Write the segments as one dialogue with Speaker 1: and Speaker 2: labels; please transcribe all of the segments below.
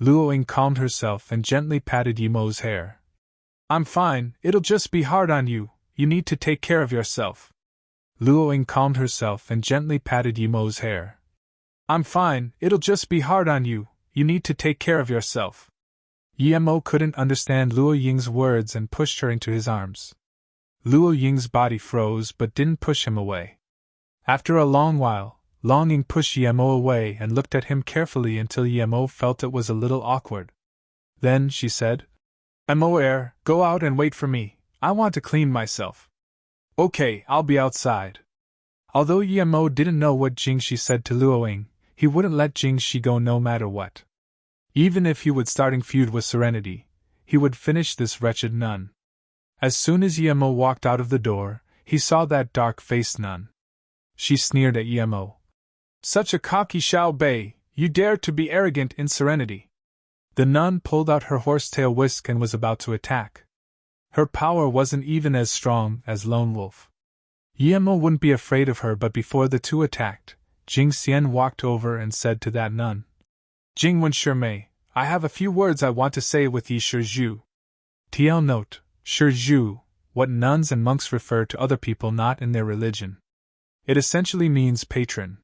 Speaker 1: Luo Ying calmed herself and gently patted Yimo's hair. I'm fine, it'll just be hard on you, you need to take care of yourself. Luo Ying calmed herself and gently patted Yimo's hair. I'm fine, it'll just be hard on you, you need to take care of yourself. Yimo couldn't understand Luo Ying's words and pushed her into his arms. Luo Ying's body froze but didn't push him away. After a long while, Long Ying pushed Yimo away and looked at him carefully until Yimo felt it was a little awkward. Then she said, "Mo, go out and wait for me, I want to clean myself." "Okay, I'll be outside." Although Yimo didn't know what Jingxi said to Luo Ying, he wouldn't let Jingxi go no matter what. Even if he would starting feud with Serenity, he would finish this wretched nun. As soon as Yimo walked out of the door, he saw that dark-faced nun. She sneered at Yimo. "Such a cocky Xiao Bei, you dare to be arrogant in Serenity." The nun pulled out her horsetail whisk and was about to attack. Her power wasn't even as strong as Lone Wolf. Yimo wouldn't be afraid of her, but before the two attacked, Jing Xian walked over and said to that nun, "Jingwen Shimei, I have a few words I want to say with Yi Shizhu." TL note, Shizhu, what nuns and monks refer to other people not in their religion. It essentially means patron.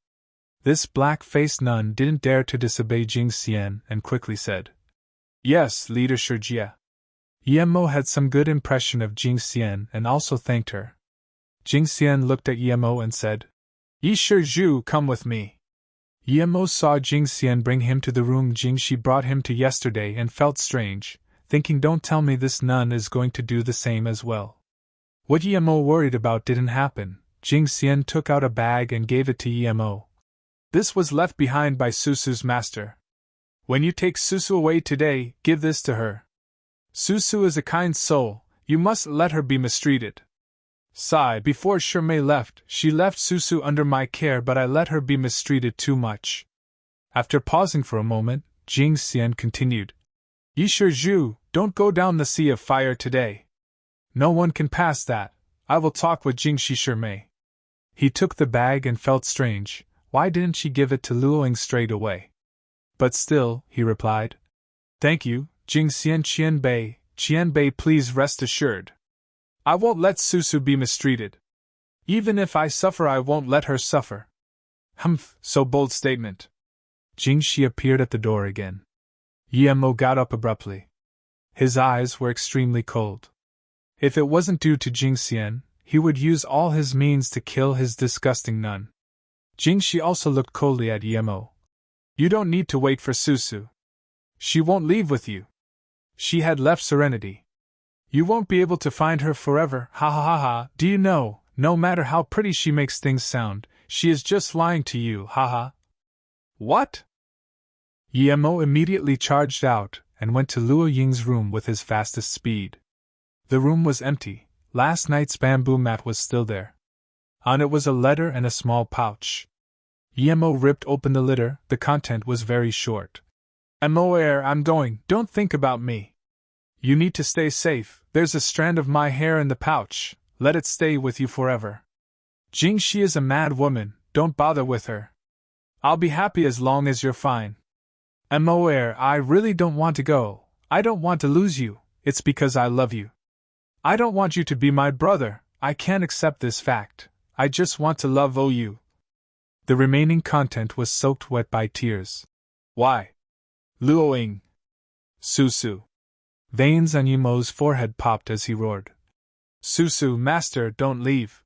Speaker 1: This black-faced nun didn't dare to disobey Jing Xian and quickly said, "Yes, Leader Shijie." Yimo had some good impression of Jing Xian and also thanked her. Jing Xian looked at Yimo and said, "Yi Shizhu, come with me." Yimo saw Jing Xian bring him to the room Jingxi brought him to yesterday and felt strange, thinking, don't tell me this nun is going to do the same as well. What Yimo worried about didn't happen. Jing Xian took out a bag and gave it to Yimo. This was left behind by Susu's master. "When you take Susu away today, give this to her. Susu is a kind soul, you mustn't let her be mistreated." Sigh, before Shimei left, she left Susu under my care, but I let her be mistreated too much. After pausing for a moment, Jing Xian continued, "Yi Shizhu, don't go down the sea of fire today. No one can pass that. I will talk with Jingxi Shimei." He took the bag and felt strange. Why didn't she give it to Luo Ying straight away? But still, he replied, "Thank you, Jing Xian Qian Bei, please rest assured. I won't let Susu be mistreated. Even if I suffer, I won't let her suffer." Humph, so bold statement. Jingxi appeared at the door again. Yimo got up abruptly. His eyes were extremely cold. If it wasn't due to Jing Xian, he would use all his means to kill his disgusting nun. Jingxi also looked coldly at Yimo. "You don't need to wait for Susu. She won't leave with you. She had left Serenity. You won't be able to find her forever, ha ha ha ha. Do you know, no matter how pretty she makes things sound, she is just lying to you, ha ha." "What?" Yimo immediately charged out and went to Luo Ying's room with his fastest speed. The room was empty. Last night's bamboo mat was still there. On it was a letter and a small pouch. Yimo ripped open the letter. The content was very short. "Moer, I'm going, don't think about me. You need to stay safe. There's a strand of my hair in the pouch. Let it stay with you forever. Jingxi is a mad woman, don't bother with her. I'll be happy as long as you're fine. Moer, I really don't want to go. I don't want to lose you. It's because I love you. I don't want you to be my brother. I can't accept this fact. I just want to love you." The remaining content was soaked wet by tears. "Why? Luo Ying. Susu." Veins on Yimo's forehead popped as he roared. "Susu, master, don't leave."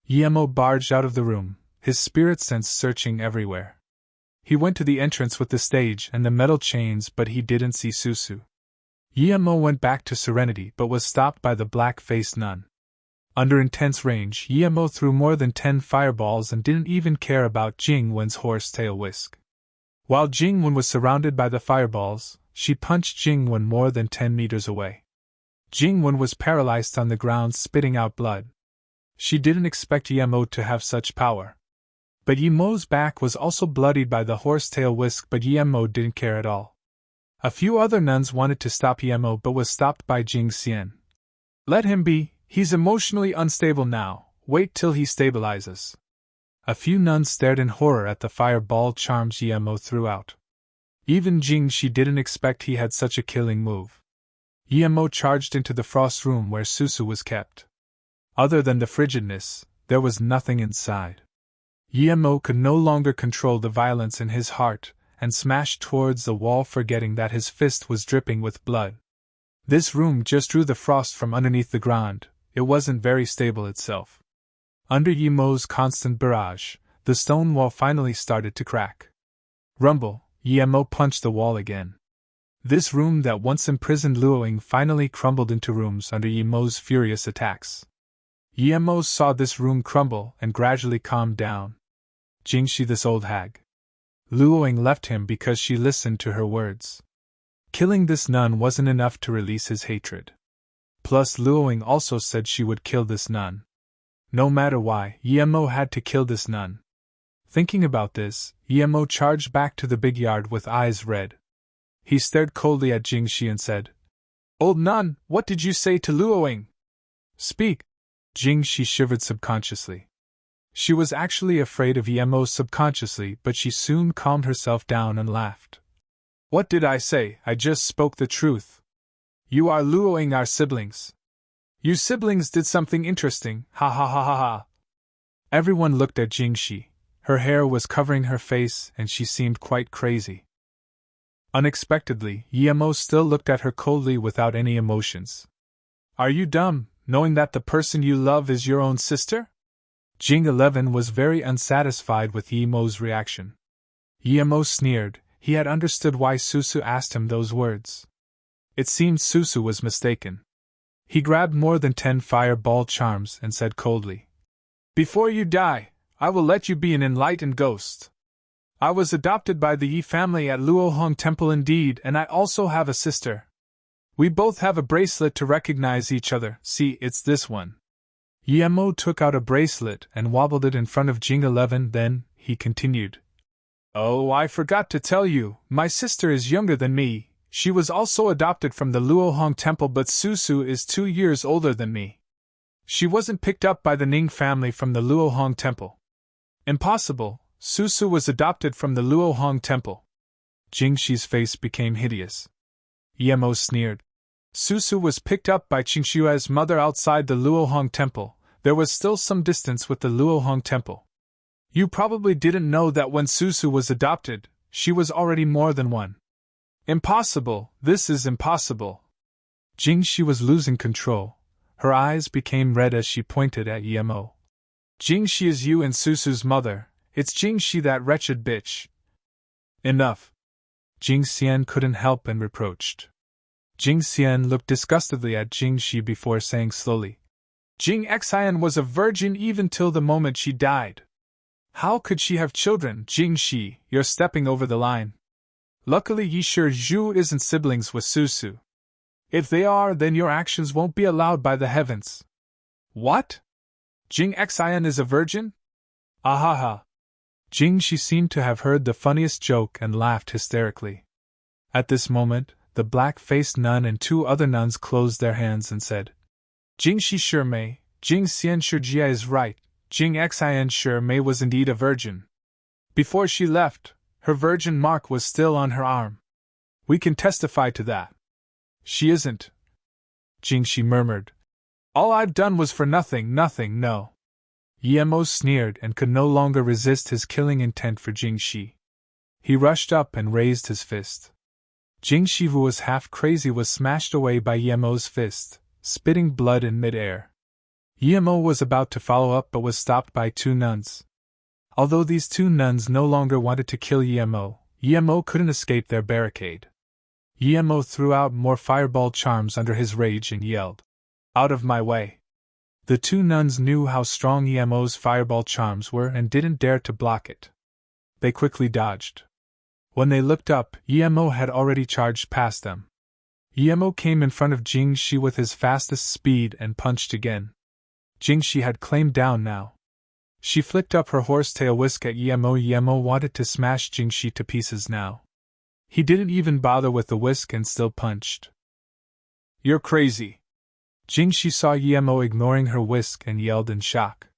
Speaker 1: Yimo barged out of the room, his spirit sense searching everywhere. He went to the entrance with the stage and the metal chains, but he didn't see Susu. Yimo went back to Serenity but was stopped by the black-faced nun. Under intense range, Yimo threw more than 10 fireballs and didn't even care about Jingwen's horsetail whisk. While Jingwen was surrounded by the fireballs, she punched Jingwen more than 10 meters away. Jingwen was paralyzed on the ground, spitting out blood. She didn't expect Yimo to have such power. But Yimo's back was also bloodied by the horsetail whisk, but Yimo didn't care at all. A few other nuns wanted to stop Yimo but was stopped by Jing Xian. "Let him be, he's emotionally unstable now, wait till he stabilizes." A few nuns stared in horror at the fireball charms Yimo threw out. Even Jingxi didn't expect he had such a killing move. Emo charged into the frost room where Susu was kept. Other than the frigidness, there was nothing inside. Emo could no longer control the violence in his heart, and smashed towards the wall, forgetting that his fist was dripping with blood. This room just drew the frost from underneath the ground. It wasn't very stable itself. Under Yemo's constant barrage, the stone wall finally started to crack. Rumble, Yemo punched the wall again. This room that once imprisoned Luoying finally crumbled into rooms under Yemo's furious attacks. Yemo saw this room crumble and gradually calmed down. Jingxi, this old hag. Luoying left him because she listened to her words. Killing this nun wasn't enough to release his hatred. Plus, Luoying also said she would kill this nun. No matter why, Yemo had to kill this nun. Thinking about this, Yemo charged back to the big yard with eyes red. He stared coldly at Jingxi and said, "Old nun, what did you say to Luoying? Speak." Jingxi shivered subconsciously. She was actually afraid of Yemo subconsciously, but she soon calmed herself down and laughed. "What did I say? I just spoke the truth. You are Luoying, our siblings. You siblings did something interesting, ha ha ha ha ha." Everyone looked at Jingxi. Her hair was covering her face and she seemed quite crazy. Unexpectedly, Yemo still looked at her coldly without any emotions. "Are you dumb, knowing that the person you love is your own sister?" Jing 11 was very unsatisfied with Yemo's reaction. Yemo sneered. He had understood why Susu asked him those words. It seemed Susu was mistaken. He grabbed more than 10 fireball charms and said coldly, "Before you die, I will let you be an enlightened ghost. I was adopted by the Yi family at Luohong Temple indeed, and I also have a sister. We both have a bracelet to recognize each other. See, it's this one." Yemo took out a bracelet and wobbled it in front of Jing 11, then he continued. "Oh, I forgot to tell you, my sister is younger than me. She was also adopted from the Luohong Temple, but Susu is 2 years older than me. She wasn't picked up by the Ning family from the Luohong Temple." "Impossible, Susu was adopted from the Luohong Temple." Jingxi's face became hideous. Yemo sneered. "Susu was picked up by Qingshua's mother outside the Luohong Temple. There was still some distance with the Luohong Temple. You probably didn't know that when Susu was adopted, she was already more than one." "Impossible, this is impossible." Jingxi was losing control. Her eyes became red as she pointed at Yemo. "Jingxi is you and Susu's mother. It's Jingxi, that wretched bitch." "Enough." Jing Xian couldn't help and reproached. Jing Xian looked disgustedly at Jingxi before saying slowly, "Jing Xian was a virgin even till the moment she died. How could she have children? Jingxi, you're stepping over the line. Luckily Yishir Zhu isn't siblings with Susu. If they are, then your actions won't be allowed by the heavens." "What? Jing Xian is a virgin? Ahaha." Jingxi seemed to have heard the funniest joke and laughed hysterically. At this moment, the black-faced nun and 2 other nuns closed their hands and said, "Jingxi Shi Mei, Jing Xian Shi Jia is right. Jing Xian Shi Mei was indeed a virgin. Before she left, her virgin mark was still on her arm. We can testify to that." "She isn't," Jingxi murmured. "All I've done was for nothing, no." Yemo sneered and could no longer resist his killing intent for Jingxi. He rushed up and raised his fist. Jingxi, who was half crazy, was smashed away by Yemo's fist, spitting blood in mid-air. Yemo was about to follow up but was stopped by 2 nuns. Although these 2 nuns no longer wanted to kill Yemo couldn't escape their barricade. Yemo threw out more fireball charms under his rage and yelled, "Out of my way!" The 2 nuns knew how strong Yemo's fireball charms were and didn't dare to block it. They quickly dodged. When they looked up, Yemo had already charged past them. Yemo came in front of Jingxi with his fastest speed and punched again. Jingxi had claimed down now. She flicked up her horsetail whisk at Yemo. Yemo wanted to smash Jingxi to pieces now. He didn't even bother with the whisk and still punched. "You're crazy." Jingxi saw Yemo ignoring her whisk and yelled in shock.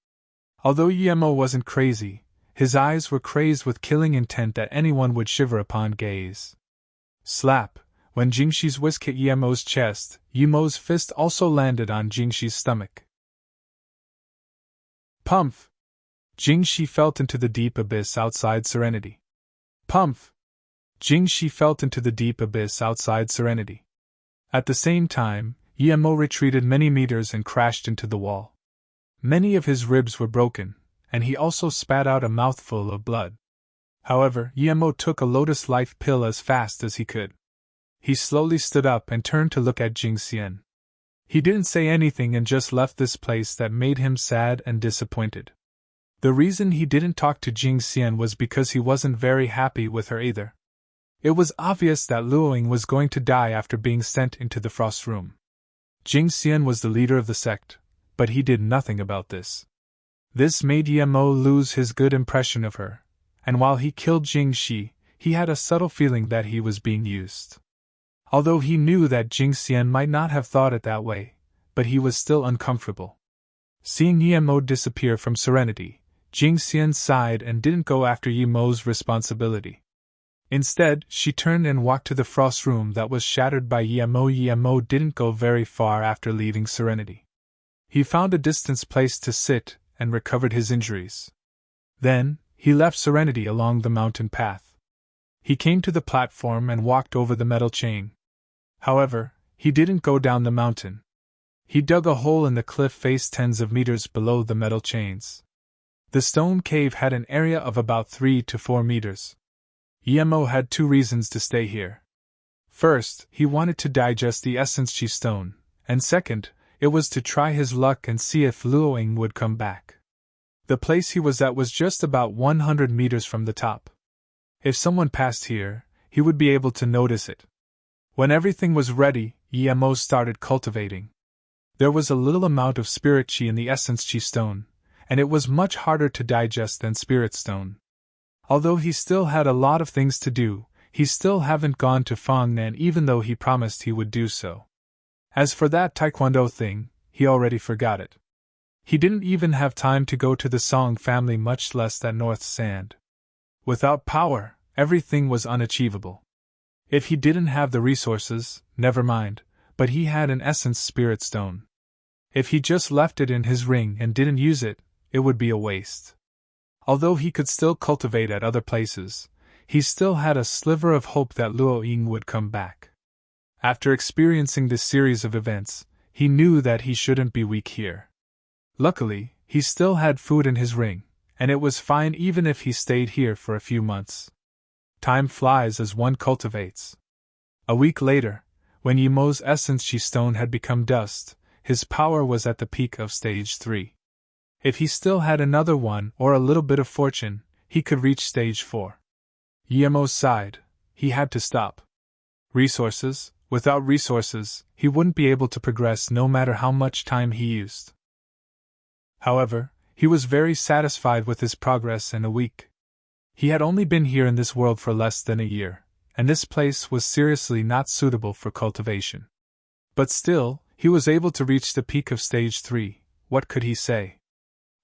Speaker 1: Although Yemo wasn't crazy, his eyes were crazed with killing intent that anyone would shiver upon gaze. Slap! When Jingxi's whisk hit Yemo's chest, Yemo's fist also landed on Jingxi's stomach. Pumph! Jingxi felt into the deep abyss outside Serenity. Pumph! Jingxi felt into the deep abyss outside Serenity. At the same time, Yemo retreated many meters and crashed into the wall. Many of his ribs were broken, and he also spat out a mouthful of blood. However, Yemo took a lotus life pill as fast as he could. He slowly stood up and turned to look at Jingxian. He didn't say anything and just left this place that made him sad and disappointed. The reason he didn't talk to Jingxian was because he wasn't very happy with her either. It was obvious that Luoying was going to die after being sent into the frost room. Jingxian was the leader of the sect, but he did nothing about this. This made Yemo lose his good impression of her, and while he killed Jingxi, he had a subtle feeling that he was being used. Although he knew that Jingxian might not have thought it that way, but he was still uncomfortable. Seeing Yemo disappear from Serenity, Jingxian sighed and didn't go after Yemo's responsibility. Instead, she turned and walked to the frost room that was shattered by Yemo. Yemo didn't go very far after leaving Serenity. He found a distant place to sit and recovered his injuries. Then, he left Serenity along the mountain path. He came to the platform and walked over the metal chain. However, he didn't go down the mountain. He dug a hole in the cliff face tens of meters below the metal chains. The stone cave had an area of about 3 to 4 meters. Yemo had 2 reasons to stay here. First, he wanted to digest the essence chi stone, and second, it was to try his luck and see if Luoying would come back. The place he was at was just about 100 meters from the top. If someone passed here, he would be able to notice it. When everything was ready, Yemo started cultivating. There was a little amount of spirit chi in the essence chi stone, and it was much harder to digest than spirit stone. Although he still had a lot of things to do, he still haven't gone to Fangnan even though he promised he would do so. As for that taekwondo thing, he already forgot it. He didn't even have time to go to the Song family, much less that North Sand. Without power, everything was unachievable. If he didn't have the resources, never mind, but he had an essence spirit stone. If he just left it in his ring and didn't use it, it would be a waste. Although he could still cultivate at other places, he still had a sliver of hope that Luoying would come back. After experiencing this series of events, he knew that he shouldn't be weak here. Luckily, he still had food in his ring, and it was fine even if he stayed here for a few months. Time flies as one cultivates. A week later, when Yemo's essence chi stone had become dust, his power was at the peak of stage 3. If he still had another one or a little bit of fortune, he could reach stage 4. Yemo sighed. He had to stop. Resources. Without resources, he wouldn't be able to progress no matter how much time he used. However, he was very satisfied with his progress in a week. He had only been here in this world for less than a year, and this place was seriously not suitable for cultivation. But still, he was able to reach the peak of stage 3, what could he say?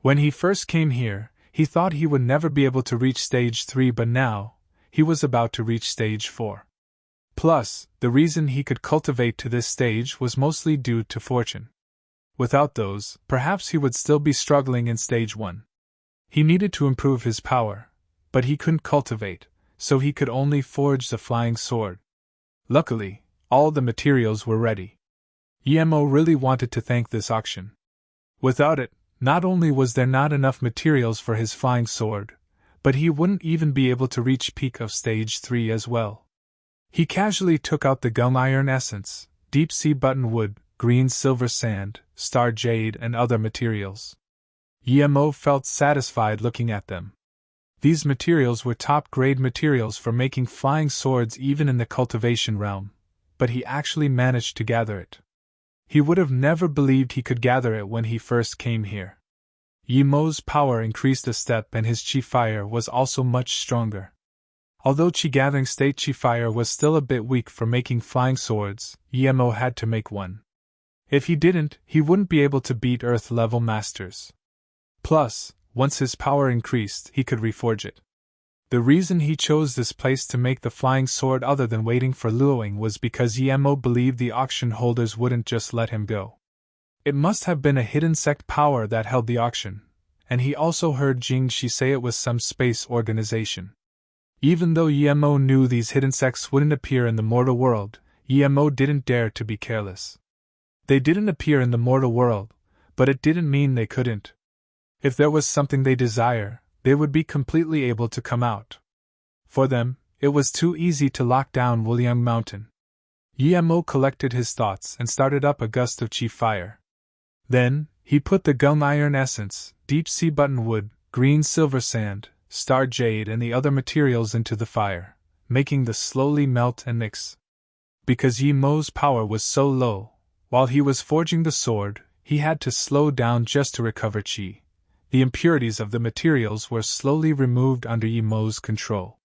Speaker 1: When he first came here, he thought he would never be able to reach stage 3, but now, he was about to reach stage 4. Plus, the reason he could cultivate to this stage was mostly due to fortune. Without those, perhaps he would still be struggling in stage 1. He needed to improve his power, but he couldn't cultivate, so he could only forge the flying sword. Luckily, all the materials were ready. Yemo really wanted to thank this auction. Without it, not only was there not enough materials for his flying sword, but he wouldn't even be able to reach peak of stage 3 as well. He casually took out the gum iron essence, deep sea buttonwood, green silver sand, star jade and other materials. Yemo felt satisfied looking at them. These materials were top-grade materials for making flying swords even in the cultivation realm, but he actually managed to gather it. He would have never believed he could gather it when he first came here. Yemo's power increased a step and his chi fire was also much stronger. Although chi gathering state chi fire was still a bit weak for making flying swords, Yemo had to make one. If he didn't, he wouldn't be able to beat Earth-level masters. Plus, once his power increased, he could reforge it. The reason he chose this place to make the flying sword other than waiting for Luoing was because Yemo believed the auction holders wouldn't just let him go. It must have been a hidden sect power that held the auction, and he also heard Jingxi say it was some space organization. Even though Yemo knew these hidden sects wouldn't appear in the mortal world, Yemo didn't dare to be careless. They didn't appear in the mortal world, but it didn't mean they couldn't. If there was something they desire, they would be completely able to come out. For them, it was too easy to lock down Wuliang Mountain. Yemo collected his thoughts and started up a gust of chi fire. Then, he put the gum iron essence, deep sea buttonwood, green silver sand, star jade and the other materials into the fire, making the slowly melt and mix. Because Yemo's power was so low, while he was forging the sword, he had to slow down just to recover chi. The impurities of the materials were slowly removed under Yemo's control.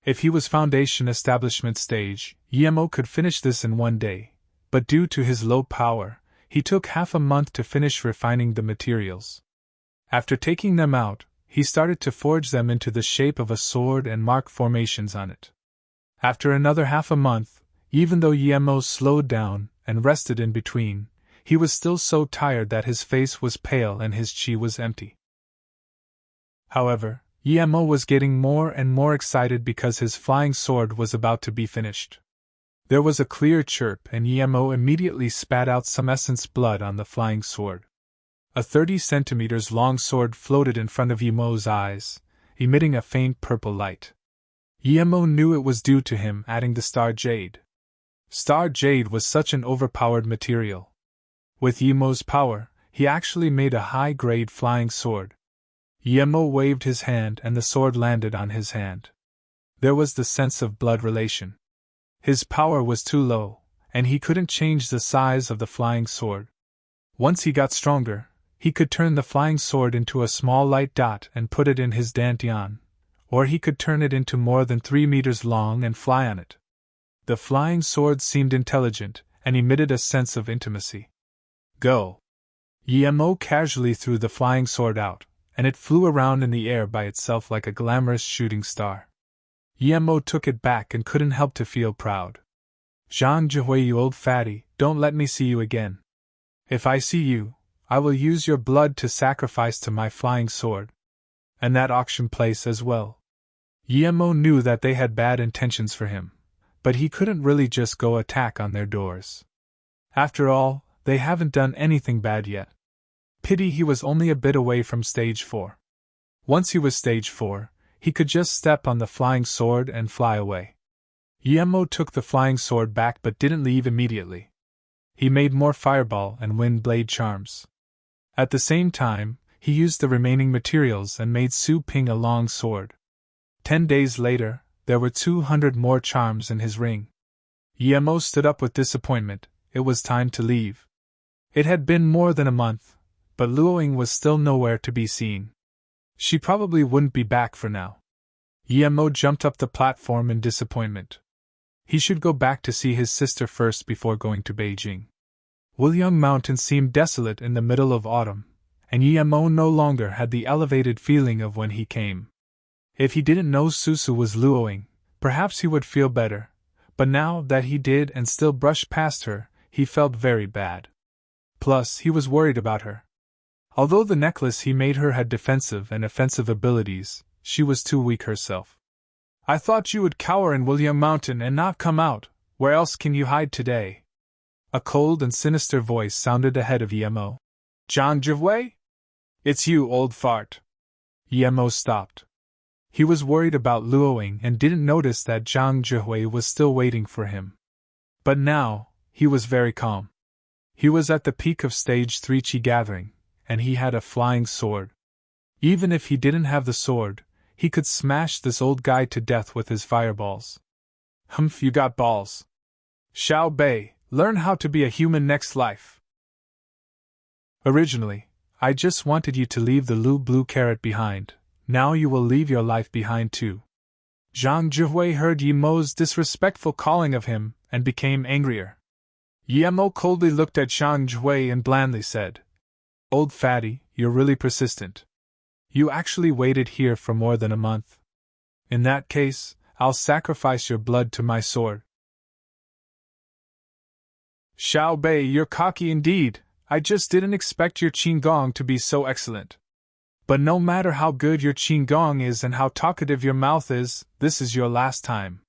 Speaker 1: If he was foundation establishment stage, Yemo could finish this in one day, but due to his low power, he took half a month to finish refining the materials. After taking them out, he started to forge them into the shape of a sword and mark formations on it. After another half a month, even though Yemo slowed down and rested in between, he was still so tired that his face was pale and his chi was empty. However, Yemo was getting more and more excited because his flying sword was about to be finished. There was a clear chirp and Yemo immediately spat out some essence blood on the flying sword. A 30 centimeters long sword floated in front of Yemo's eyes, emitting a faint purple light. Yemo knew it was due to him adding the star jade. Star jade was such an overpowered material. With Yemo's power, he actually made a high-grade flying sword. Yemo waved his hand and the sword landed on his hand. There was the sense of blood relation. His power was too low, and he couldn't change the size of the flying sword. Once he got stronger, he could turn the flying sword into a small light dot and put it in his dantian, or he could turn it into more than 3 meters long and fly on it. The flying sword seemed intelligent, and emitted a sense of intimacy. Go! Yemo casually threw the flying sword out, and it flew around in the air by itself like a glamorous shooting star. Yemo took it back and couldn't help to feel proud. Zhang Jihui, you old fatty, don't let me see you again. If I see you, I will use your blood to sacrifice to my flying sword. And that auction place as well. Yemo knew that they had bad intentions for him, but he couldn't really just go attack on their doors. After all, they haven't done anything bad yet. Pity he was only a bit away from stage 4. Once he was stage 4, he could just step on the flying sword and fly away. Yemo took the flying sword back but didn't leave immediately. He made more fireball and wind blade charms. At the same time, he used the remaining materials and made Su Ping a long sword. 10 days later, there were 200 more charms in his ring. Yemo stood up with disappointment. It was time to leave. It had been more than a month, but Luoing was still nowhere to be seen. She probably wouldn't be back for now. Yemo jumped up the platform in disappointment. He should go back to see his sister first before going to Beijing. Wuliang Mountain seemed desolate in the middle of autumn, and Yemo no longer had the elevated feeling of when he came. If he didn't know Susu was Luoing, perhaps he would feel better, but now that he did and still brushed past her, he felt very bad. Plus, he was worried about her. Although the necklace he made her had defensive and offensive abilities, she was too weak herself. I thought you would cower in Wuliang Mountain and not come out. Where else can you hide today? A cold and sinister voice sounded ahead of Yemo. Zhang Jihui? It's you, old fart. Yemo stopped. He was worried about Luoing and didn't notice that Zhang Jihui was still waiting for him. But now, he was very calm. He was at the peak of stage 3 chi gathering, and he had a flying sword. Even if he didn't have the sword, he could smash this old guy to death with his fireballs. Humph, you got balls. Xiao Bei, learn how to be a human next life. Originally, I just wanted you to leave the blue carrot behind. Now you will leave your life behind too. Zhang Jihui heard Yemo's disrespectful calling of him and became angrier. Yemo coldly looked at Zhang Jihui and blandly said, Old fatty, you're really persistent. You actually waited here for more than a month. In that case, I'll sacrifice your blood to my sword. Xiao Bei, you're cocky indeed. I just didn't expect your qigong to be so excellent. But no matter how good your qigong is and how talkative your mouth is, this is your last time.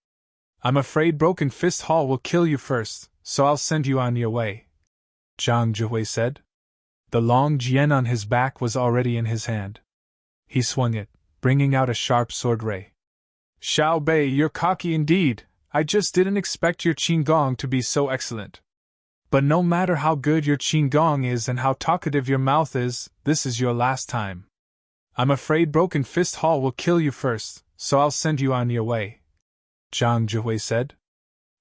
Speaker 1: I'm afraid Broken Fist Hall will kill you first, so I'll send you on your way. Zhang Zhihui said. The long jian on his back was already in his hand. He swung it, bringing out a sharp sword ray. Xiao Bei, you're cocky indeed. I just didn't expect your qigong to be so excellent. But no matter how good your qigong is and how talkative your mouth is, this is your last time. I'm afraid Broken Fist Hall will kill you first, so I'll send you on your way. Zhang Zhihui said.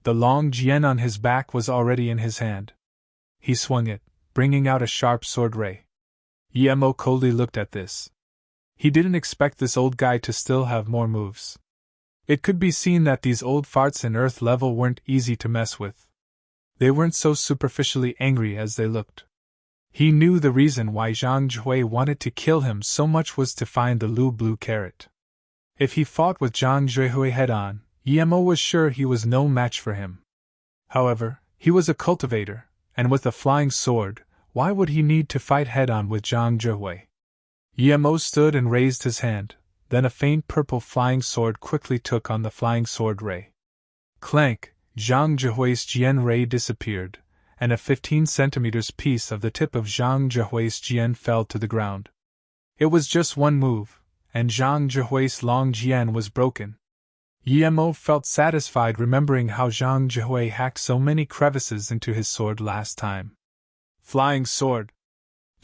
Speaker 1: The long jian on his back was already in his hand. He swung it, bringing out a sharp sword ray. Yemo coldly looked at this. He didn't expect this old guy to still have more moves. It could be seen that these old farts in Earth level weren't easy to mess with. They weren't so superficially angry as they looked. He knew the reason why Zhang Zhihui wanted to kill him so much was to find the Lu Blue Carrot. If he fought with Zhang Zhihui head-on, Yemo was sure he was no match for him. However, he was a cultivator, and with a flying sword, why would he need to fight head-on with Zhang Zhihui? Yemo stood and raised his hand, then a faint purple flying sword quickly took on the flying sword ray. Clank! Zhang Zhihui's jian ray disappeared, and a 15 centimeters piece of the tip of Zhang Zhihui's jian fell to the ground. It was just one move, and Zhang Zhihui's long jian was broken. Yemo felt satisfied remembering how Zhang Zhihui hacked so many crevices into his sword last time. Flying sword!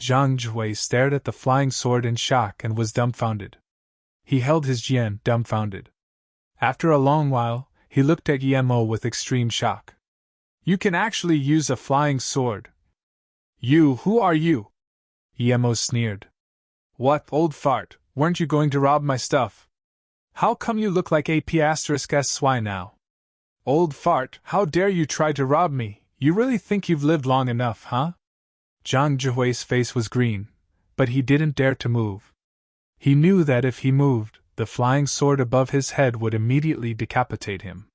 Speaker 1: Zhang Zhihui stared at the flying sword in shock and was dumbfounded. He held his jian, dumbfounded. After a long while, he looked at Yemo with extreme shock. You can actually use a flying sword. Who are you? Yemo sneered. What, old fart, weren't you going to rob my stuff? How come you look like AP*SY now? Old fart, how dare you try to rob me? You really think you've lived long enough, huh? Zhang Zhihui's face was green, but he didn't dare to move. He knew that if he moved, the flying sword above his head would immediately decapitate him.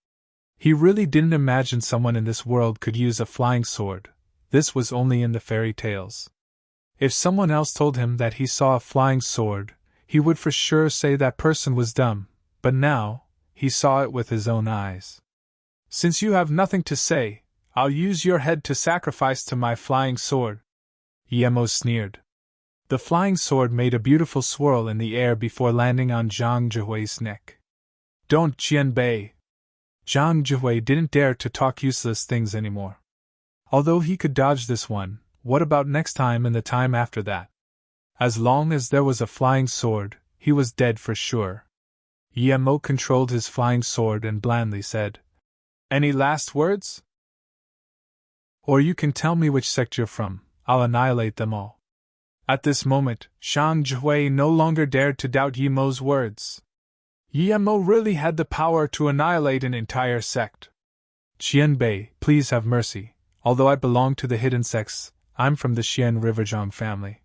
Speaker 1: He really didn't imagine someone in this world could use a flying sword. This was only in the fairy tales. If someone else told him that he saw a flying sword, he would for sure say that person was dumb, but now, he saw it with his own eyes. Since you have nothing to say, I'll use your head to sacrifice to my flying sword. Yemo sneered. The flying sword made a beautiful swirl in the air before landing on Zhang Zhihui's neck. Don't, Qian Bei. Zhang Zhihui didn't dare to talk useless things anymore. Although he could dodge this one, what about next time and the time after that? As long as there was a flying sword, he was dead for sure. Yemo controlled his flying sword and blandly said, Any last words? Or you can tell me which sect you're from, I'll annihilate them all. At this moment, Zhang Zhihui no longer dared to doubt Yemo's words. Yemo really had the power to annihilate an entire sect. Qian Bei, please have mercy. Although I belong to the hidden sects, I'm from the Xian Riverjiang family.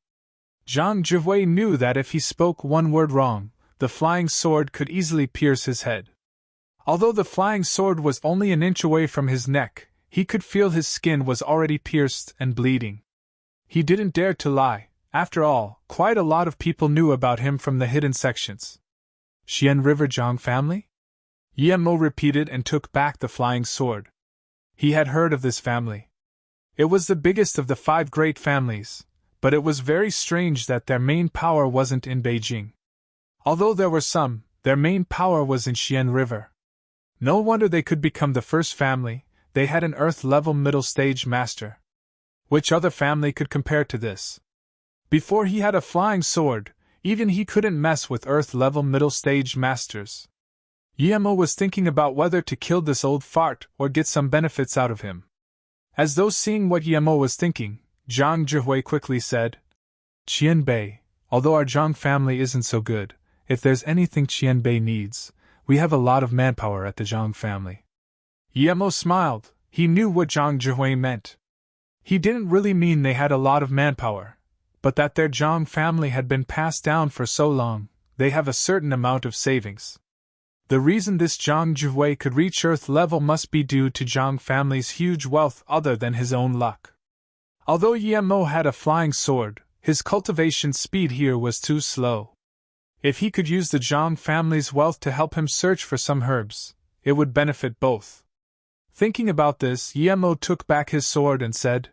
Speaker 1: Zhang Zhihui knew that if he spoke one word wrong, the flying sword could easily pierce his head. Although the flying sword was only an inch away from his neck, he could feel his skin was already pierced and bleeding. He didn't dare to lie. After all, quite a lot of people knew about him from the hidden sections. Xian Riverjiang family? Yemo repeated and took back the flying sword. He had heard of this family. It was the biggest of the 5 great families, but it was very strange that their main power wasn't in Beijing. Although there were some, their main power was in Xian River. No wonder they could become the first family. They had an Earth-level middle-stage master. Which other family could compare to this? Before he had a flying sword, even he couldn't mess with Earth-level middle-stage masters. Yemo was thinking about whether to kill this old fart or get some benefits out of him. As though seeing what Yemo was thinking, Zhang Zhihui quickly said, Qian Bei, although our Zhang family isn't so good, if there's anything Qian Bei needs, we have a lot of manpower at the Zhang family. Yemo smiled. He knew what Zhang Zhihui meant. He didn't really mean they had a lot of manpower, but that their Zhang family had been passed down for so long, they have a certain amount of savings. The reason this Zhang Zhihui could reach Earth level must be due to Zhang family's huge wealth other than his own luck. Although Yemo had a flying sword, his cultivation speed here was too slow. If he could use the Zhang family's wealth to help him search for some herbs, it would benefit both. Thinking about this, Yemo took back his sword and said,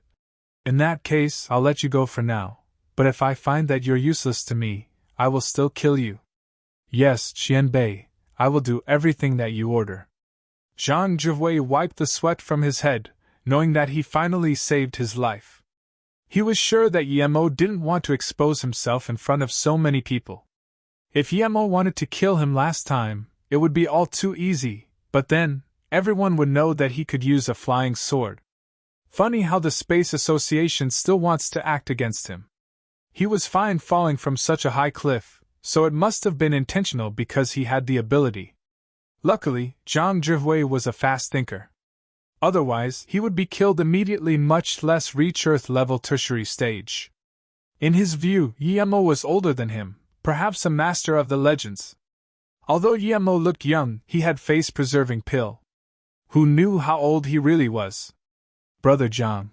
Speaker 1: "In that case, I'll let you go for now, but if I find that you're useless to me, I will still kill you." "Yes, Qianbei, I will do everything that you order." Zhang Zhihui wiped the sweat from his head, knowing that he finally saved his life. He was sure that Yemo didn't want to expose himself in front of so many people. If Yemo wanted to kill him last time, it would be all too easy, but then, everyone would know that he could use a flying sword. Funny how the Space Association still wants to act against him. He was fine falling from such a high cliff, so it must have been intentional because he had the ability. Luckily, Zhang Zhihui was a fast thinker. Otherwise, he would be killed immediately, much less reach Earth level tertiary stage. In his view, Yemo was older than him, perhaps a master of the legends. Although Yemo looked young, he had face-preserving pill. Who knew how old he really was? Brother Zhang.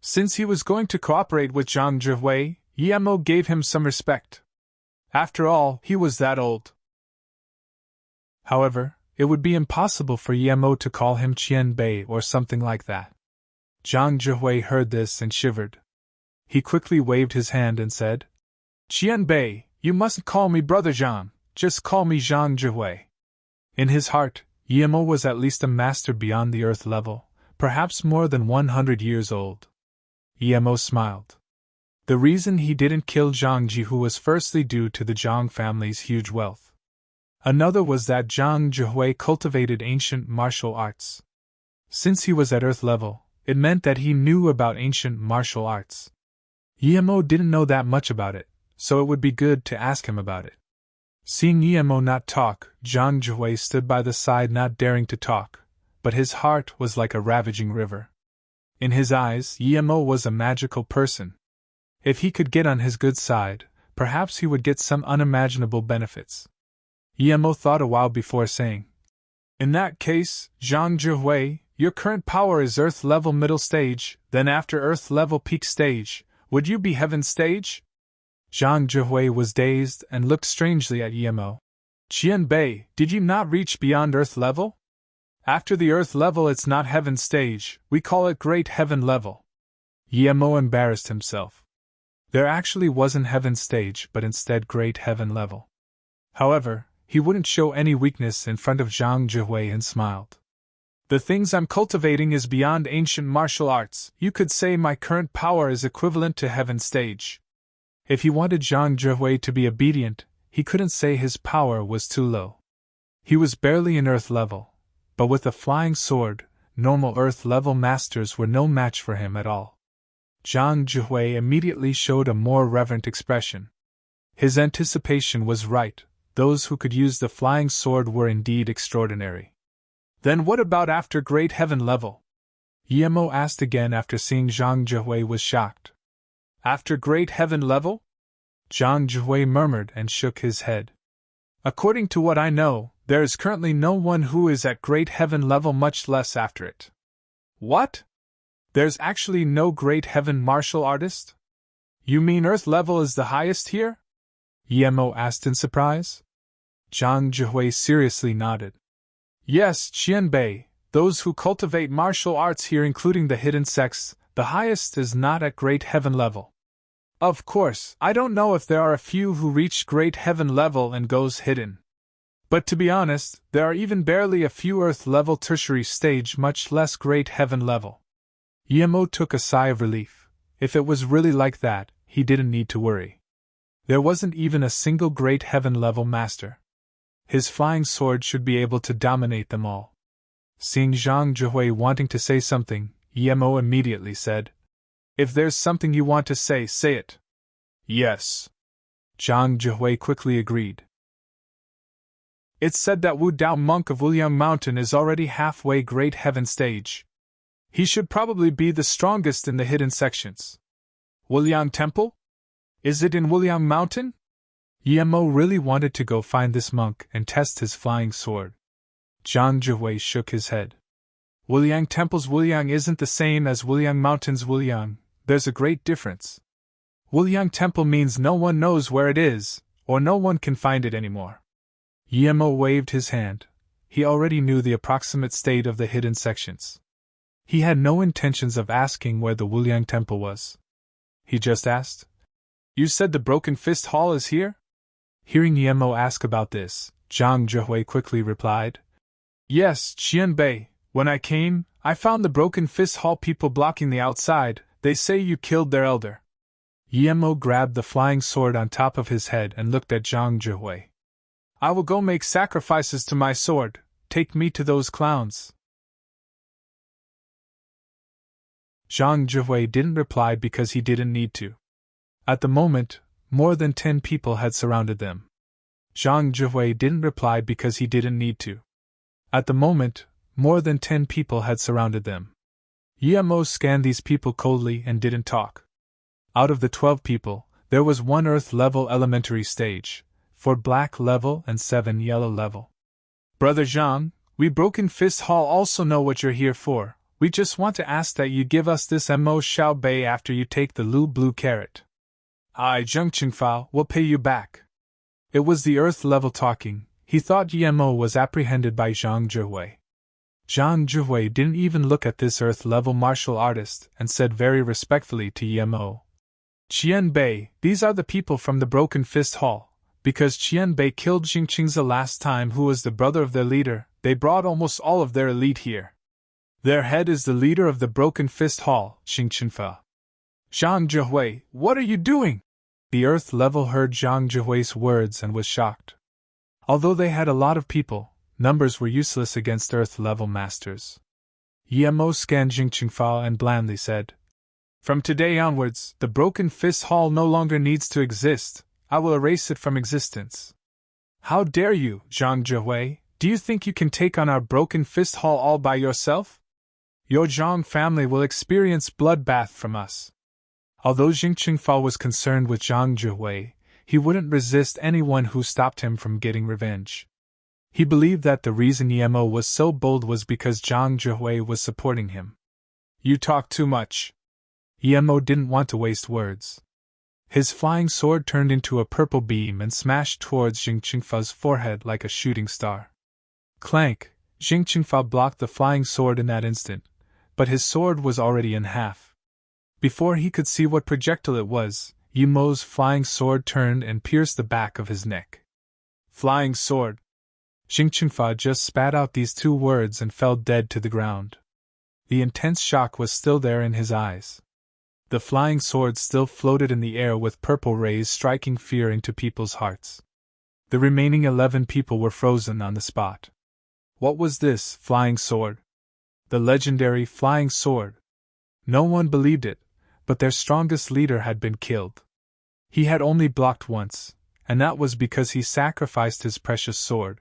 Speaker 1: Since he was going to cooperate with Zhang Zhihui, Yemo gave him some respect. After all, he was that old. However, it would be impossible for Yemo to call him Qianbei or something like that. Zhang Zhihui heard this and shivered. He quickly waved his hand and said, "Qianbei, you mustn't call me Brother Zhang, just call me Zhang Zhihui." In his heart, Yemo was at least a master beyond the Earth level, perhaps more than 100 years old. Yemo smiled. The reason he didn't kill Zhang Jihu was firstly due to the Zhang family's huge wealth. Another was that Zhang Zhihui cultivated ancient martial arts. Since he was at Earth level, it meant that he knew about ancient martial arts. Yemo didn't know that much about it, so it would be good to ask him about it. Seeing Yemo not talk, Zhang Zhihui stood by the side, not daring to talk, but his heart was like a ravaging river. In his eyes, Yemo was a magical person. If he could get on his good side, perhaps he would get some unimaginable benefits. Yemo thought a while before saying, "In that case, Zhang Zhihui, your current power is Earth level middle stage, then after Earth level peak stage, would you be heaven stage?" Zhang Zhihui was dazed and looked strangely at Yemo. "Qianbei, did you not reach beyond Earth level? After the Earth level it's not heaven stage, we call it great heaven level." Yemo embarrassed himself. There actually wasn't heaven stage but instead great heaven level. However, he wouldn't show any weakness in front of Zhang Zhihui and smiled. "The things I'm cultivating is beyond ancient martial arts. You could say my current power is equivalent to heaven stage." If he wanted Zhang Zhihui to be obedient, he couldn't say his power was too low. He was barely in Earth level, but with a flying sword, normal Earth level masters were no match for him at all. Zhang Zhihui immediately showed a more reverent expression. His anticipation was right, those who could use the flying sword were indeed extraordinary. "Then what about after great heaven level?" Yemo asked again after seeing Zhang Zhihui was shocked. "After great heaven level?" Zhang Zhihui murmured and shook his head. "According to what I know, there is currently no one who is at great heaven level, much less after it." "What? There's actually no great heaven martial artist? You mean Earth level is the highest here?" Yemo asked in surprise. Zhang Zhihui seriously nodded. "Yes, Qianbei, those who cultivate martial arts here, including the hidden sects, the highest is not at great heaven level. Of course, I don't know if there are a few who reach great heaven level and goes hidden. But to be honest, there are even barely a few Earth level tertiary stage, much less great heaven level." Yemo took a sigh of relief. If it was really like that, he didn't need to worry. There wasn't even a single great heaven level master. His flying sword should be able to dominate them all. Seeing Zhang Zhihui wanting to say something, Yemo immediately said, "If there's something you want to say, say it." "Yes." Zhang Zhihui quickly agreed. "It's said that Wu Dao monk of Wuliang Mountain is already halfway great heaven stage. He should probably be the strongest in the hidden sections. Wuliang Temple? Is it in Wuliang Mountain?" Yemo really wanted to go find this monk and test his flying sword. Zhang Zhihui shook his head. Wuliang Temple's Wuliang isn't the same as Wuliang Mountain's Wuliang, there's a great difference. Wuliang Temple means no one knows where it is, or no one can find it anymore. Yemo waved his hand. He already knew the approximate state of the hidden sections. He had no intentions of asking where the Wuliang Temple was. He just asked, "You said the Broken Fist Hall is here?" Hearing Yemo ask about this, Zhang Zhihui quickly replied, "Yes, Qianbei. When I came, I found the Broken Fist Hall people blocking the outside. They say you killed their elder." Yemo grabbed the flying sword on top of his head and looked at Zhang Zhihui. "I will go make sacrifices to my sword. Take me to those clowns." Zhang Zhihui didn't reply because he didn't need to. At the moment, more than 10 people had surrounded them. Zhang Zhihui didn't reply because he didn't need to. At the moment, more than 10 people had surrounded them. Yemo scanned these people coldly and didn't talk. Out of the 12 people, there was 1 Earth-level elementary stage, 4 Black level and 7 Yellow level. "Brother Zhang, we Broken Fist Hall also know what you're here for. We just want to ask that you give us this Mo Xiao Bei after you take the Lu Blue Carrot. I, Zheng Qingfao, will pay you back." It was the Earth-level talking. He thought Yemo was apprehended by Zhang Zhihui. Zhang Zhihui didn't even look at this Earth-level martial artist and said very respectfully to Yemo, "Qianbei, these are the people from the Broken Fist Hall. Because Qianbei killed Jingqingzi last time, who was the brother of their leader, they brought almost all of their elite here. Their head is the leader of the Broken Fist Hall, Xingqinfa." "Zhang Zhihui, what are you doing?" The Earth level heard Zhang Zhihui's words and was shocked. Although they had a lot of people, numbers were useless against Earth level masters. Yemo scanned Jingqingfa and blandly said, "From today onwards, the Broken Fist Hall no longer needs to exist. I will erase it from existence." "How dare you, Zhang Zhihui? Do you think you can take on our Broken Fist Hall all by yourself? Your Zhang family will experience bloodbath from us." Although Jingqingfa was concerned with Zhang Zhihui, he wouldn't resist anyone who stopped him from getting revenge. He believed that the reason Yemo was so bold was because Zhang Zhihui was supporting him. "You talk too much." Yemo didn't want to waste words. His flying sword turned into a purple beam and smashed towards Jingqingfa's forehead like a shooting star. Clank! Jingqingfa blocked the flying sword in that instant, but his sword was already in half. Before he could see what projectile it was, Yemo's flying sword turned and pierced the back of his neck. "Flying sword!" Jingqingfa just spat out these 2 words and fell dead to the ground. The intense shock was still there in his eyes. The flying sword still floated in the air with purple rays striking fear into people's hearts. The remaining 11 people were frozen on the spot. What was this flying sword? The legendary flying sword. No one believed it, but their strongest leader had been killed. He had only blocked once, and that was because he sacrificed his precious sword.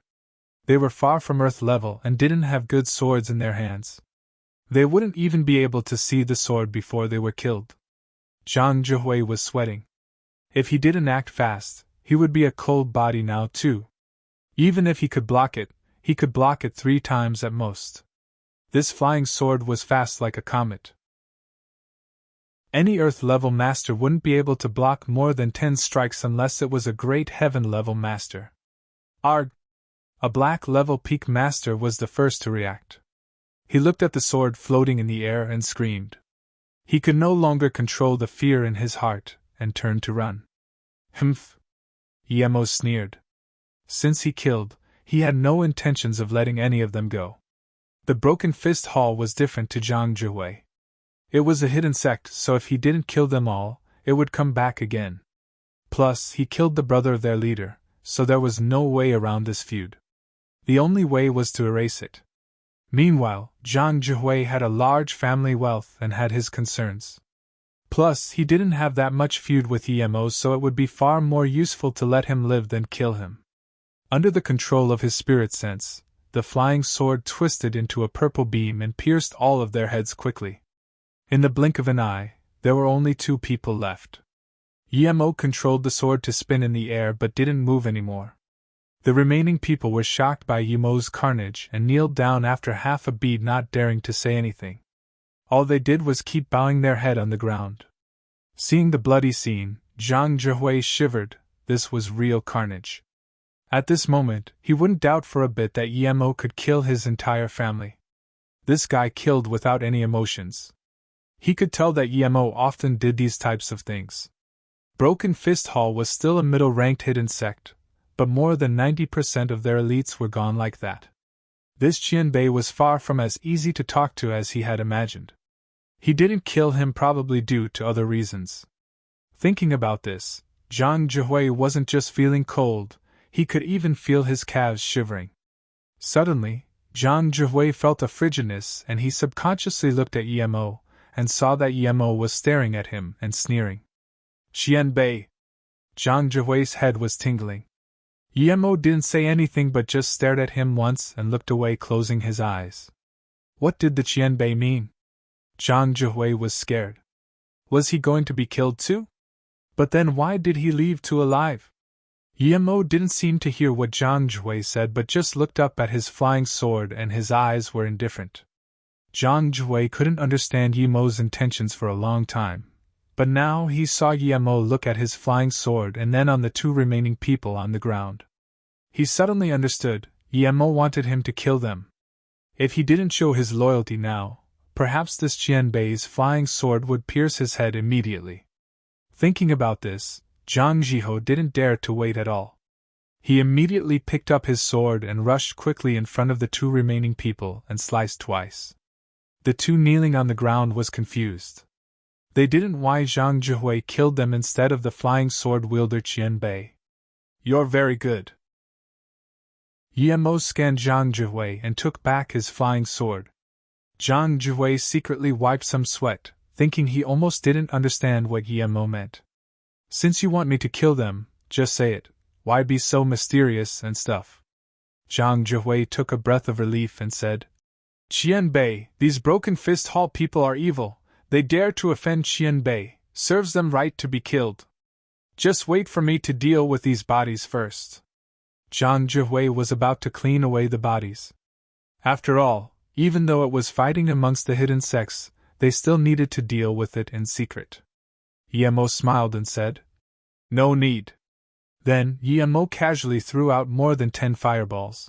Speaker 1: They were far from Earth level and didn't have good swords in their hands. They wouldn't even be able to see the sword before they were killed. Zhang Zhihui was sweating. If he didn't act fast, he would be a cold body now too. Even if he could block it 3 times at most. This flying sword was fast like a comet. Any Earth-level master wouldn't be able to block more than 10 strikes unless it was a great Heaven-level master. Arg! A Black-level peak master was the first to react. He looked at the sword floating in the air and screamed. He could no longer control the fear in his heart, and turned to run. "Humph!" Yemo sneered. Since he killed, he had no intentions of letting any of them go. The Broken Fist Hall was different to Zhang Zhihui. It was a hidden sect, so if he didn't kill them all, it would come back again. Plus, he killed the brother of their leader, so there was no way around this feud. The only way was to erase it. Meanwhile, Zhang Zhihui had a large family wealth and had his concerns. Plus, he didn't have that much feud with Yemo, so it would be far more useful to let him live than kill him. Under the control of his spirit sense, the flying sword twisted into a purple beam and pierced all of their heads quickly. In the blink of an eye, there were only 2 people left. Yemo controlled the sword to spin in the air but didn't move anymore. The remaining people were shocked by Yemo's carnage and kneeled down after half a beat, not daring to say anything. All they did was keep bowing their head on the ground. Seeing the bloody scene, Zhang Zhihui shivered. This was real carnage. At this moment, he wouldn't doubt for a bit that Yemo could kill his entire family. This guy killed without any emotions. He could tell that Yemo often did these types of things. Broken Fist Hall was still a middle-ranked hidden sect, but more than 90% of their elites were gone like that. This Qianbei was far from as easy to talk to as he had imagined. He didn't kill him probably due to other reasons. Thinking about this, Zhang Zhihui wasn't just feeling cold, he could even feel his calves shivering. Suddenly, Zhang Zhihui felt a frigidness and he subconsciously looked at Yemo, and saw that Yemo was staring at him and sneering. Qianbei! Zhang Zhihui's head was tingling. Yemo didn't say anything but just stared at him once and looked away, closing his eyes. What did the Qianbei mean? Zhang Zhihui was scared. Was he going to be killed too? But then why did he leave too alive? Yemo didn't seem to hear what Zhang Zhihui said but just looked up at his flying sword and his eyes were indifferent. Zhang Zhihui couldn't understand Yemo's intentions for a long time, but now he saw Yemo look at his flying sword and then on the two remaining people on the ground. He suddenly understood, Yemo wanted him to kill them. If he didn't show his loyalty now, perhaps this Qianbei's flying sword would pierce his head immediately. Thinking about this, Zhang Zhihui didn't dare to wait at all. He immediately picked up his sword and rushed quickly in front of the two remaining people and sliced twice. The two kneeling on the ground was confused. They didn't why Zhang Zhihui killed them instead of the flying sword wielder Qianbei. You're very good. Yemo scanned Zhang Zhihui and took back his flying sword. Zhang Zhihui secretly wiped some sweat, thinking he almost didn't understand what Yemo meant. Since you want me to kill them, just say it. Why be so mysterious and stuff? Zhang Zhihui took a breath of relief and said, Qianbei, these Broken Fist Hall people are evil. They dare to offend Qianbei, serves them right to be killed. Just wait for me to deal with these bodies first. Zhang Zhihui was about to clean away the bodies. After all, even though it was fighting amongst the hidden sects, they still needed to deal with it in secret. Yemo smiled and said, No need. Then, Yemo casually threw out more than 10 fireballs.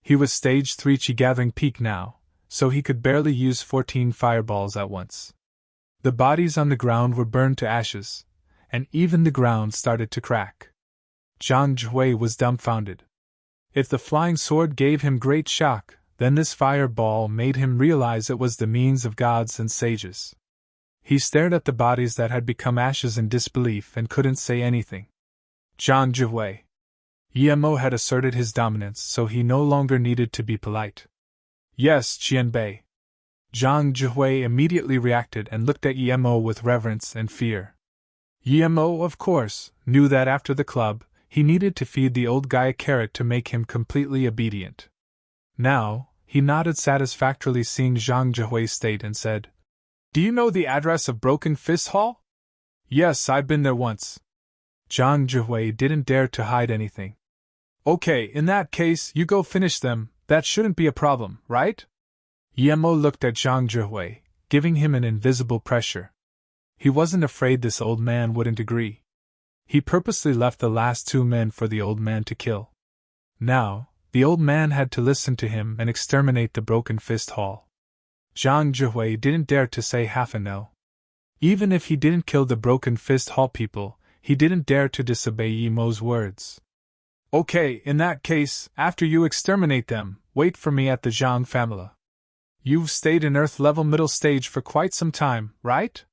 Speaker 1: He was stage 3 Qi gathering peak now, so he could barely use 14 fireballs at once. The bodies on the ground were burned to ashes, and even the ground started to crack. Zhang Zhihui was dumbfounded. If the flying sword gave him great shock, then this fireball made him realize it was the means of gods and sages. He stared at the bodies that had become ashes in disbelief and couldn't say anything. Zhang Zhihui. Yemo had asserted his dominance, so he no longer needed to be polite. Yes, Qianbei. Zhang Zhihui immediately reacted and looked at Yemo with reverence and fear. Yemo, of course, knew that after the club, he needed to feed the old guy a carrot to make him completely obedient. Now, he nodded satisfactorily seeing Zhang Zhihui's state and said, Do you know the address of Broken Fist Hall? Yes, I've been there once. Zhang Zhihui didn't dare to hide anything. Okay, in that case, you go finish them, that shouldn't be a problem, right? Yemo looked at Zhang Zhihui, giving him an invisible pressure. He wasn't afraid this old man wouldn't agree. He purposely left the last 2 men for the old man to kill. Now, the old man had to listen to him and exterminate the Broken Fist Hall. Zhang Zhihui didn't dare to say half a no. Even if he didn't kill the Broken Fist Hall people, he didn't dare to disobey Yemo's words. Okay, in that case, after you exterminate them, wait for me at the Zhang family. You've stayed in Earth-level middle stage for quite some time, right?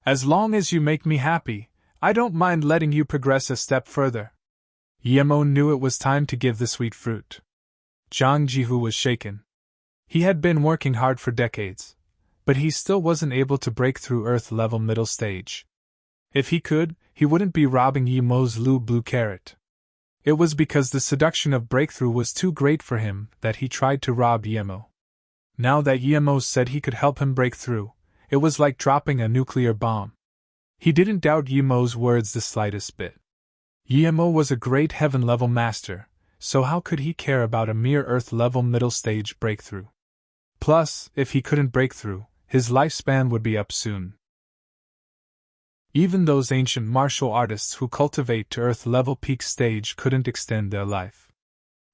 Speaker 1: As long as you make me happy, I don't mind letting you progress a step further. Yemo knew it was time to give the sweet fruit. Zhang Zhihui was shaken. He had been working hard for decades, but he still wasn't able to break through Earth-level middle stage. If he could, he wouldn't be robbing Yemo's blue carrot. It was because the seduction of breakthrough was too great for him that he tried to rob Yemo. Now that Yemo said he could help him break through, it was like dropping a nuclear bomb. He didn't doubt Yi Mo's words the slightest bit. Yi Mo was a great heaven-level master, so how could he care about a mere earth-level middle-stage breakthrough? Plus, if he couldn't break through, his lifespan would be up soon. Even those ancient martial artists who cultivate to earth-level peak stage couldn't extend their life.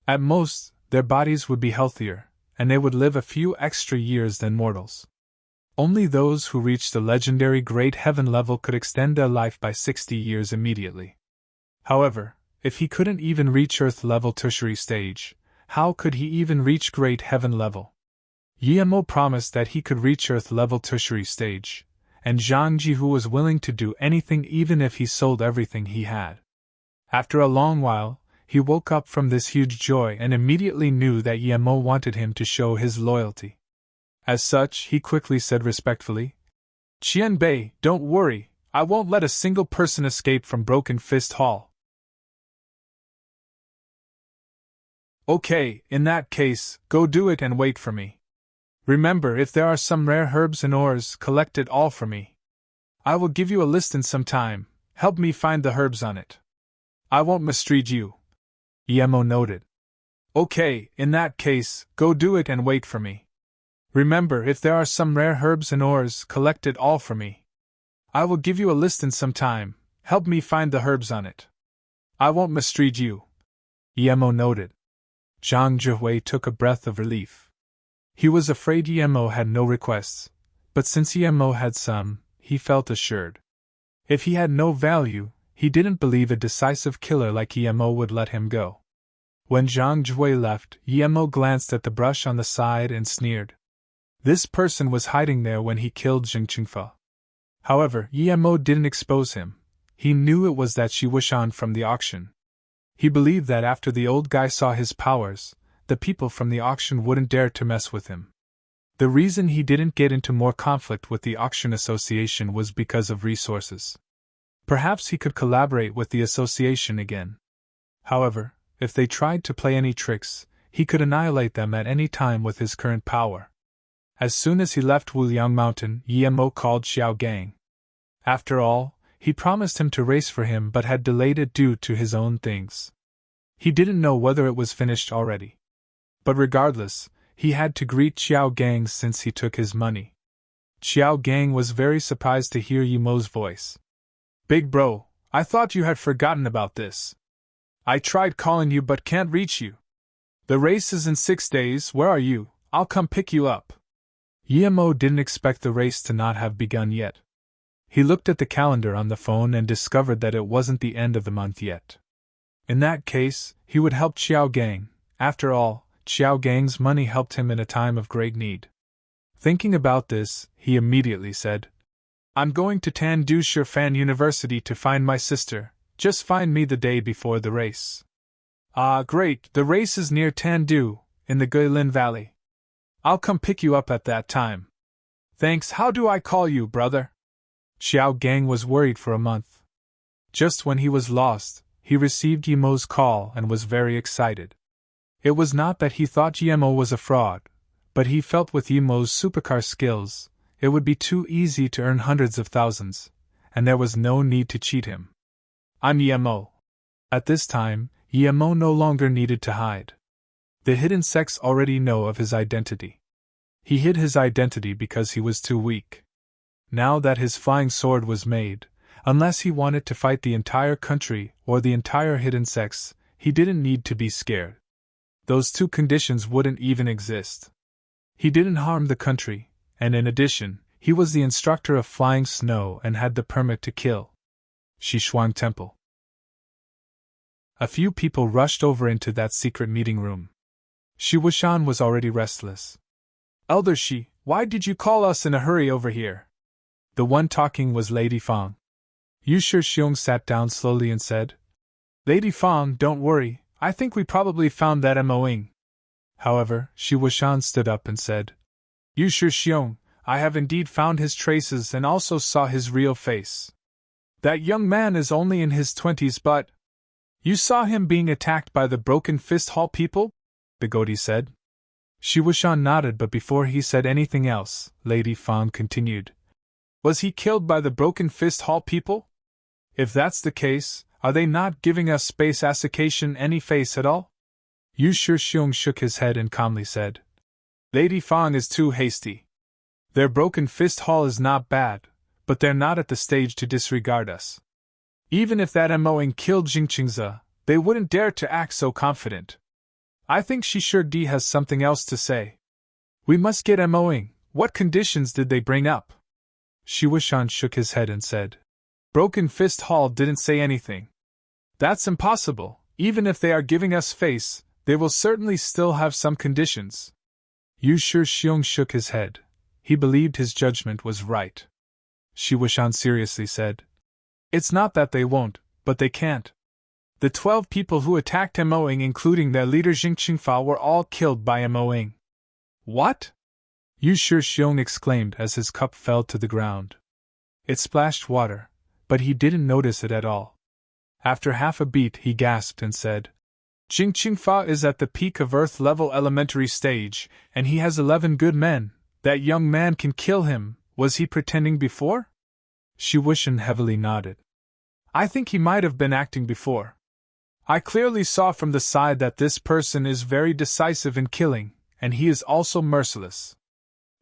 Speaker 1: At most, their bodies would be healthier, and they would live a few extra years than mortals. Only those who reached the legendary great heaven level could extend their life by 60 years immediately. However, if he couldn't even reach earth-level tertiary stage, how could he even reach great heaven level? Yi Mo promised that he could reach earth-level tertiary stage, and Zhang Jihu was willing to do anything even if he sold everything he had. After a long while, he woke up from this huge joy and immediately knew that Yi Mo wanted him to show his loyalty. As such, he quickly said respectfully, "Qian Bei, don't worry, I won't let a single person escape from Broken Fist Hall." "Okay, in that case, go do it and wait for me. Remember, if there are some rare herbs and ores, collect it all for me. I will give you a list in some time, help me find the herbs on it. I won't mistreat you." Yi Mo noted. "Okay, in that case, go do it and wait for me. Remember, if there are some rare herbs and ores, collect it all for me. I will give you a list in some time, help me find the herbs on it. I won't mistreat you." Yi Mo noted. Zhang Zhihui took a breath of relief. He was afraid Yi Mo had no requests, but since Yi Mo had some, he felt assured. If he had no value, he didn't believe a decisive killer like Yi Mo would let him go. When Zhang Zhihui left, Yi Mo glanced at the brush on the side and sneered. This person was hiding there when he killed Jing Qingfe. However, Yi Mo didn't expose him. He knew it was that Shi Wushan from the auction. He believed that after the old guy saw his powers, the people from the auction wouldn't dare to mess with him. The reason he didn't get into more conflict with the auction association was because of resources. Perhaps he could collaborate with the association again. However, if they tried to play any tricks, he could annihilate them at any time with his current power. As soon as he left Wuliang Mountain, Yi Mo called Xiao Gang. After all, he promised him to race for him but had delayed it due to his own things. He didn't know whether it was finished already. But regardless, he had to greet Xiao Gang since he took his money. Xiao Gang was very surprised to hear Yi Mo's voice. "Big bro, I thought you had forgotten about this. I tried calling you but can't reach you. The race is in 6 days, where are you? I'll come pick you up." Yi Mo didn't expect the race to not have begun yet. He looked at the calendar on the phone and discovered that it wasn't the end of the month yet. In that case, he would help Xiao Gang. After all, Xiao Gang's money helped him in a time of great need. Thinking about this, he immediately said, "I'm going to Tandu Shifan University to find my sister. Just find me the day before the race." "Ah, great, the race is near Tandu, in the Guilin Valley. I'll come pick you up at that time." "Thanks, how do I call you, brother?" Xiao Gang was worried for a month. Just when he was lost, he received Yi Mo's call and was very excited. It was not that he thought Yi Mo was a fraud, but he felt with Yi Mo's supercar skills, it would be too easy to earn hundreds of thousands, and there was no need to cheat him. "I'm Yi Mo." At this time, Yi Mo no longer needed to hide. The hidden sects already know of his identity. He hid his identity because he was too weak. Now that his flying sword was made, unless he wanted to fight the entire country or the entire hidden sects, he didn't need to be scared. Those two conditions wouldn't even exist. He didn't harm the country, and in addition, he was the instructor of flying snow and had the permit to kill. Xishuang Temple. A few people rushed over into that secret meeting room. Shi Wushan was already restless. "Elder Shi, why did you call us in a hurry over here?" The one talking was Lady Fang. Yu Shixiong sat down slowly and said, "Lady Fang, don't worry, I think we probably found that Moing." However, Shi Wushan stood up and said, "Yu Shixiong, I have indeed found his traces and also saw his real face. That young man is only in his 20s, but—" "You saw him being attacked by the Broken Fist Hall people?" Bigoti said. Shi Wushan nodded, but before he said anything else, Lady Fang continued, Was he killed by the Broken Fist Hall people? If that's the case, are they not giving us space association any face at all? Yu Shixiong shook his head and calmly said, Lady Fang is too hasty. Their Broken Fist Hall is not bad, but they're not at the stage to disregard us. Even if that Moing killed Jingqingzi, they wouldn't dare to act so confident. I think she sure D has something else to say. We must get Moing. What conditions did they bring up? Shi Wuxian shook his head and said, Broken Fist Hall didn't say anything. That's impossible. Even if they are giving us face, they will certainly still have some conditions. Yu Shixiong shook his head. He believed his judgment was right. Shi Wuxian seriously said, It's not that they won't, but they can't. The 12 people who attacked Moing, including their leader Jingqingfa, were all killed by Moing. What? Yu Shixiong exclaimed as his cup fell to the ground. It splashed water, but he didn't notice it at all. After half a beat, he gasped and said, Jingqingfa is at the peak of Earth-level elementary stage, and he has 11 good men. That young man can kill him. Was he pretending before? Shi Wuxian heavily nodded. I think he might have been acting before. I clearly saw from the side that this person is very decisive in killing, and he is also merciless.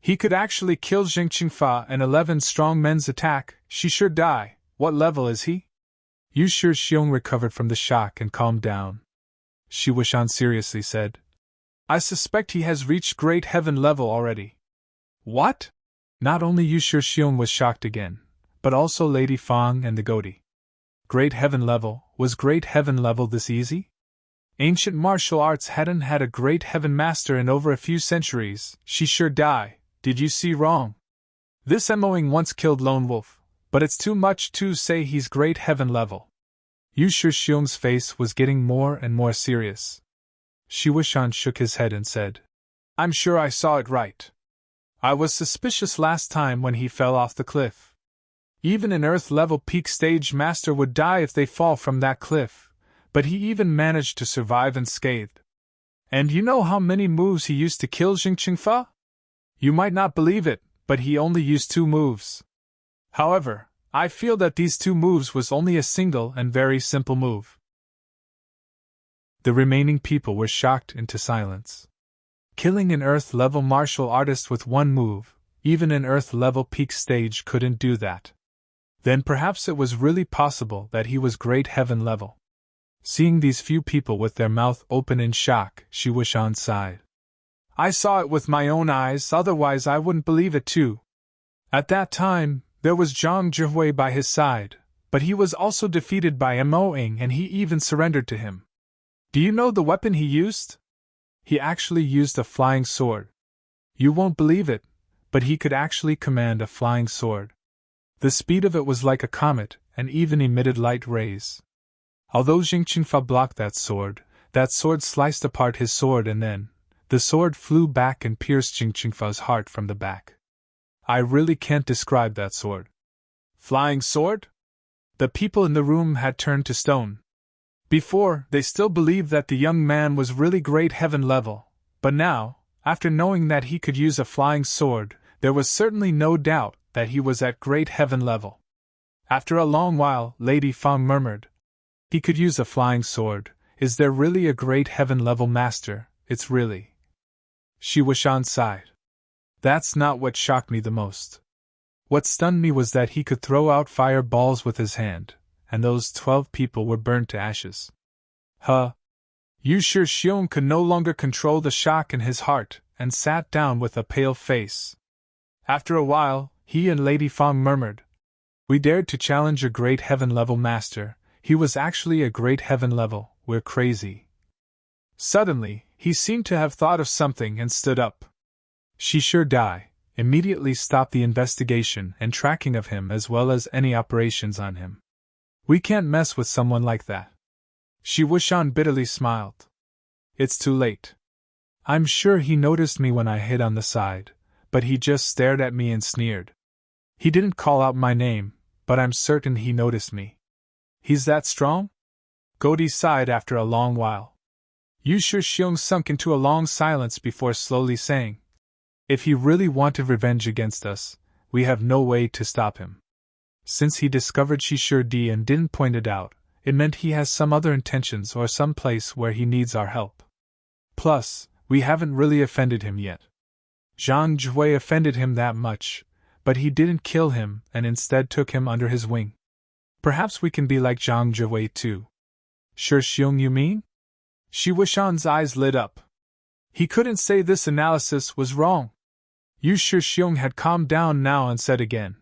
Speaker 1: He could actually kill Jingqingfa and 11 strong men's attack. She sure die. What level is he? Yu Shixiong recovered from the shock and calmed down. Shi Wuxian seriously said, I suspect he has reached Great Heaven level already. What? Not only Yu Shixiong was shocked again, but also Lady Fang and the goatee. Great Heaven level? Was Great Heaven level this easy? Ancient martial arts hadn't had a Great Heaven master in over a few centuries. She sure die. Did you see wrong? This Moing once killed Lone Wolf, but it's too much to say he's Great Heaven level. Yu Shixiong's face was getting more and more serious. Shi Wuxian shook his head and said, I'm sure I saw it right. I was suspicious last time when he fell off the cliff. Even an Earth-level peak stage master would die if they fall from that cliff, but he even managed to survive unscathed. And you know how many moves he used to kill Jingqingfa? You might not believe it, but he only used 2 moves. However, I feel that these 2 moves was only a single and very simple move. The remaining people were shocked into silence. Killing an Earth-level martial artist with 1 move, even an Earth-level peak stage couldn't do that. Then perhaps it was really possible that he was Great Heaven level. Seeing these few people with their mouth open in shock, Shi Wuxian sighed. I saw it with my own eyes, otherwise I wouldn't believe it too. At that time, there was Zhang Zhihui by his side, but he was also defeated by Moing and he even surrendered to him. Do you know the weapon he used? He actually used a flying sword. You won't believe it, but he could actually command a flying sword. The speed of it was like a comet, and even emitted light rays. Although Jingqingfa blocked that sword sliced apart his sword and then, the sword flew back and pierced Jingqingfa's heart from the back. I really can't describe that sword. Flying sword? The people in the room had turned to stone. Before, they still believed that the young man was really Great Heaven level, but now, after knowing that he could use a flying sword, there was certainly no doubt that he was at Great Heaven level. After a long while, Lady Fang murmured, He could use a flying sword. Is there really a Great Heaven level master? It's really. Shi Wuxian sighed. That's not what shocked me the most. What stunned me was that he could throw out fireballs with his hand, and those 12 people were burned to ashes. Yu Shixiong could no longer control the shock in his heart, and sat down with a pale face. After a while, he and Lady Fang murmured, We dared to challenge a Great Heaven level master. He was actually a Great Heaven level. We're crazy. Suddenly, he seemed to have thought of something and stood up. She sure die. Immediately stopped the investigation and tracking of him as well as any operations on him. We can't mess with someone like that. Shi Wuxian bitterly smiled. It's too late. I'm sure he noticed me when I hid on the side, but he just stared at me and sneered. He didn't call out my name, but I'm certain he noticed me. He's that strong? Goatee sighed after a long while. Yu Shixiong sunk into a long silence before slowly saying, If he really wanted revenge against us, we have no way to stop him. Since he discovered she sure D and didn't point it out, it meant he has some other intentions or some place where he needs our help. Plus, we haven't really offended him yet. Zhang Jue offended him that much, but he didn't kill him and instead took him under his wing. Perhaps we can be like Zhang Jue too. Shi Xiong, you mean? Shi Wuxian's eyes lit up. He couldn't say this analysis was wrong. Yu Shi Xiong had calmed down now and said again.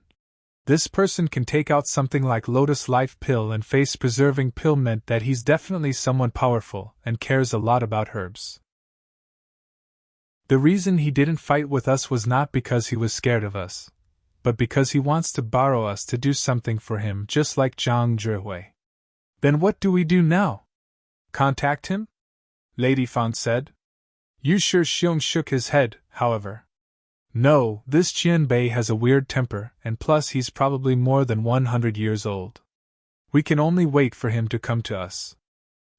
Speaker 1: This person can take out something like Lotus Life Pill and Face Preserving Pill meant that he's definitely someone powerful and cares a lot about herbs. The reason he didn't fight with us was not because he was scared of us, but because he wants to borrow us to do something for him just like Zhang Zhihui. Then what do we do now? Contact him? Lady Fan said. Yu Shi Xiong shook his head, however. No, this Qianbei has a weird temper, and plus he's probably more than 100 years old. We can only wait for him to come to us.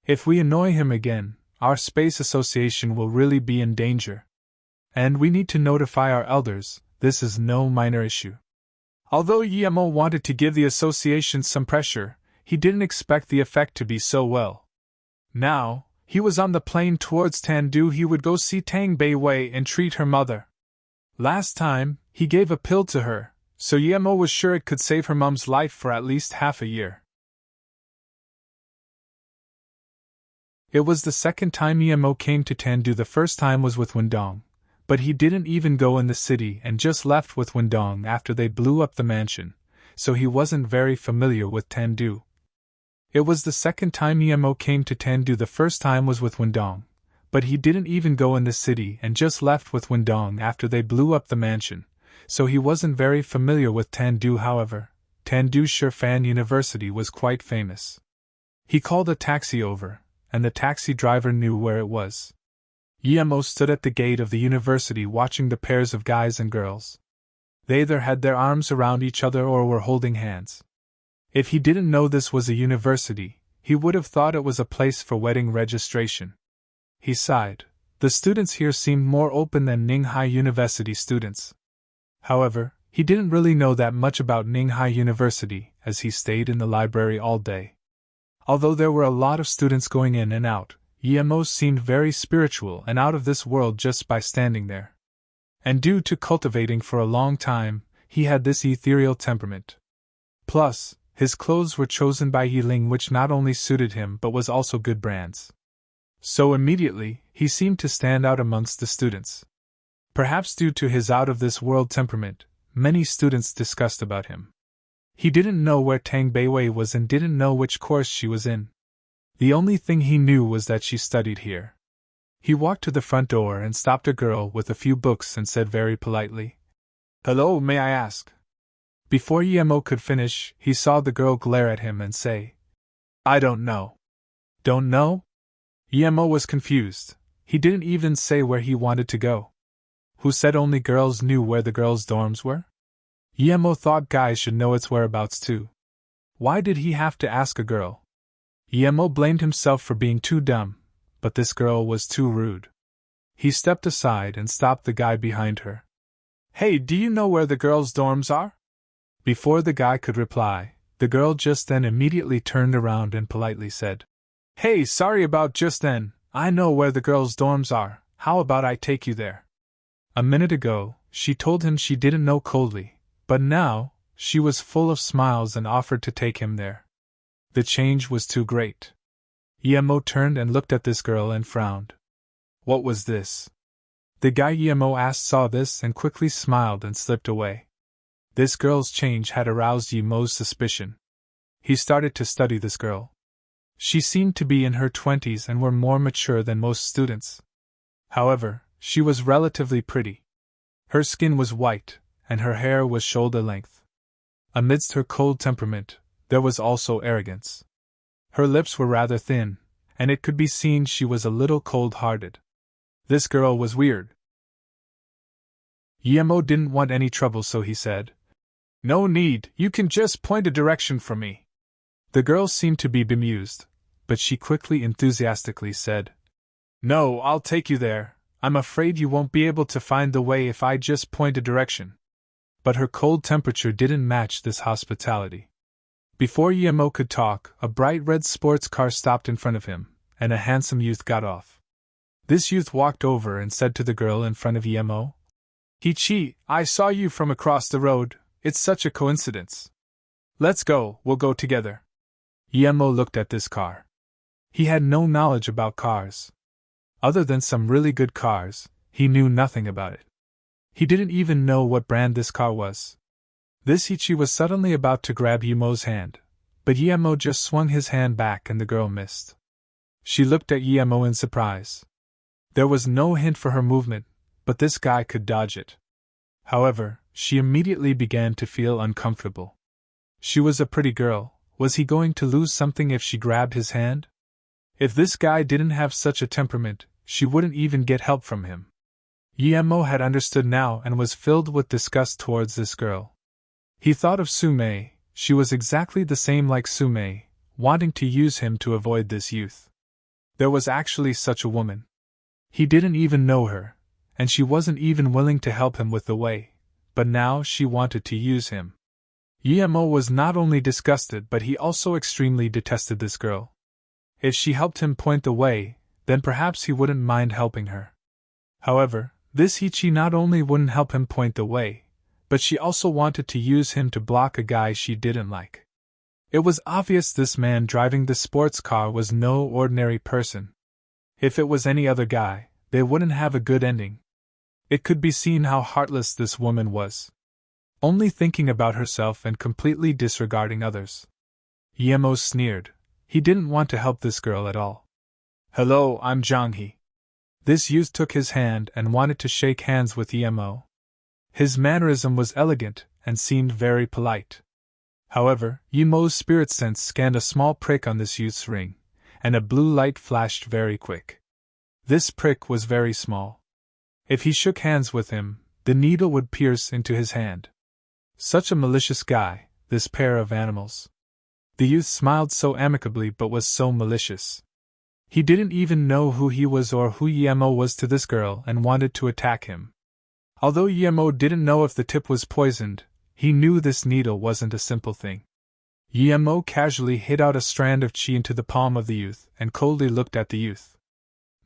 Speaker 1: If we annoy him again, our space association will really be in danger. And we need to notify our elders, this is no minor issue. Although Yemo wanted to give the association some pressure, he didn't expect the effect to be so well. Now, he was on the plane towards Tandu. He would go see Tang Beiwei and treat her mother. Last time, he gave a pill to her, so Yemo was sure it could save her mom's life for at least half a year. It was the second time Yemo came to Tandu. The first time was with Wendong, but he didn't even go in the city and just left with Wendong after they blew up the mansion, so he wasn't very familiar with Tandu. It was the second time Yemo came to Tandu. The first time was with Wendong, but he didn't even go in the city and just left with Wendong after they blew up the mansion, so he wasn't very familiar with Tandu. However, Tandu Shifan University was quite famous. He called a taxi over, and the taxi driver knew where it was. Yemo stood at the gate of the university watching the pairs of guys and girls. They either had their arms around each other or were holding hands. If he didn't know this was a university, he would have thought it was a place for wedding registration. He sighed. The students here seemed more open than Ninghai University students. However, he didn't really know that much about Ninghai University, as he stayed in the library all day. Although there were a lot of students going in and out, Yemo seemed very spiritual and out of this world just by standing there. And due to cultivating for a long time, he had this ethereal temperament. Plus, his clothes were chosen by Yiling, which not only suited him but was also good brands. So immediately, he seemed to stand out amongst the students. Perhaps due to his out-of-this-world temperament, many students discussed about him. He didn't know where Tang Beiwei was and didn't know which course she was in. The only thing he knew was that she studied here. He walked to the front door and stopped a girl with a few books and said very politely, "Hello, may I ask?" Before Yemo could finish, he saw the girl glare at him and say, "I don't know." Don't know? Yemo was confused. He didn't even say where he wanted to go. Who said only girls knew where the girls' dorms were? Yemo thought guys should know its whereabouts too. Why did he have to ask a girl? Yemo blamed himself for being too dumb, but this girl was too rude. He stepped aside and stopped the guy behind her. "Hey, do you know where the girls' dorms are?" Before the guy could reply, the girl just then immediately turned around and politely said, "Hey, sorry about just then, I know where the girls' dorms are, how about I take you there?" A minute ago, she told him she didn't know coldly, but now, she was full of smiles and offered to take him there. The change was too great. Yemo turned and looked at this girl and frowned. What was this? The guy Yemo asked saw this and quickly smiled and slipped away. This girl's change had aroused Yemo's suspicion. He started to study this girl. She seemed to be in her 20s and were more mature than most students. However, she was relatively pretty. Her skin was white, and her hair was shoulder length. Amidst her cold temperament, there was also arrogance. Her lips were rather thin, and it could be seen she was a little cold-hearted. This girl was weird. Yemo didn't want any trouble, so he said, "No need, you can just point a direction for me." The girl seemed to be bemused, but she quickly enthusiastically said, "No, I'll take you there. I'm afraid you won't be able to find the way if I just point a direction." But her cold temperature didn't match this hospitality. Before Yemo could talk, a bright red sports car stopped in front of him, and a handsome youth got off. This youth walked over and said to the girl in front of Yemo, "Hichi, I saw you from across the road, it's such a coincidence. Let's go, we'll go together." Yemo looked at this car. He had no knowledge about cars. Other than some really good cars, he knew nothing about it. He didn't even know what brand this car was. This Hichi was suddenly about to grab Yemo's hand, but Yemo just swung his hand back and the girl missed. She looked at Yemo in surprise. There was no hint for her movement, but this guy could dodge it. However, she immediately began to feel uncomfortable. She was a pretty girl. Was he going to lose something if she grabbed his hand? If this guy didn't have such a temperament, she wouldn't even get help from him. Yemo had understood now and was filled with disgust towards this girl. He thought of Sume. She was exactly the same like Sume, wanting to use him to avoid this youth. There was actually such a woman. He didn't even know her, and she wasn't even willing to help him with the way, but now she wanted to use him. Yemo was not only disgusted but he also extremely detested this girl. If she helped him point the way, then perhaps he wouldn't mind helping her. However, this Hichi not only wouldn't help him point the way, but she also wanted to use him to block a guy she didn't like. It was obvious this man driving the sports car was no ordinary person. If it was any other guy, they wouldn't have a good ending. It could be seen how heartless this woman was. Only thinking about herself and completely disregarding others. Yemo sneered. He didn't want to help this girl at all. "Hello, I'm Jonghi." This youth took his hand and wanted to shake hands with Yemo. His mannerism was elegant and seemed very polite. However, Yemo's spirit sense scanned a small prick on this youth's ring, and a blue light flashed very quick. This prick was very small. If he shook hands with him, the needle would pierce into his hand. Such a malicious guy, this pair of animals. The youth smiled so amicably but was so malicious. He didn't even know who he was or who Yemo was to this girl and wanted to attack him. Although Yemo didn't know if the tip was poisoned, he knew this needle wasn't a simple thing. Yemo casually hit out a strand of chi into the palm of the youth and coldly looked at the youth.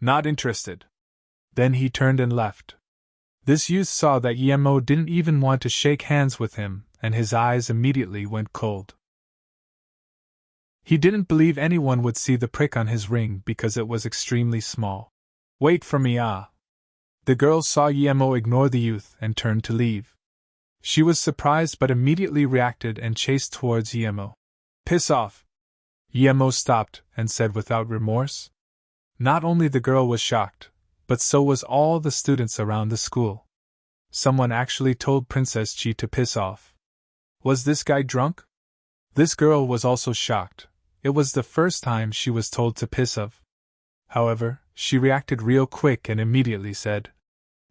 Speaker 1: "Not interested." Then he turned and left. This youth saw that Yemo didn't even want to shake hands with him, and his eyes immediately went cold. He didn't believe anyone would see the prick on his ring because it was extremely small. "Wait for me, ah." The girl saw Yemo ignore the youth and turned to leave. She was surprised but immediately reacted and chased towards Yemo. "Piss off." Yemo stopped and said without remorse. Not only the girl was shocked, but so was all the students around the school. Someone actually told Princess Chi to piss off. Was this guy drunk? This girl was also shocked. It was the first time she was told to piss off. However, she reacted real quick and immediately said,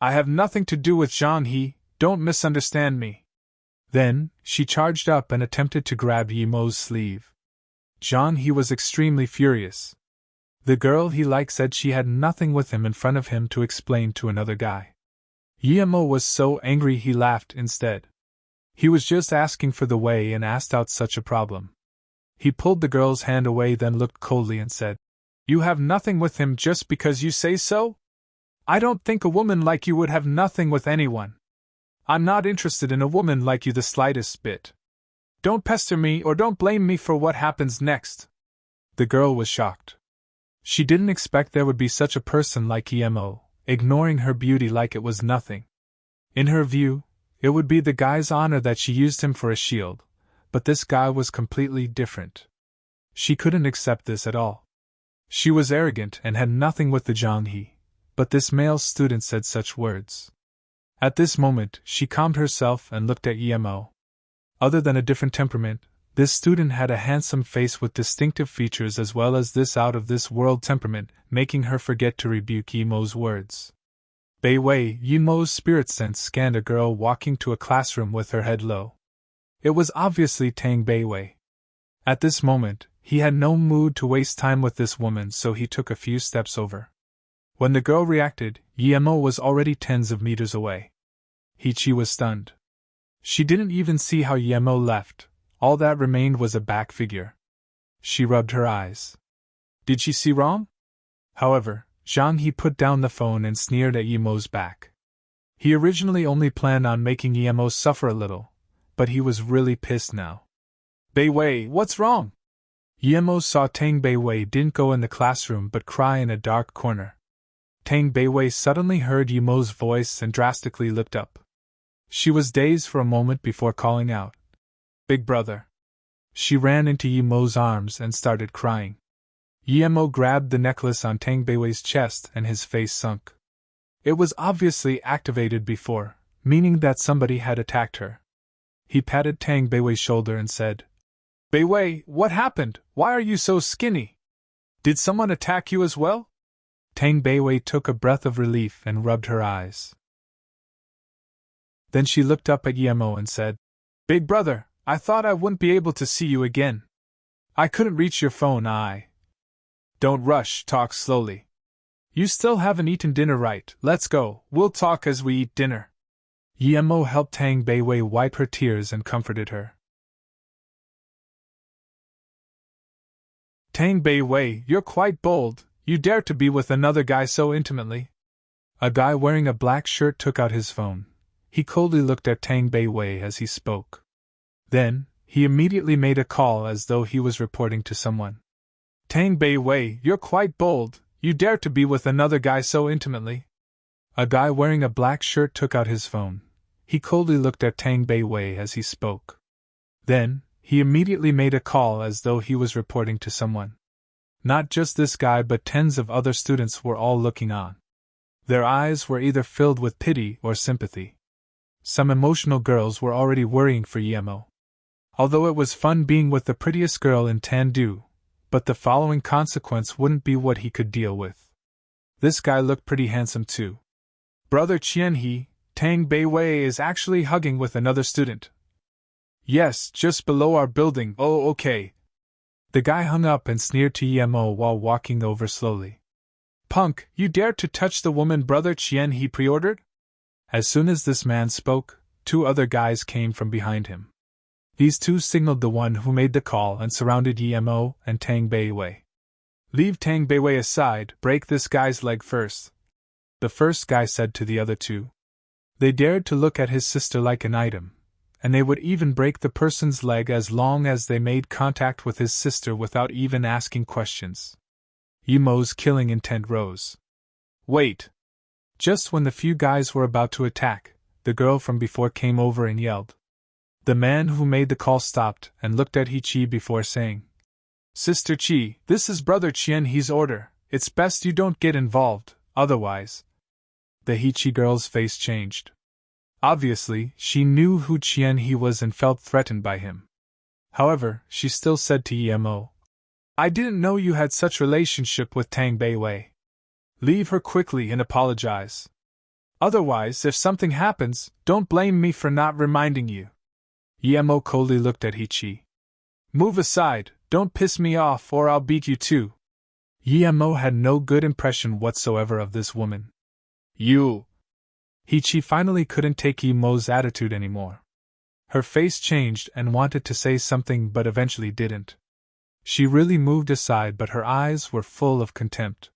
Speaker 1: "I have nothing to do with Zhang-He, don't misunderstand me." Then, she charged up and attempted to grab Yemo's sleeve. Zhang-He was extremely furious. The girl he liked said she had nothing with him in front of him to explain to another guy. Yemo was so angry he laughed instead. He was just asking for the way and asked out such a problem. He pulled the girl's hand away, then looked coldly and said, "You have nothing with him just because you say so? I don't think a woman like you would have nothing with anyone. I'm not interested in a woman like you the slightest bit. Don't pester me or don't blame me for what happens next." The girl was shocked. She didn't expect there would be such a person like Yemo, ignoring her beauty like it was nothing. In her view, it would be the guy's honor that she used him for a shield, but this guy was completely different. She couldn't accept this at all. She was arrogant and had nothing with the Zhang-He, but this male student said such words. At this moment, she calmed herself and looked at Yemo. Other than a different temperament, this student had a handsome face with distinctive features as well as this out-of-this-world temperament, making her forget to rebuke Yemo's words. Bei Wei, Yemo's spirit sense scanned a girl walking to a classroom with her head low. It was obviously Tang Bei Wei. At this moment, he had no mood to waste time with this woman, so he took a few steps over. When the girl reacted, Yemo was already tens of meters away. Hichi was stunned. She didn't even see how Yemo left, all that remained was a back figure. She rubbed her eyes. Did she see wrong? However, Zhang He put down the phone and sneered at Yemo's back. He originally only planned on making Yemo suffer a little, but he was really pissed now. Bei Wei, what's wrong? Yemo saw Tang Bei Wei didn't go in the classroom but cry in a dark corner. Tang Bei Wei suddenly heard Yemo's voice and drastically looked up. She was dazed for a moment before calling out, "Big brother." She ran into Yemo's arms and started crying. Yemo grabbed the necklace on Tang Bei Wei's chest and his face sunk. It was obviously activated before, meaning that somebody had attacked her. He patted Tang Bei Wei's shoulder and said, "Bei Wei, what happened? Why are you so skinny? Did someone attack you as well?" Tang Bei Wei took a breath of relief and rubbed her eyes. Then she looked up at Yemo and said, "Big brother, I thought I wouldn't be able to see you again. I couldn't reach your phone, Don't rush, talk slowly. You still haven't eaten dinner right, let's go, we'll talk as we eat dinner." Yemo helped Tang Bei Wei wipe her tears and comforted her. "Tang Bei Wei, you're quite bold, you dare to be with another guy so intimately." A guy wearing a black shirt took out his phone. He coldly looked at Tang Bei Wei as he spoke. Then, he immediately made a call as though he was reporting to someone. "Tang Bei Wei, you're quite bold, you dare to be with another guy so intimately." A guy wearing a black shirt took out his phone. He coldly looked at Tang Bei Wei as he spoke. Then, he immediately made a call as though he was reporting to someone. Not just this guy but tens of other students were all looking on. Their eyes were either filled with pity or sympathy. Some emotional girls were already worrying for Yemo. Although it was fun being with the prettiest girl in Tandu, but the following consequence wouldn't be what he could deal with. This guy looked pretty handsome too. "Brother Qianhe, Tang Bei Wei is actually hugging with another student." "Yes, just below our building, oh okay." The guy hung up and sneered to Yemo while walking over slowly. "Punk, you dared to touch the woman Brother Qianhe pre-ordered?" As soon as this man spoke, two other guys came from behind him. These two signaled the one who made the call and surrounded Yemo and Tang Bei Wei. "Leave Tang Bei Wei aside, break this guy's leg first," the first guy said to the other two. They dared to look at his sister like an item, and they would even break the person's leg as long as they made contact with his sister without even asking questions. Yemo's killing intent rose. "Wait!" Just when the few guys were about to attack, the girl from before came over and yelled. The man who made the call stopped and looked at Hichi before saying, "Sister Chi, this is Brother Qianhe's order, it's best you don't get involved, otherwise." The Hichi girl's face changed. Obviously, she knew who Qianhe was and felt threatened by him. However, she still said to Yemo, "I didn't know you had such relationship with Tang Bei Wei. Leave her quickly and apologize. Otherwise, if something happens, don't blame me for not reminding you." Yemo coldly looked at Hichi. "Move aside, don't piss me off or I'll beat you too." Yemo had no good impression whatsoever of this woman. "You!" Hichi finally couldn't take Yemo's attitude anymore. Her face changed and wanted to say something but eventually didn't. She really moved aside but her eyes were full of contempt.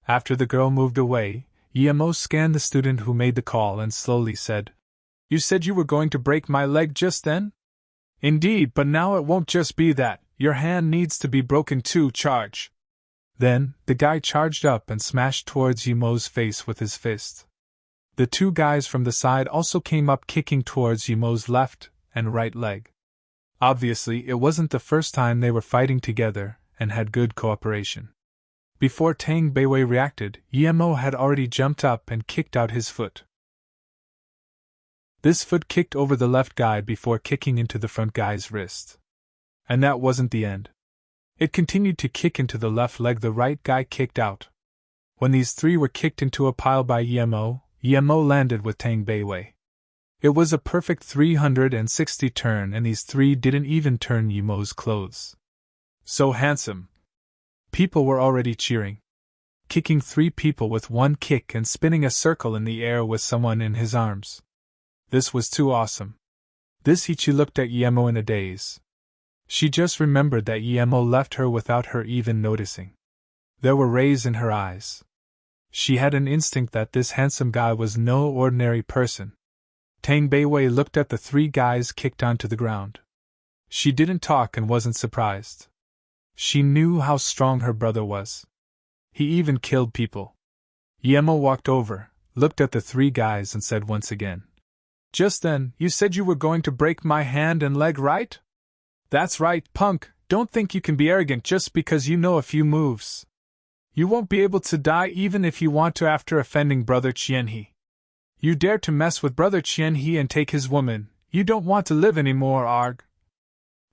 Speaker 1: After the girl moved away, Yemo scanned the student who made the call and slowly said, "You said you were going to break my leg just then?" "Indeed, but now it won't just be that, your hand needs to be broken too, charge." Then, the guy charged up and smashed towards Yemo's face with his fist. The two guys from the side also came up kicking towards Yemo's left and right leg. Obviously, it wasn't the first time they were fighting together and had good cooperation. Before Tang Bei Wei reacted, Yemo had already jumped up and kicked out his foot. This foot kicked over the left guy before kicking into the front guy's wrist. And that wasn't the end. It continued to kick into the left leg the right guy kicked out. When these three were kicked into a pile by Yemo, Yemo landed with Tang Bei Wei. It was a perfect 360 turn and these three didn't even turn Yemo's clothes. "So handsome!" People were already cheering. Kicking three people with one kick and spinning a circle in the air with someone in his arms. This was too awesome. This Ichi looked at Yemo in a daze. She just remembered that Yemo left her without her even noticing. There were rays in her eyes. She had an instinct that this handsome guy was no ordinary person. Tang Beiwei looked at the three guys kicked onto the ground. She didn't talk and wasn't surprised. She knew how strong her brother was. He even killed people. Yemo walked over, looked at the three guys and said once again. Just then, you said you were going to break my hand and leg, right? That's right, punk. Don't think you can be arrogant just because you know a few moves. You won't be able to die even if you want to after offending Brother Qianhe. You dare to mess with Brother Qianhe and take his woman. You don't want to live anymore, Arg.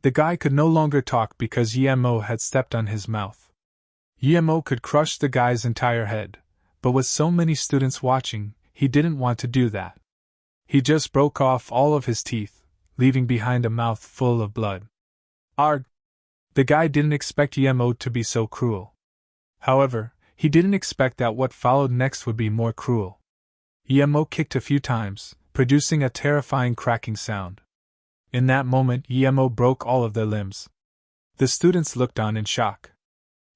Speaker 1: The guy could no longer talk because Yemo had stepped on his mouth. Yemo could crush the guy's entire head, but with so many students watching, he didn't want to do that. He just broke off all of his teeth, leaving behind a mouth full of blood. Arg! The guy didn't expect Yemo to be so cruel. However, he didn't expect that what followed next would be more cruel. Yemo kicked a few times, producing a terrifying cracking sound. In that moment, Yemo broke all of their limbs. The students looked on in shock.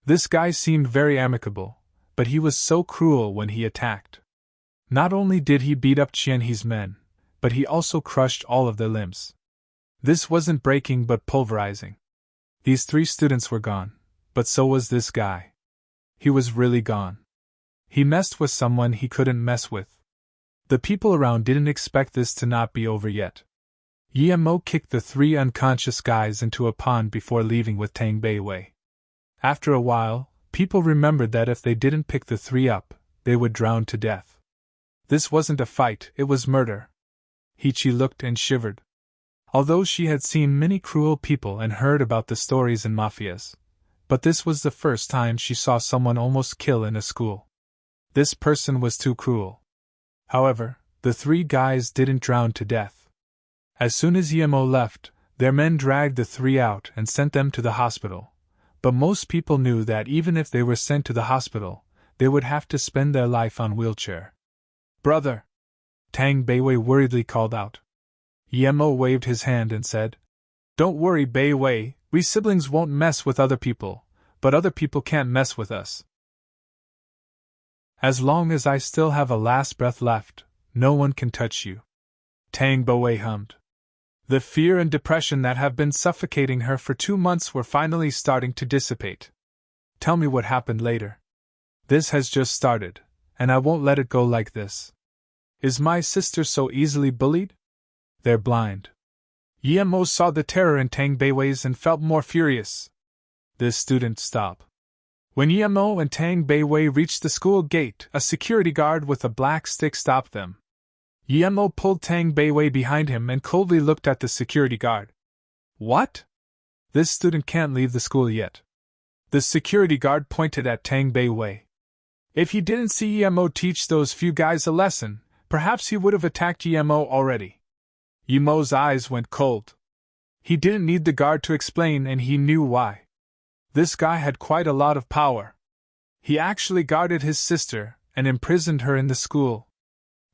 Speaker 1: This guy seemed very amicable, but he was so cruel when he attacked. Not only did he beat up Qianhe's men, but he also crushed all of their limbs. This wasn't breaking but pulverizing. These three students were gone, but so was this guy. He was really gone. He messed with someone he couldn't mess with. The people around didn't expect this to not be over yet. Yemo kicked the three unconscious guys into a pond before leaving with Tang Beiwei. After a while, people remembered that if they didn't pick the three up, they would drown to death. This wasn't a fight, it was murder. Hichi looked and shivered. Although she had seen many cruel people and heard about the stories in mafias, but this was the first time she saw someone almost kill in a school. This person was too cruel. However, the three guys didn't drown to death. As soon as Yemo left, their men dragged the three out and sent them to the hospital. But most people knew that even if they were sent to the hospital, they would have to spend their life on wheelchair. Brother! Tang Beiwei worriedly called out. Yemo waved his hand and said, Don't worry, Beiwei, we siblings won't mess with other people, but other people can't mess with us. As long as I still have a last breath left, no one can touch you. Tang Beiwei hummed. The fear and depression that have been suffocating her for 2 months were finally starting to dissipate. Tell me what happened later. This has just started, and I won't let it go like this. Is my sister so easily bullied? They're blind. Yemo saw the terror in Tang Beiwei's and felt more furious. This student stopped. When Yemo and Tang Beiwei reached the school gate, a security guard with a black stick stopped them. Yemo pulled Tang Beiwei behind him and coldly looked at the security guard. What? This student can't leave the school yet. The security guard pointed at Tang Beiwei. If he didn't see Yemo teach those few guys a lesson, perhaps he would have attacked Yemo already. Yemo's eyes went cold. He didn't need the guard to explain, and he knew why. This guy had quite a lot of power. He actually guarded his sister and imprisoned her in the school.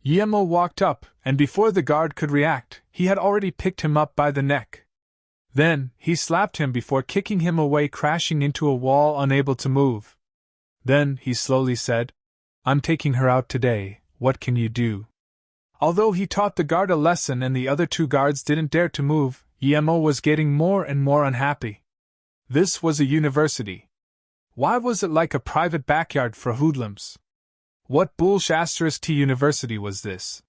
Speaker 1: Yemo walked up, and before the guard could react, he had already picked him up by the neck. Then, he slapped him before kicking him away, crashing into a wall, unable to move. Then, he slowly said, I'm taking her out today, what can you do? Although he taught the guard a lesson and the other 2 guards didn't dare to move, Yemo was getting more and more unhappy. This was a university. Why was it like a private backyard for hoodlums? What bullsh**t university was this?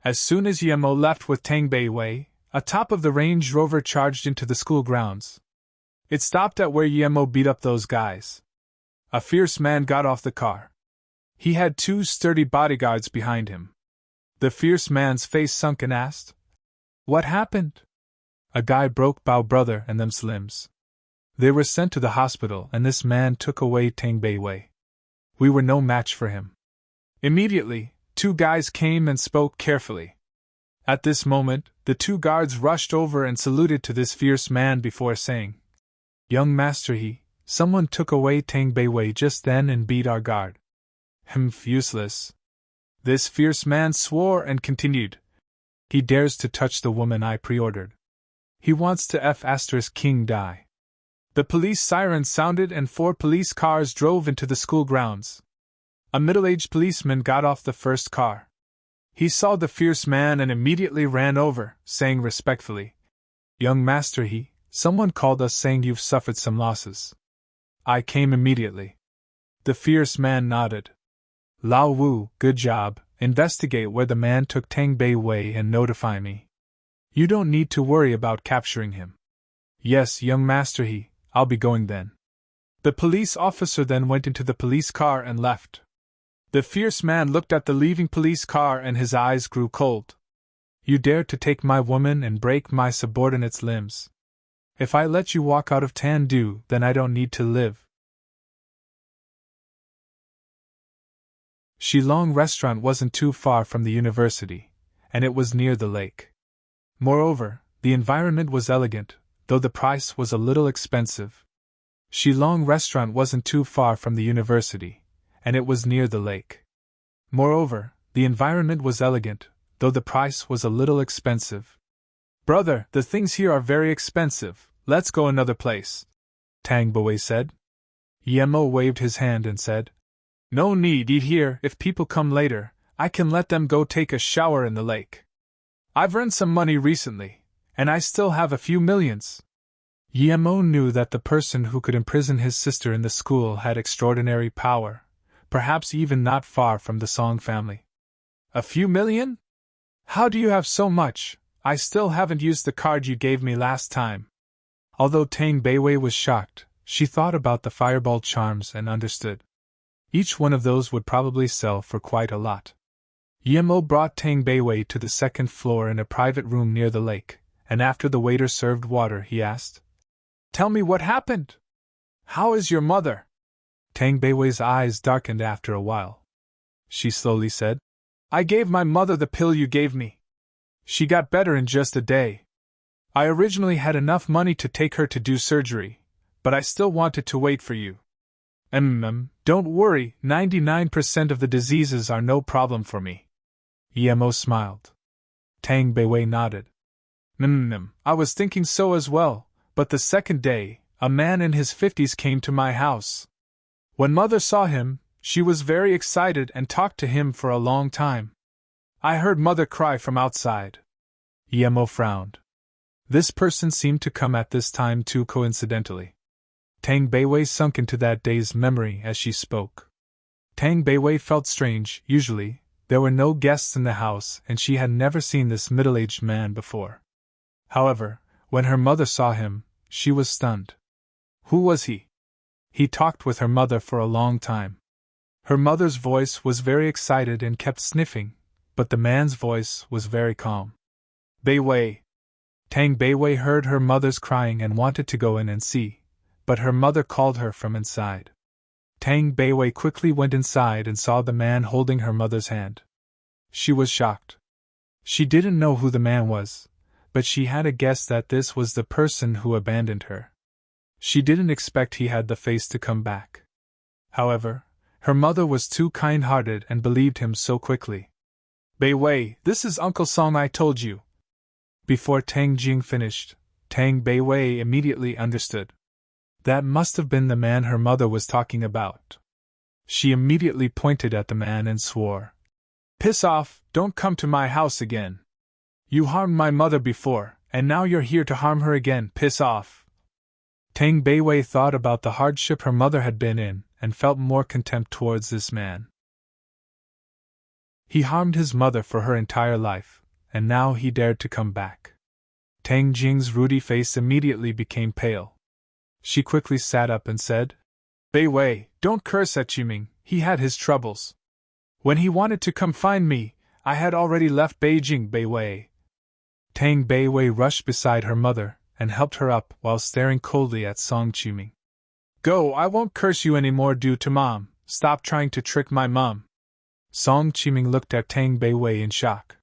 Speaker 1: As soon as Yemo left with Tang Beiwei, a top of the Range Rover charged into the school grounds. It stopped at where Yemo beat up those guys. A fierce man got off the car. He had 2 sturdy bodyguards behind him. The fierce man's face sunk and asked, What happened? A guy broke Bao brother and them's limbs. They were sent to the hospital, and this man took away Tang Beiwei. We were no match for him. Immediately, 2 guys came and spoke carefully. At this moment, the 2 guards rushed over and saluted to this fierce man before saying, Young master, someone took away Tang Beiwei just then and beat our guard. Useless. This fierce man swore and continued, He dares to touch the woman I pre-ordered. He wants to F***king die. The police siren sounded and 4 police cars drove into the school grounds. A middle-aged policeman got off the first car. He saw the fierce man and immediately ran over, saying respectfully, "Young master, someone called us saying you've suffered some losses." I came immediately. The fierce man nodded. "Lao Wu, good job. Investigate where the man took Tang Bei Wei and notify me. You don't need to worry about capturing him." "Yes, young master, I'll be going then." The police officer then went into the police car and left. The fierce man looked at the leaving police car and his eyes grew cold. "You dare to take my woman and break my subordinate's limbs. If I let you walk out of Tandu, then I don't need to live." Shillong restaurant wasn't too far from the university, and it was near the lake. Moreover, the environment was elegant, though the price was a little expensive. Shillong restaurant wasn't too far from the university, and it was near the lake. Moreover, the environment was elegant, though the price was a little expensive. "Brother, the things here are very expensive, let's go another place," Tang Bei said. Yemo waved his hand and said, "No need eat here, if people come later, I can let them go take a shower in the lake. I've earned some money recently, and I still have a few millions." Yemo knew that the person who could imprison his sister in the school had extraordinary power, perhaps even not far from the Song family. "A few million? How do you have so much? I still haven't used the card you gave me last time." Although Tang Beiwei was shocked, she thought about the fireball charms and understood. Each one of those would probably sell for quite a lot. Yemo brought Tang Beiwei to the second floor in a private room near the lake, and after the waiter served water, he asked, "Tell me what happened? How is your mother?" Tang Beiwei's eyes darkened after a while. She slowly said, "I gave my mother the pill you gave me. She got better in just a day. I originally had enough money to take her to do surgery, but I still wanted to wait for you. Don't worry, 99% of the diseases are no problem for me." Yemo smiled. Tang Beiwei nodded. I was thinking so as well, but the second day, a man in his 50s came to my house. When mother saw him, she was very excited and talked to him for a long time. I heard mother cry from outside." Yemo frowned. This person seemed to come at this time too coincidentally. Tang Beiwei sunk into that day's memory as she spoke. Tang Beiwei felt strange. Usually, there were no guests in the house and she had never seen this middle-aged man before. However, when her mother saw him, she was stunned. Who was he? He talked with her mother for a long time. Her mother's voice was very excited and kept sniffing, but the man's voice was very calm. "Beiwei." Tang Beiwei heard her mother's crying and wanted to go in and see, but her mother called her from inside. Tang Beiwei quickly went inside and saw the man holding her mother's hand. She was shocked. She didn't know who the man was, but she had a guess that this was the person who abandoned her. She didn't expect he had the face to come back. However, her mother was too kind-hearted and believed him so quickly. "Beiwei, this is Uncle Song I told you." Before Tang Jing finished, Tang Beiwei immediately understood. That must have been the man her mother was talking about. She immediately pointed at the man and swore, "Piss off, don't come to my house again. You harmed my mother before, and now you're here to harm her again, piss off." Tang Beiwei thought about the hardship her mother had been in, and felt more contempt towards this man. He harmed his mother for her entire life, and now he dared to come back. Tang Jing's ruddy face immediately became pale. She quickly sat up and said, "Beiwei, don't curse at Qiming, he had his troubles. When he wanted to come find me, I had already left Beijing, Beiwei." Tang Beiwei rushed beside her mother and helped her up while staring coldly at Song Qiming. "Go, I won't curse you anymore due to Mom, stop trying to trick my mom." Song Qiming looked at Tang Beiwei in shock.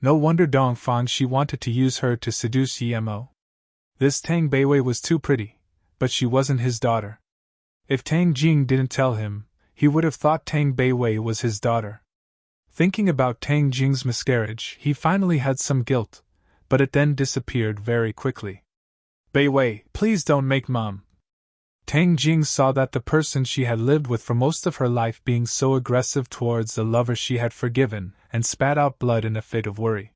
Speaker 1: No wonder Dongfang she wanted to use her to seduce Yemo. This Tang Beiwei was too pretty, but she wasn't his daughter. If Tang Jing didn't tell him, he would have thought Tang Beiwei was his daughter. Thinking about Tang Jing's miscarriage, he finally had some guilt, but it then disappeared very quickly. Bei Wei, please don't make Mom. Tang Jing saw that the person she had lived with for most of her life being so aggressive towards the lover she had forgiven, and spat out blood in a fit of worry.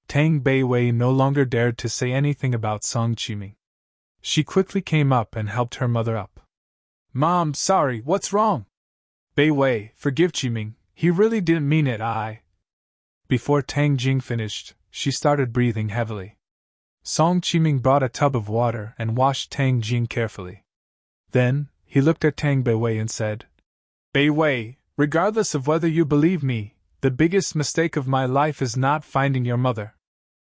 Speaker 1: Tang Bei Wei no longer dared to say anything about Song Qiming. She quickly came up and helped her mother up. Mom, sorry, what's wrong? Bei Wei, forgive Qiming, he really didn't mean it, Before Tang Jing finished, she started breathing heavily. Song Qiming brought a tub of water and washed Tang Jing carefully. Then, he looked at Tang Bei Wei and said, Bei Wei, regardless of whether you believe me, the biggest mistake of my life is not finding your mother.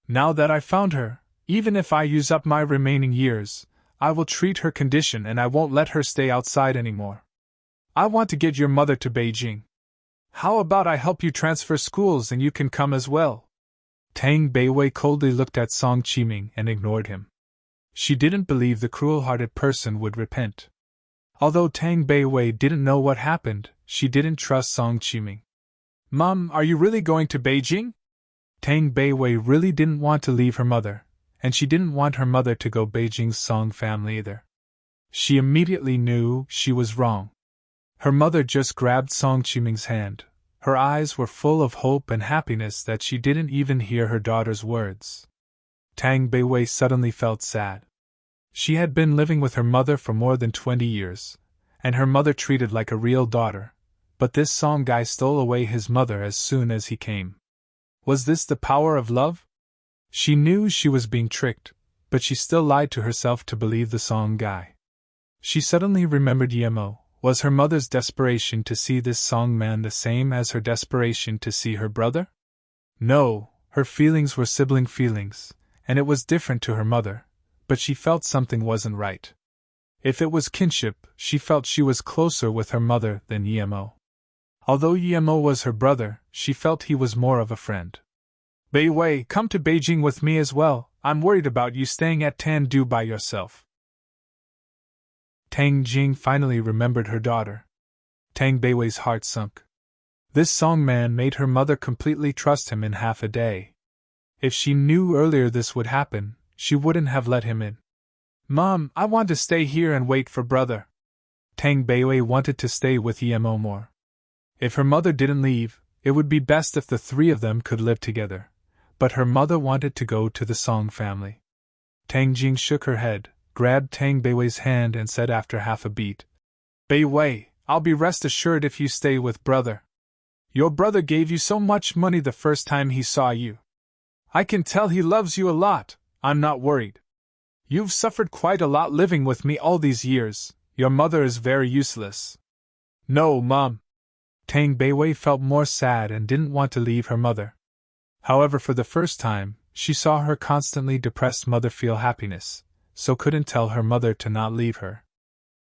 Speaker 1: Now that I found her, even if I use up my remaining years, I will treat her condition and I won't let her stay outside anymore. I want to get your mother to Beijing. How about I help you transfer schools and you can come as well? Tang Bei Wei coldly looked at Song Qiming and ignored him. She didn't believe the cruel-hearted person would repent. Although Tang Bei Wei didn't know what happened, she didn't trust Song Qiming. Mom, are you really going to Beijing? Tang Bei Wei really didn't want to leave her mother, and she didn't want her mother to go Beijing's Song family either. She immediately knew she was wrong. Her mother just grabbed Song Qiming's hand. Her eyes were full of hope and happiness that she didn't even hear her daughter's words. Tang Bei Wei suddenly felt sad. She had been living with her mother for more than 20 years, and her mother treated like a real daughter, but this Song guy stole away his mother as soon as he came. Was this the power of love? She knew she was being tricked, but she still lied to herself to believe the Song guy. She suddenly remembered Yemo. Was her mother's desperation to see this Song man the same as her desperation to see her brother? No, her feelings were sibling feelings, and it was different to her mother, but she felt something wasn't right. If it was kinship, she felt she was closer with her mother than Yemo. Although Yemo was her brother, she felt he was more of a friend. Bei Wei, come to Beijing with me as well, I'm worried about you staying at Tandu by yourself. Tang Jing finally remembered her daughter. Tang Bei Wei's heart sunk. This Song man made her mother completely trust him in half a day. If she knew earlier this would happen, she wouldn't have let him in. Mom, I want to stay here and wait for brother. Tang Bei Wei wanted to stay with Yemo more. If her mother didn't leave, it would be best if the three of them could live together, but her mother wanted to go to the Song family. Tang Jing shook her head, grabbed Tang Bei Wei's hand and said after half a beat, Bei Wei, I'll be rest assured if you stay with brother. Your brother gave you so much money the first time he saw you. I can tell he loves you a lot, I'm not worried. You've suffered quite a lot living with me all these years, your mother is very useless. No, Mom. Tang Bei Wei felt more sad and didn't want to leave her mother. However, for the first time, she saw her constantly depressed mother feel happiness, so couldn't tell her mother to not leave her.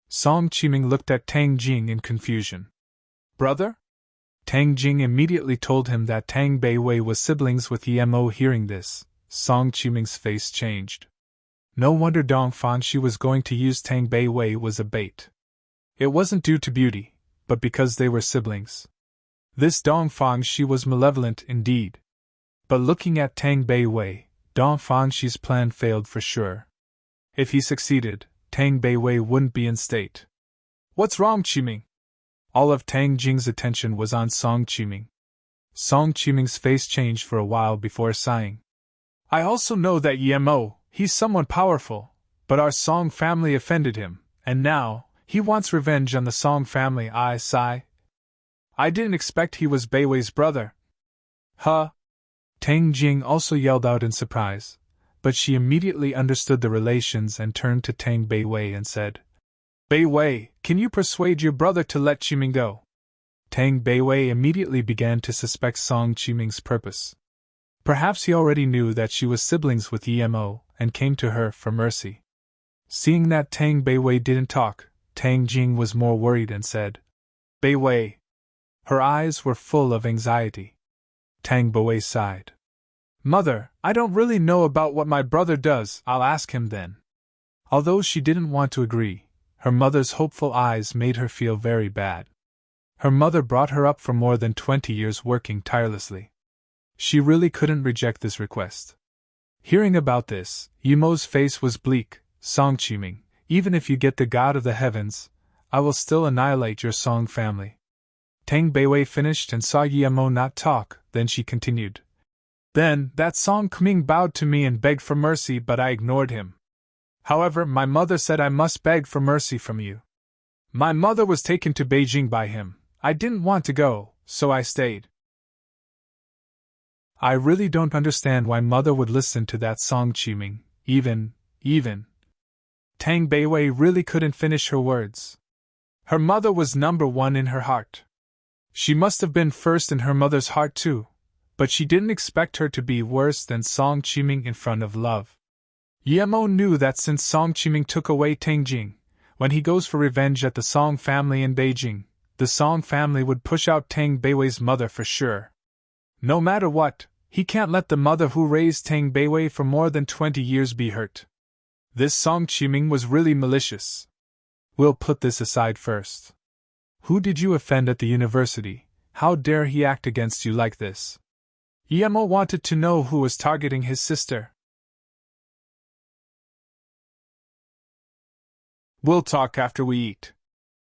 Speaker 1: Song Qiming looked at Tang Jing in confusion. Brother? Tang Jing immediately told him that Tang Bei Wei was siblings with Yemo. Hearing this, Song Qiming's face changed. No wonder Dongfang she was going to use Tang Bei Wei was a bait. It wasn't due to beauty, but because they were siblings. This Dongfang she was malevolent indeed. But looking at Tang Bei Wei, Dongfang she's plan failed for sure. If he succeeded, Tang Bei Wei wouldn't be in state. What's wrong, Qiming? All of Tang Jing's attention was on Song Qiming. Song Qiming's face changed for a while before sighing. I also know that Yemo, he's someone powerful, but our Song family offended him, and now, he wants revenge on the Song family. I sigh. I didn't expect he was Bei Wei's brother. Huh? Tang Jing also yelled out in surprise, but she immediately understood the relations and turned to Tang Bei Wei and said, Bei Wei, can you persuade your brother to let Qiming go? Tang Bei Wei immediately began to suspect Song Qiming's purpose. Perhaps he already knew that she was siblings with Yemo and came to her for mercy. Seeing that Tang Bei Wei didn't talk, Tang Jing was more worried and said, Bei Wei. Her eyes were full of anxiety. Tang Bei Wei sighed. Mother, I don't really know about what my brother does, I'll ask him then. Although she didn't want to agree, her mother's hopeful eyes made her feel very bad. Her mother brought her up for more than 20 years working tirelessly. She really couldn't reject this request. Hearing about this, Yumo's face was bleak. Song Chiming, even if you get the god of the heavens, I will still annihilate your Song family. Tang Beiwei finished and saw Yumo not talk, then she continued. Then, that Song Qiming bowed to me and begged for mercy, but I ignored him. However, my mother said I must beg for mercy from you. My mother was taken to Beijing by him. I didn't want to go, so I stayed. I really don't understand why mother would listen to that Song Qiming, even. Tang Beiwei really couldn't finish her words. Her mother was number one in her heart. She must have been first in her mother's heart too, but she didn't expect her to be worse than Song Qiming in front of love. Yumo knew that since Song Qiming took away Tang Jing, when he goes for revenge at the Song family in Beijing, the Song family would push out Tang Beiwei's mother for sure. No matter what, he can't let the mother who raised Tang Beiwei for more than 20 years be hurt. This Song Qiming was really malicious. We'll put this aside first. Who did you offend at the university? How dare he act against you like this? Yumo wanted to know who was targeting his sister. We'll talk after we eat.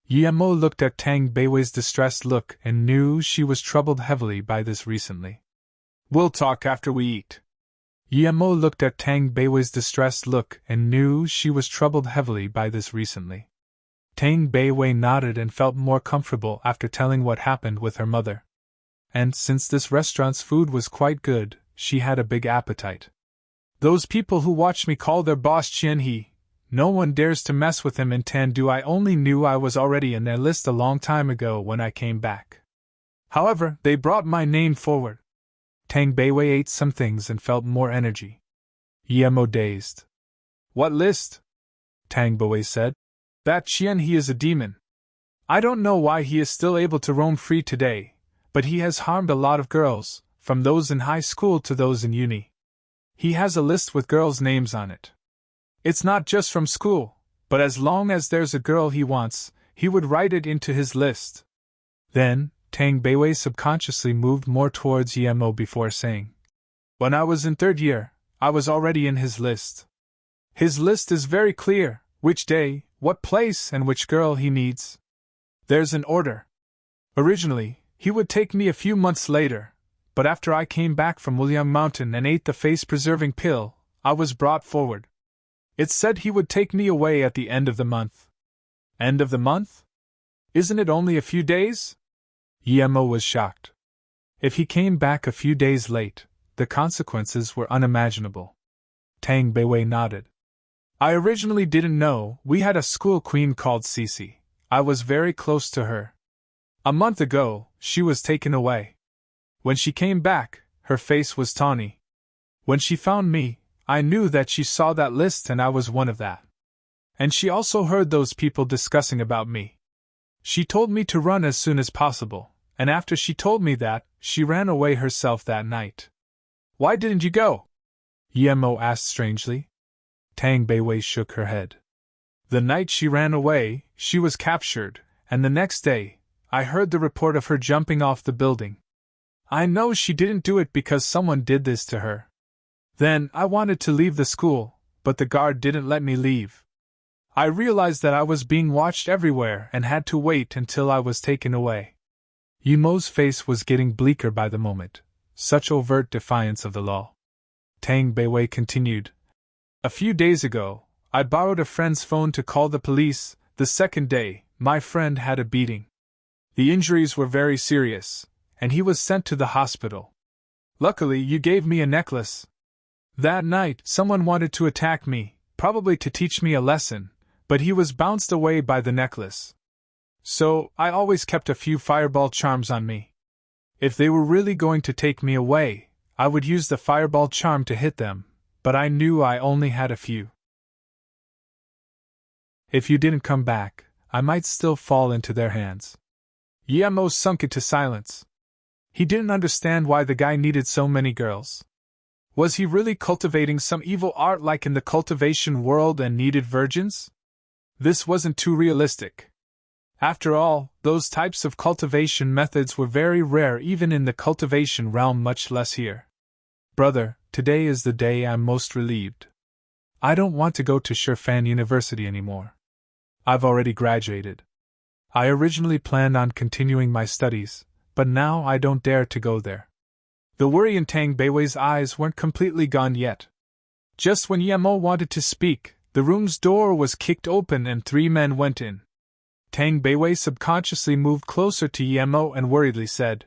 Speaker 1: Yumo looked at Tang Beiwei's distressed look and knew she was troubled heavily by this recently. We'll talk after we eat. Yumo looked at Tang Beiwei's distressed look and knew she was troubled heavily by this recently. Tang Beiwei nodded and felt more comfortable after telling what happened with her mother. And since this restaurant's food was quite good, she had a big appetite. Those people who watched me call their boss Qian He. No one dares to mess with him in Tandu. I only knew I was already in their list a long time ago when I came back. However, they brought my name forward. Tang Beiwei ate some things and felt more energy. Yumo dazed. What list? Tang Beiwei said. That Qian He is a demon. I don't know why he is still able to roam free today, but he has harmed a lot of girls, from those in high school to those in uni. He has a list with girls' names on it. It's not just from school, but as long as there's a girl he wants, he would write it into his list. Then, Tang Beiwei subconsciously moved more towards Yumo before saying, when I was in third year, I was already in his list. His list is very clear, which day, what place, and which girl he needs. There's an order. Originally, he would take me a few months later, but after I came back from Wuliang Mountain and ate the face-preserving pill, I was brought forward. It said he would take me away at the end of the month. End of the month? Isn't it only a few days? Yumo was shocked. If he came back a few days late, the consequences were unimaginable. Tang Beiwei nodded. I originally didn't know. We had a school queen called Cici. I was very close to her. A month ago, she was taken away. When she came back, her face was tawny. When she found me, I knew that she saw that list and I was one of that. And she also heard those people discussing about me. She told me to run as soon as possible, and after she told me that, she ran away herself that night. Why didn't you go? Yumo asked strangely. Tang Beiwei shook her head. The night she ran away, she was captured, and the next day, I heard the report of her jumping off the building. I know she didn't do it because someone did this to her. Then, I wanted to leave the school, but the guard didn't let me leave. I realized that I was being watched everywhere and had to wait until I was taken away. Yumo's face was getting bleaker by the moment, such overt defiance of the law. Tang Beiwei continued. A few days ago, I borrowed a friend's phone to call the police. The second day, my friend had a beating. The injuries were very serious, and he was sent to the hospital. Luckily, you gave me a necklace. That night, someone wanted to attack me, probably to teach me a lesson, but he was bounced away by the necklace. So, I always kept a few fireball charms on me. If they were really going to take me away, I would use the fireball charm to hit them, but I knew I only had a few. If you didn't come back, I might still fall into their hands. Yumo sunk into silence. He didn't understand why the guy needed so many girls. Was he really cultivating some evil art like in the cultivation world and needed virgins? This wasn't too realistic. After all, those types of cultivation methods were very rare even in the cultivation realm, much less here. Brother, today is the day I'm most relieved. I don't want to go to Shirfan University anymore. I've already graduated. I originally planned on continuing my studies, but now I don't dare to go there. The worry in Tang Beiwei's eyes weren't completely gone yet. Just when Yemo wanted to speak, the room's door was kicked open and 3 men went in. Tang Beiwei subconsciously moved closer to Yemo and worriedly said,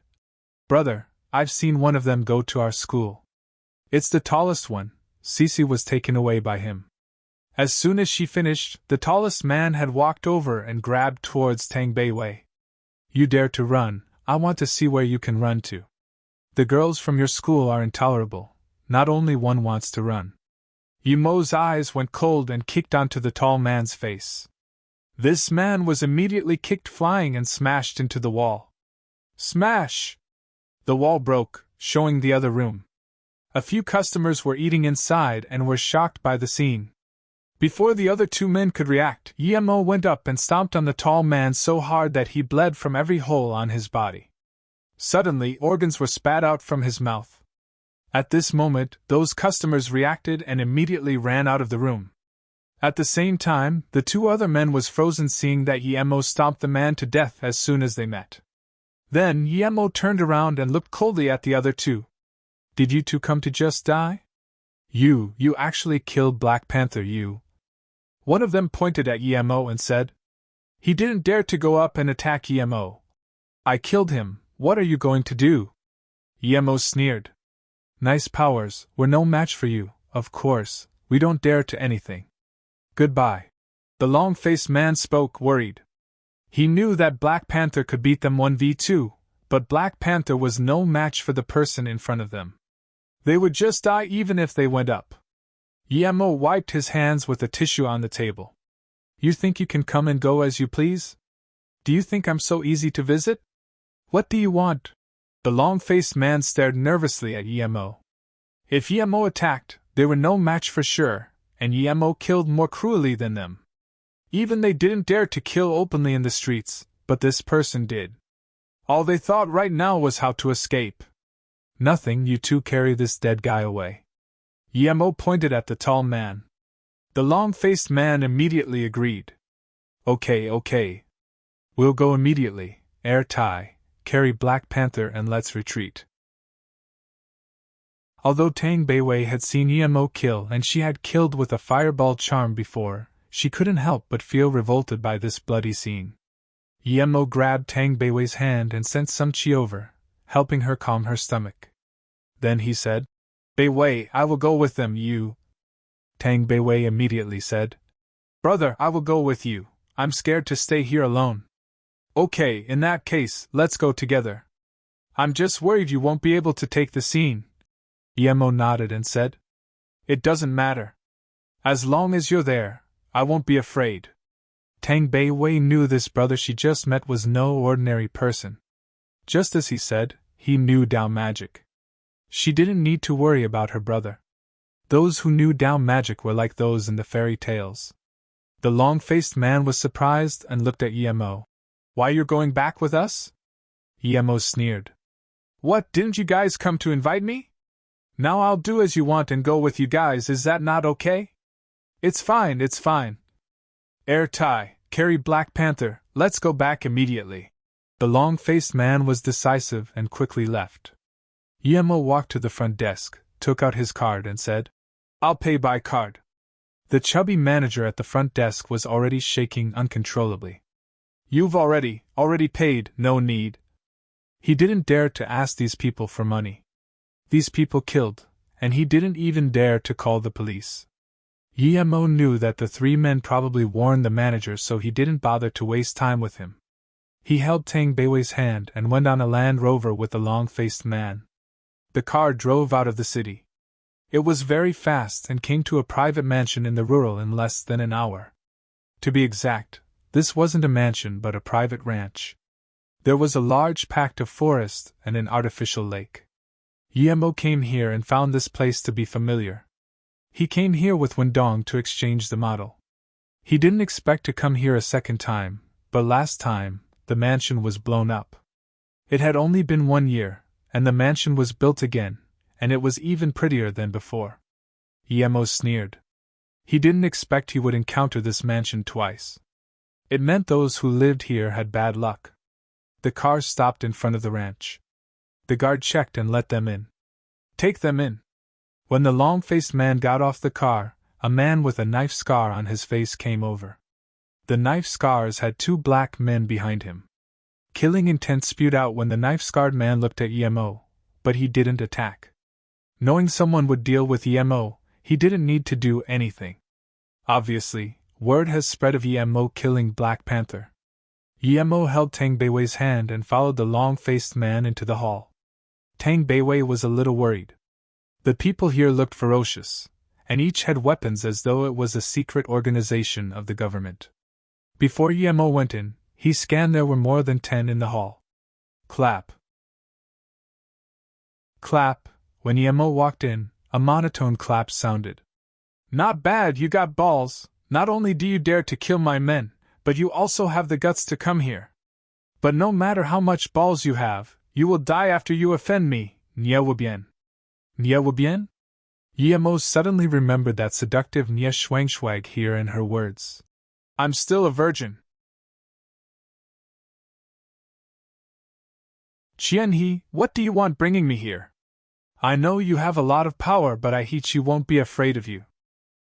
Speaker 1: "Brother, I've seen one of them go to our school. It's the tallest one. Cece was taken away by him." As soon as she finished, the tallest man had walked over and grabbed towards Tang Beiwei. "You dare to run, I want to see where you can run to. The girls from your school are intolerable, not only one wants to run." Yemo's eyes went cold and kicked onto the tall man's face. This man was immediately kicked flying and smashed into the wall. Smash! The wall broke, showing the other room. A few customers were eating inside and were shocked by the scene. Before the other 2 men could react, Yemo went up and stomped on the tall man so hard that he bled from every hole on his body. Suddenly, organs were spat out from his mouth. At this moment, those customers reacted and immediately ran out of the room. At the same time, the 2 other men was frozen seeing that Yemo stomped the man to death as soon as they met. Then Yemo turned around and looked coldly at the other 2. "Did you 2 come to just die? You actually killed Black Panther, you." One of them pointed at Yemo and said, "He didn't dare to go up and attack Yemo. I killed him, what are you going to do?" Yemo sneered. "Nice powers, we're no match for you, of course, we don't dare to anything. Goodbye." The long-faced man spoke, worried. He knew that Black Panther could beat them 1v2, but Black Panther was no match for the person in front of them. They would just die even if they went up. Yemo wiped his hands with a tissue on the table. "You think you can come and go as you please? Do you think I'm so easy to visit? What do you want?" The long-faced man stared nervously at Yemo. If Yemo attacked, they were no match for sure, and Yemo killed more cruelly than them. Even they didn't dare to kill openly in the streets, but this person did. All they thought right now was how to escape. "Nothing, you 2 carry this dead guy away." Yemo pointed at the tall man. The long-faced man immediately agreed. Okay. We'll go immediately, Air Tai, carry Black Panther and let's retreat." Although Tang Beiwei had seen Yemo kill and she had killed with a fireball charm before, she couldn't help but feel revolted by this bloody scene. Yemo grabbed Tang Beiwei's hand and sent some chi over, helping her calm her stomach. Then he said, "Beiwei, I will go with them, you." Tang Beiwei immediately said, "Brother, I will go with you, I'm scared to stay here alone." "Okay, in that case, let's go together. I'm just worried you won't be able to take the scene." Yemo nodded and said, "It doesn't matter. As long as you're there, I won't be afraid." Tang Beiwei knew this brother she just met was no ordinary person. Just as he said, he knew Dao magic. She didn't need to worry about her brother. Those who knew Dao magic were like those in the fairy tales. The long-faced man was surprised and looked at Yemo. "Why, you're going back with us?" Yemo sneered. "What, didn't you guys come to invite me? Now I'll do as you want and go with you guys, is that not okay?" It's fine. Air Tai, carry Black Panther, let's go back immediately." The long-faced man was decisive and quickly left. Yemo walked to the front desk, took out his card and said, "I'll pay by card." The chubby manager at the front desk was already shaking uncontrollably. "You've already paid, no need." He didn't dare to ask these people for money. These people killed, and he didn't even dare to call the police. Yemo knew that the 3 men probably warned the manager, so he didn't bother to waste time with him. He held Tang Beiwei's hand and went on a Land Rover with the long-faced man. The car drove out of the city. It was very fast and came to a private mansion in the rural in less than an hour. To be exact, this wasn't a mansion but a private ranch. There was a large patch of forest and an artificial lake. Yemo came here and found this place to be familiar. He came here with Wendong to exchange the model. He didn't expect to come here a second time, But last time, the mansion was blown up. It had only been 1 year, and the mansion was built again, and it was even prettier than before. Emo sneered. He didn't expect he would encounter this mansion twice. It meant those who lived here had bad luck. The car stopped in front of the ranch. The guard checked and let them in. Take them in. When the long-faced man got off the car, a man with a knife scar on his face came over. The knife scars had 2 black men behind him. Killing intent spewed out when the knife-scarred man looked at Emo, but he didn't attack. Knowing someone would deal with Emo, he didn't need to do anything. Obviously, word has spread of Emo killing Black Panther. Emo held Tang Beiwei's hand and followed the long-faced man into the hall. Tang Beiwei was a little worried. The people here looked ferocious, and each had weapons as though it was a secret organization of the government. Before Emo went in, he scanned. There were more than 10 in the hall. Clap. Clap. When Emo walked in, a monotone clap sounded. Not bad, you got balls. Not only do you dare to kill my men, but you also have the guts to come here. But no matter how much balls you have, you will die after you offend me, Nye Wubien. Nye Wubien? Emo suddenly remembered that seductive Nye Schwangschwag here in her words. I'm still a virgin. Qianhe, what do you want bringing me here? I know you have a lot of power, but I hate you won't be afraid of you.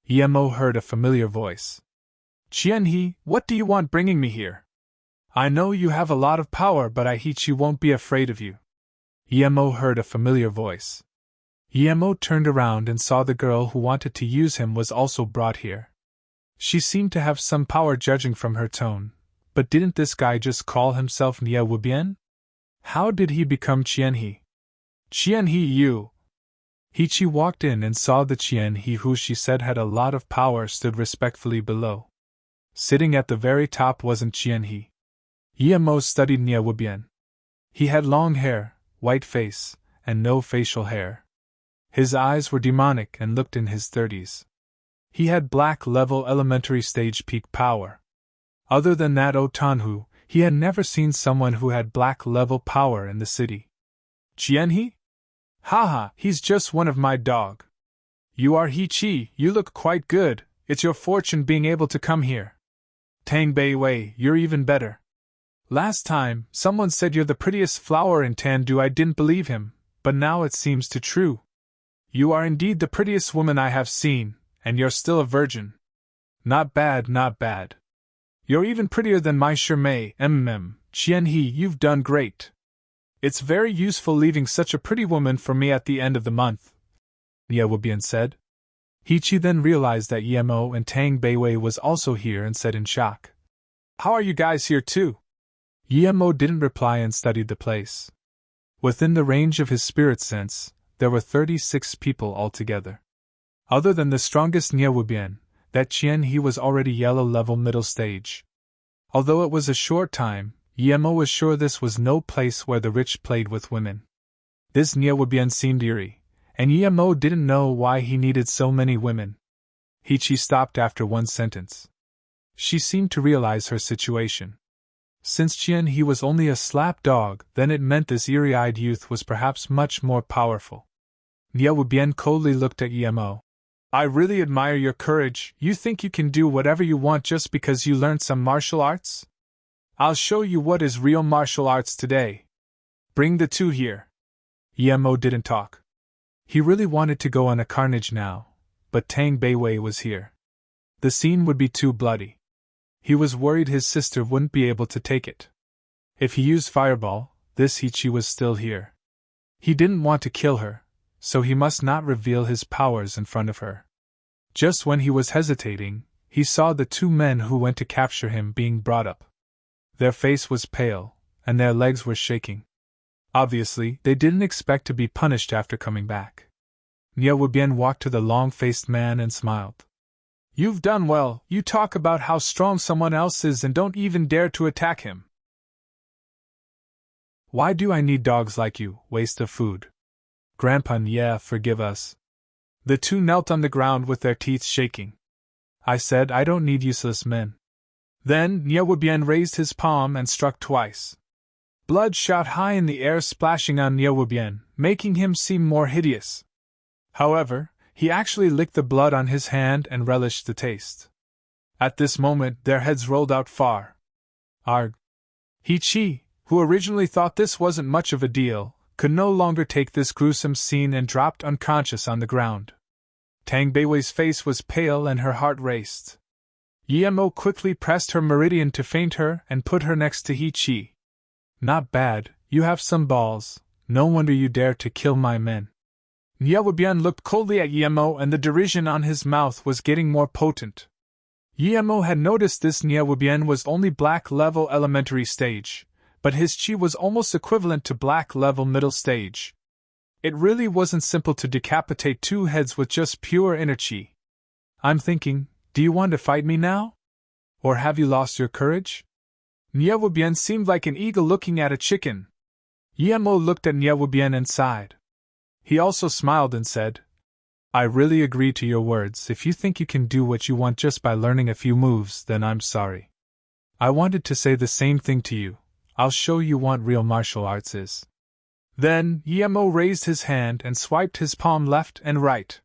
Speaker 1: Emo heard a familiar voice. Qianhe, what do you want bringing me here? I know you have a lot of power, but I hate you won't be afraid of you. Emo heard a familiar voice. Emo turned around and saw the girl who wanted to use him was also brought here. She seemed to have some power judging from her tone, but didn't this guy just call himself Nye Wubien? How did he become Qianhe? Qianhe, you! Hichi walked in and saw the Qianhe who she said had a lot of power stood respectfully below. Sitting at the very top wasn't Qianhe. Emo studied Nye Wubien. He had long hair, white face, and no facial hair. His eyes were demonic and looked in his 30s. He had black-level elementary stage peak power. Other than that Otanhu, he had never seen someone who had black-level power in the city. Qianhe? Haha, he's just one of my dog. You are Hichi, you look quite good, it's your fortune being able to come here. Tang Beiwei, you're even better. Last time, someone said you're the prettiest flower in Tandu. I didn't believe him, but now it seems to true. You are indeed the prettiest woman I have seen, and you're still a virgin. Not bad, not bad. You're even prettier than my Shirmei, Qianhe, you've done great. It's very useful leaving such a pretty woman for me at the end of the month, Nye Wubien said. Hichi then realized that Emo and Tang Beiwei was also here and said in shock. How are you guys here too? Emo didn't reply and studied the place. Within the range of his spirit sense, there were 36 people altogether. Other than the strongest Nye Wubien, that Qianhe was already yellow level middle stage. Although it was a short time, Emo was sure this was no place where the rich played with women. This Nye Wubien seemed eerie, and Emo didn't know why he needed so many women. Hichi stopped after one sentence. She seemed to realize her situation. Since Qianhe was only a slap dog, then it meant this eerie-eyed youth was perhaps much more powerful. Nye Wubien coldly looked at Emo. I really admire your courage. You think you can do whatever you want just because you learned some martial arts? I'll show you what is real martial arts today. Bring the 2 here. Emo didn't talk. He really wanted to go on a carnage now, but Tang Beiwei was here. The scene would be too bloody. He was worried his sister wouldn't be able to take it. If he used fireball, this Hichi was still here. He didn't want to kill her, so he must not reveal his powers in front of her. Just when he was hesitating, he saw the 2 men who went to capture him being brought up. Their face was pale, and their legs were shaking. Obviously, they didn't expect to be punished after coming back. Nye Wubien walked to the long-faced man and smiled. You've done well. You talk about how strong someone else is and don't even dare to attack him. Why do I need dogs like you? Waste of food. Grandpa, yeah, forgive us. The 2 knelt on the ground with their teeth shaking. I said I don't need useless men. Then Niewubian raised his palm and struck twice. Blood shot high in the air, splashing on Niewubian, making him seem more hideous. However, he actually licked the blood on his hand and relished the taste. At this moment their heads rolled out far. Arg! He-Chi, who originally thought this wasn't much of a deal, could no longer take this gruesome scene and dropped unconscious on the ground. Tang Beiwei's face was pale and her heart raced. Yemo quickly pressed her meridian to faint her and put her next to He-Chi. Not bad, you have some balls, no wonder you dare to kill my men. Niewubian looked coldly at Yemo and the derision on his mouth was getting more potent. Yemo had noticed this Niewubian was only black level elementary stage, but his chi was almost equivalent to black level middle stage. It really wasn't simple to decapitate two heads with just pure inner chi. I'm thinking, do you want to fight me now? Or have you lost your courage? Niewubian seemed like an eagle looking at a chicken. Yemo looked at Niewubian and sighed. He also smiled and said, I really agree to your words. If you think you can do what you want just by learning a few moves, then I'm sorry. I wanted to say the same thing to you. I'll show you what real martial arts is. Then, Yemo raised his hand and swiped his palm left and right.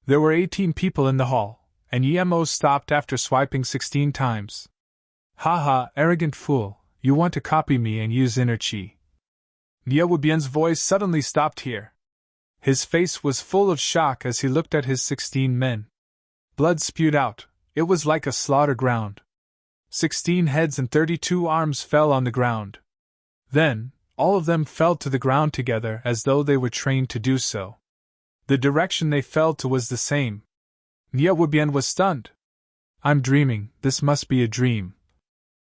Speaker 1: There were 18 people in the hall, and Yemo stopped after swiping 16 times. Haha, arrogant fool, you want to copy me and use inner chi. Niewubian's voice suddenly stopped here. His face was full of shock as he looked at his 16 men. Blood spewed out, it was like a slaughter ground. 16 heads and 32 arms fell on the ground. Then, all of them fell to the ground together as though they were trained to do so. The direction they fell to was the same. Niewubian was stunned. I'm dreaming, this must be a dream.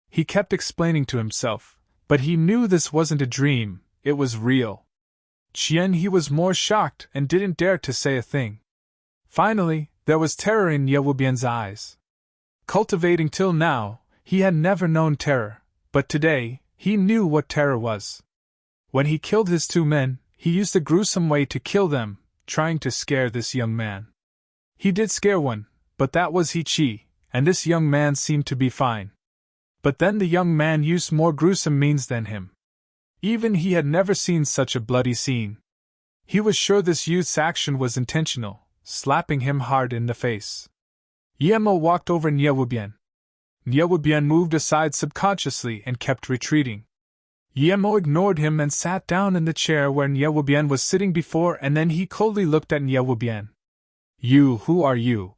Speaker 1: He kept explaining to himself, but he knew this wasn't a dream, it was real. He was more shocked and didn't dare to say a thing. Finally, there was terror in Niewubian's eyes. Cultivating till now, he had never known terror, but today, he knew what terror was. When he killed his 2 men, he used a gruesome way to kill them, trying to scare this young man. He did scare one, but that was He-Chi, and this young man seemed to be fine. But then the young man used more gruesome means than him. Even he had never seen such a bloody scene. He was sure this youth's action was intentional, slapping him hard in the face. Yemo walked over Niewubian. Niewubian moved aside subconsciously and kept retreating. Yemo ignored him and sat down in the chair where Niewubian was sitting before, and then he coldly looked at Niewubian. Who are you?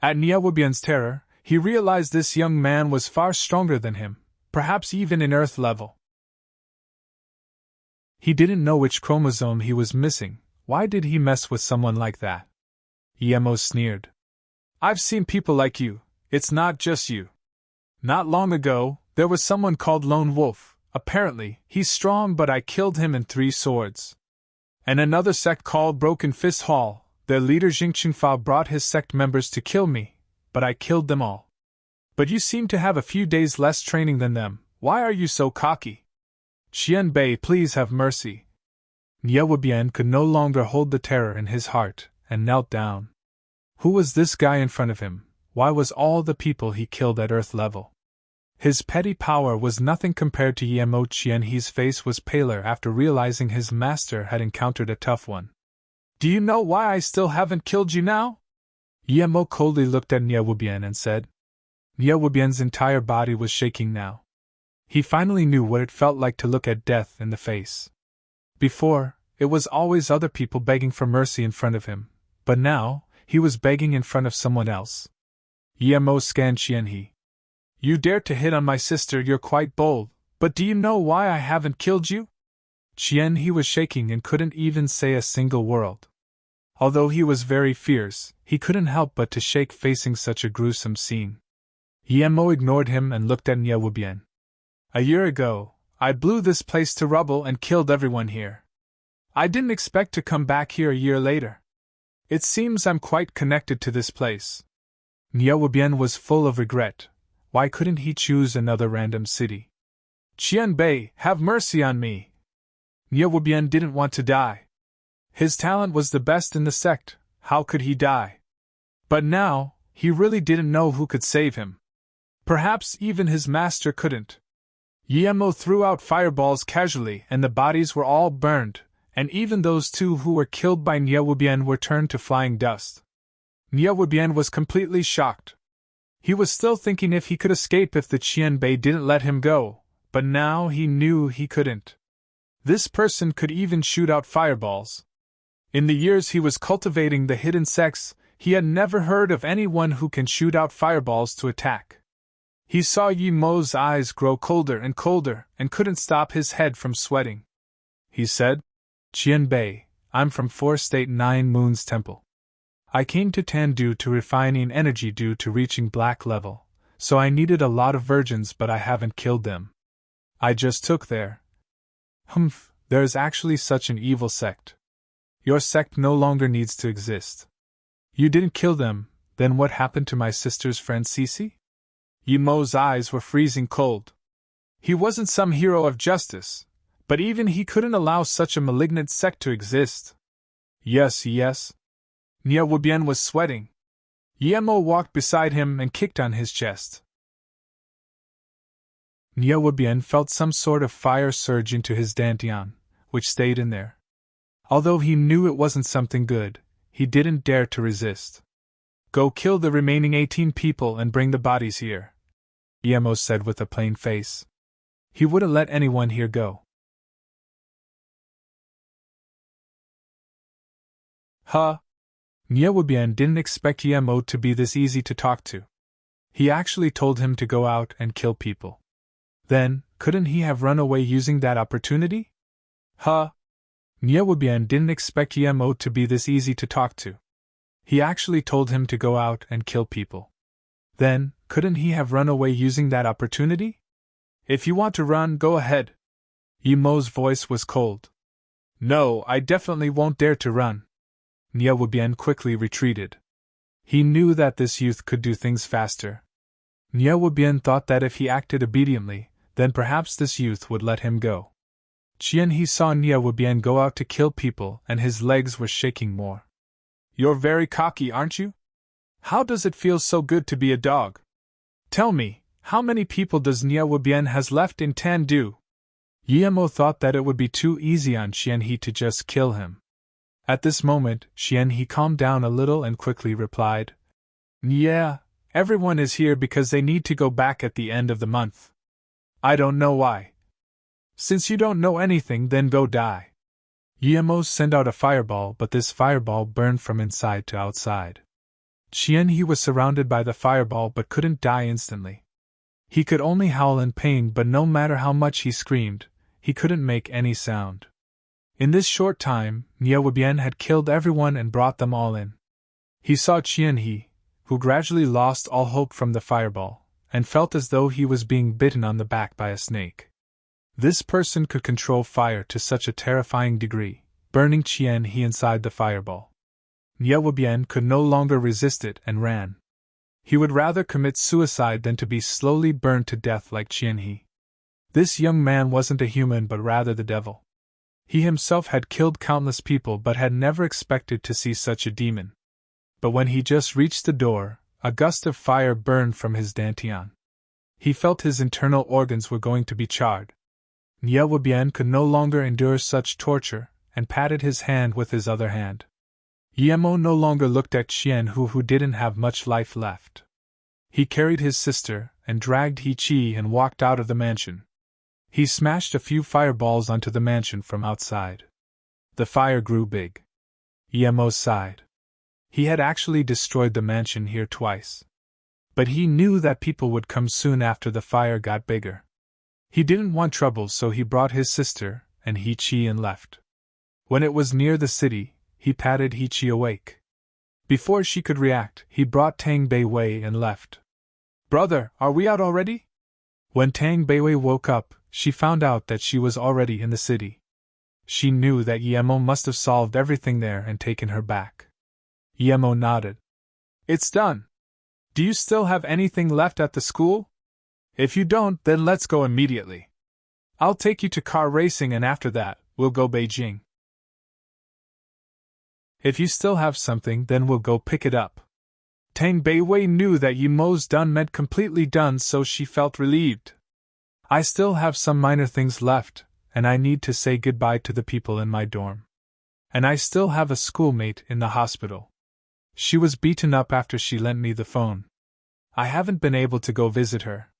Speaker 1: At Niewubian's terror, he realized this young man was far stronger than him, perhaps even in Earth level. He didn't know which chromosome he was missing. Why did he mess with someone like that? Yemo sneered. I've seen people like you, it's not just you. Not long ago, there was someone called Lone Wolf. Apparently, he's strong, but I killed him in 3 swords. And another sect called Broken Fist Hall, their leader Jingqingfao brought his sect members to kill me, but I killed them all. But you seem to have a few days less training than them. Why are you so cocky? Qianbei, please have mercy. Niewubian could no longer hold the terror in his heart, and knelt down. Who was this guy in front of him? Why was all the people he killed at Earth level? His petty power was nothing compared to Yemo Qian. His face was paler after realizing his master had encountered a tough one. Do you know why I still haven't killed you now? Yemo coldly looked at Niewubian and said. Niewubian's entire body was shaking now. He finally knew what it felt like to look at death in the face. Before, it was always other people begging for mercy in front of him, but now, he was begging in front of someone else. Yemo scanned Qianhe. You dare to hit on my sister, you're quite bold, but do you know why I haven't killed you? Qianhe was shaking and couldn't even say a single word. Although he was very fierce, he couldn't help but to shake facing such a gruesome scene. Yemo ignored him and looked at Niewubian. A year ago, I blew this place to rubble and killed everyone here. I didn't expect to come back here a year later. It seems I'm quite connected to this place. Niewubian was full of regret. Why couldn't he choose another random city? Qianbei, have mercy on me. Niewubian didn't want to die. His talent was the best in the sect, how could he die? But now, he really didn't know who could save him. Perhaps even his master couldn't. Guillermo threw out fireballs casually and the bodies were all burned, and even those two who were killed by Niewubien were turned to flying dust. Niewubien was completely shocked. He was still thinking if he could escape if the Qianbei didn't let him go, but now he knew he couldn't. This person could even shoot out fireballs. In the years he was cultivating the hidden sects, he had never heard of anyone who can shoot out fireballs to attack. He saw Yi Mo's eyes grow colder and couldn't stop his head from sweating. He said, "Qianbei, I'm from 4 State 9 Moons Temple. I came to Tandu to refining energy due to reaching black level, so I needed a lot of virgins but I haven't killed them. I just took their... there is actually such an evil sect. Your sect no longer needs to exist. You didn't kill them, then what happened to my sister's friend Cece?" Yi Mo's eyes were freezing cold. He wasn't some hero of justice, but even he couldn't allow such a malignant sect to exist. Yes. Niewubien was sweating. Guillermo walked beside him and kicked on his chest. Niewubien felt some sort of fire surge into his dantian, which stayed in there. Although he knew it wasn't something good, he didn't dare to resist. "Go kill the remaining 18 people and bring the bodies here," Guillermo said with a plain face. He wouldn't let anyone here go. Niewubien didn't expect Guillermo to be this easy to talk to. He actually told him to go out and kill people. Then, couldn't he have run away using that opportunity? Niewubien didn't expect Guillermo to be this easy to talk to. He actually told him to go out and kill people. Then, couldn't he have run away using that opportunity? "If you want to run, go ahead." Yi Mo's voice was cold. "No, I definitely won't dare to run." Niewubien quickly retreated. He knew that this youth could do things faster. Niewubien thought that if he acted obediently, then perhaps this youth would let him go. He saw Niewubien go out to kill people and his legs were shaking more. "You're very cocky, aren't you? How does it feel so good to be a dog? Tell me, how many people does Niewubien has left in Tandu?" Guillermo thought that it would be too easy on Qianhe to just kill him. At this moment, Qianhe calmed down a little and quickly replied, "Yeah, everyone is here because they need to go back at the end of the month. I don't know why. Since you don't know anything, then go die." Guillermo sent out a fireball, but this fireball burned from inside to outside. Qianhe was surrounded by the fireball but couldn't die instantly. He could only howl in pain, but no matter how much he screamed, he couldn't make any sound. In this short time, Niewubien had killed everyone and brought them all in. He saw Qianhe, who gradually lost all hope from the fireball, and felt as though he was being bitten on the back by a snake. This person could control fire to such a terrifying degree, burning Qianhe inside the fireball. Niewubien could no longer resist it and ran. He would rather commit suicide than to be slowly burned to death like Qianhe. This young man wasn't a human but rather the devil. He himself had killed countless people but had never expected to see such a demon. But when he just reached the door, a gust of fire burned from his dantian. He felt his internal organs were going to be charred. Niewubien could no longer endure such torture, and patted his hand with his other hand. Guillermo no longer looked at Qianhe, who didn't have much life left. He carried his sister, and dragged He-Chi and walked out of the mansion. He smashed a few fireballs onto the mansion from outside. The fire grew big. Guillermo sighed. He had actually destroyed the mansion here twice. But he knew that people would come soon after the fire got bigger. He didn't want trouble, so he brought his sister and He-Chi and left. When it was near the city, he patted He-Chi awake. Before she could react, he brought Tang Beiwei and left. "Brother, are we out already?" When Tang Beiwei woke up, she found out that she was already in the city. She knew that Guillermo must have solved everything there and taken her back. Guillermo nodded. "It's done. Do you still have anything left at the school? If you don't, then let's go immediately. I'll take you to car racing and after that, we'll go Beijing. If you still have something, then we'll go pick it up." Tang Beiwei knew that Yimo's done meant completely done, so she felt relieved. I still have some minor things left, and I need to say goodbye to the people in my dorm. And I still have a schoolmate in the hospital. She was beaten up after she lent me the phone. I haven't been able to go visit her.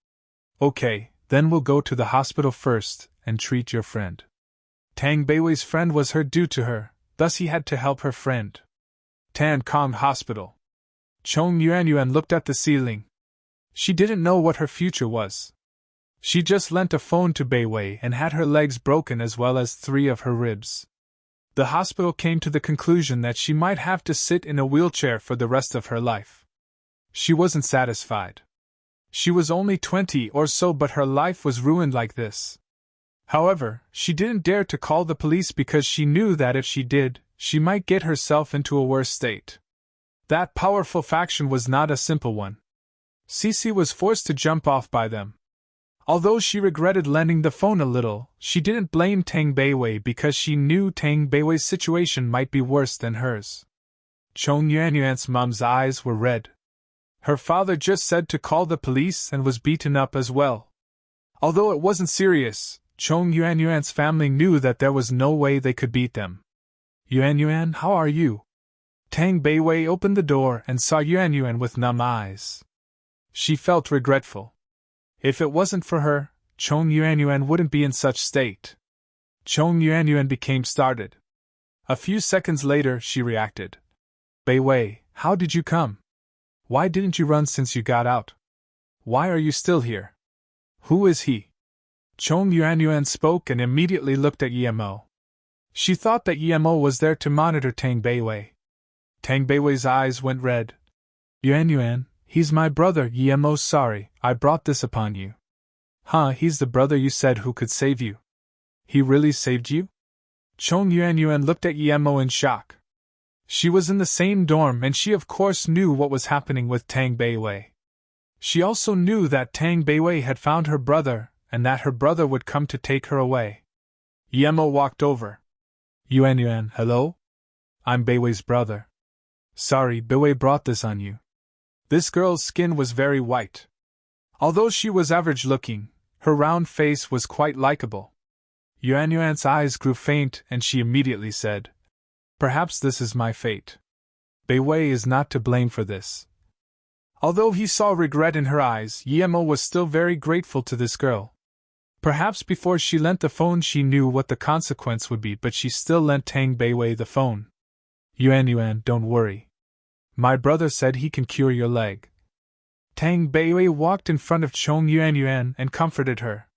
Speaker 1: Okay, then we'll go to the hospital first and treat your friend. Tang Beiwei's friend was her due to her, thus he had to help her friend. Tan Kong Hospital. Chong Yuanyuan looked at the ceiling. She didn't know what her future was. She just lent a phone to Beiwei and had her legs broken as well as 3 of her ribs. The hospital came to the conclusion that she might have to sit in a wheelchair for the rest of her life. She wasn't satisfied. She was only 20 or so, but her life was ruined like this. However, she didn't dare to call the police because she knew that if she did, she might get herself into a worse state. That powerful faction was not a simple one. Cece was forced to jump off by them. Although she regretted lending the phone a little, she didn't blame Tang Beiwei because she knew Tang Beiwei's situation might be worse than hers. Chong Yuanyuan's mom's eyes were red. Her father just said to call the police and was beaten up as well. Although it wasn't serious, Chong Yuanyuan's family knew that there was no way they could beat them. Yuanyuan, how are you? Tang Beiwei opened the door and saw Yuanyuan with numb eyes. She felt regretful. If it wasn't for her, Chong Yuanyuan wouldn't be in such state. Chong Yuanyuan became startled. A few seconds later, she reacted. Beiwei, how did you come? Why didn't you run since you got out? Why are you still here? Who is he? Chong Yuanyuan spoke and immediately looked at Yimo. She thought that Yimo was there to monitor Tang Beiwei. Tang Beiwei's eyes went red. Yuanyuan, he's my brother. Yimo, sorry, I brought this upon you. Huh, he's the brother you said who could save you. He really saved you? Chong Yuanyuan looked at Yimo in shock. She was in the same dorm and she of course knew what was happening with Tang Beiwei. She also knew that Tang Beiwei had found her brother and that her brother would come to take her away. Yemo walked over. Yuanyuan, hello? I'm Beiwei's brother. Sorry, Beiwei brought this on you. This girl's skin was very white. Although she was average looking, her round face was quite likable. Yuanyuan's eyes grew faint and she immediately said, perhaps this is my fate. Beiwei is not to blame for this. Although he saw regret in her eyes, Yemo was still very grateful to this girl. Perhaps before she lent the phone she knew what the consequence would be, but she still lent Tang Beiwei the phone. Yuanyuan, don't worry. My brother said he can cure your leg. Tang Beiwei walked in front of Chong Yuanyuan and comforted her.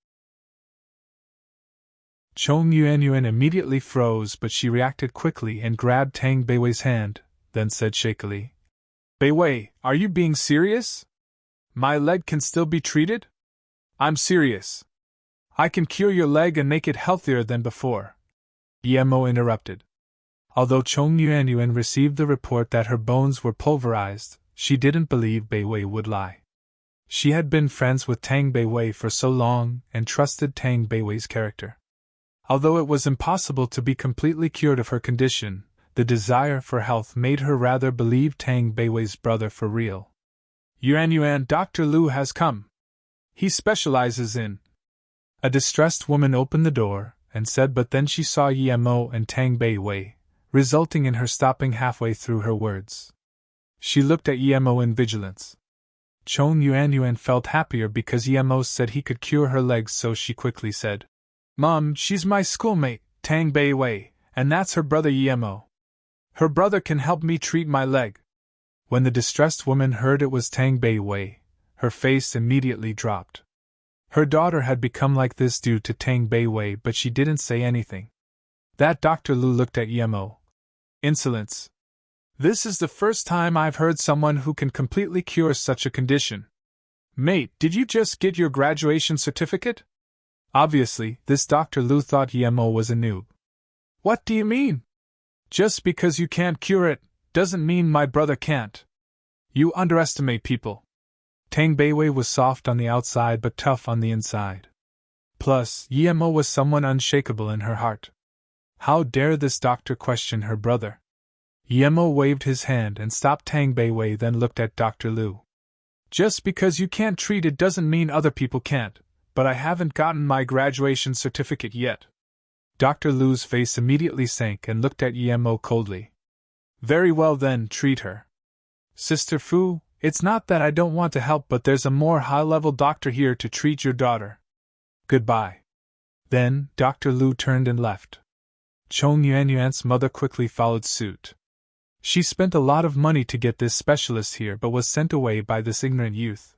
Speaker 1: Chong Yuanyuan immediately froze, but she reacted quickly and grabbed Tang Beiwei's hand, then said shakily, Beiwei, are you being serious? My leg can still be treated? I'm serious. I can cure your leg and make it healthier than before. Yemo interrupted. Although Chong Yuanyuan received the report that her bones were pulverized, she didn't believe Beiwei would lie. She had been friends with Tang Beiwei for so long and trusted Tang Beiwei's character. Although it was impossible to be completely cured of her condition, the desire for health made her rather believe Tang Beiwei's brother for real. Yuanyuan, Dr. Lu has come. He specializes in... A distressed woman opened the door and said, but then she saw Yemo and Tang Beiwei, resulting in her stopping halfway through her words. She looked at Yemo in vigilance. Chong Yuanyuan felt happier because Yemo said he could cure her legs, so she quickly said, Mom, she's my schoolmate, Tang Beiwei, and that's her brother Yemo. Her brother can help me treat my leg. When the distressed woman heard it was Tang Beiwei, her face immediately dropped. Her daughter had become like this due to Tang Beiwei, but she didn't say anything. That Dr. Lu looked at Yemo. Insolence. This is the first time I've heard someone who can completely cure such a condition. Mate, did you just get your graduation certificate? Obviously, this Dr. Lu thought Yemo was a noob. What do you mean? Just because you can't cure it, doesn't mean my brother can't. You underestimate people. Tang Beiwei was soft on the outside but tough on the inside. Plus, Yemo was someone unshakable in her heart. How dare this doctor question her brother? Yemo waved his hand and stopped Tang Beiwei, then looked at Dr. Lu. Just because you can't treat it doesn't mean other people can't, but I haven't gotten my graduation certificate yet. Dr. Lu's face immediately sank and looked at Yemo coldly. Very well then, treat her. Sister Fu, it's not that I don't want to help, but there's a more high-level doctor here to treat your daughter. Goodbye. Then, Dr. Lu turned and left. Chong Yuanyuan's mother quickly followed suit. She spent a lot of money to get this specialist here but was sent away by this ignorant youth.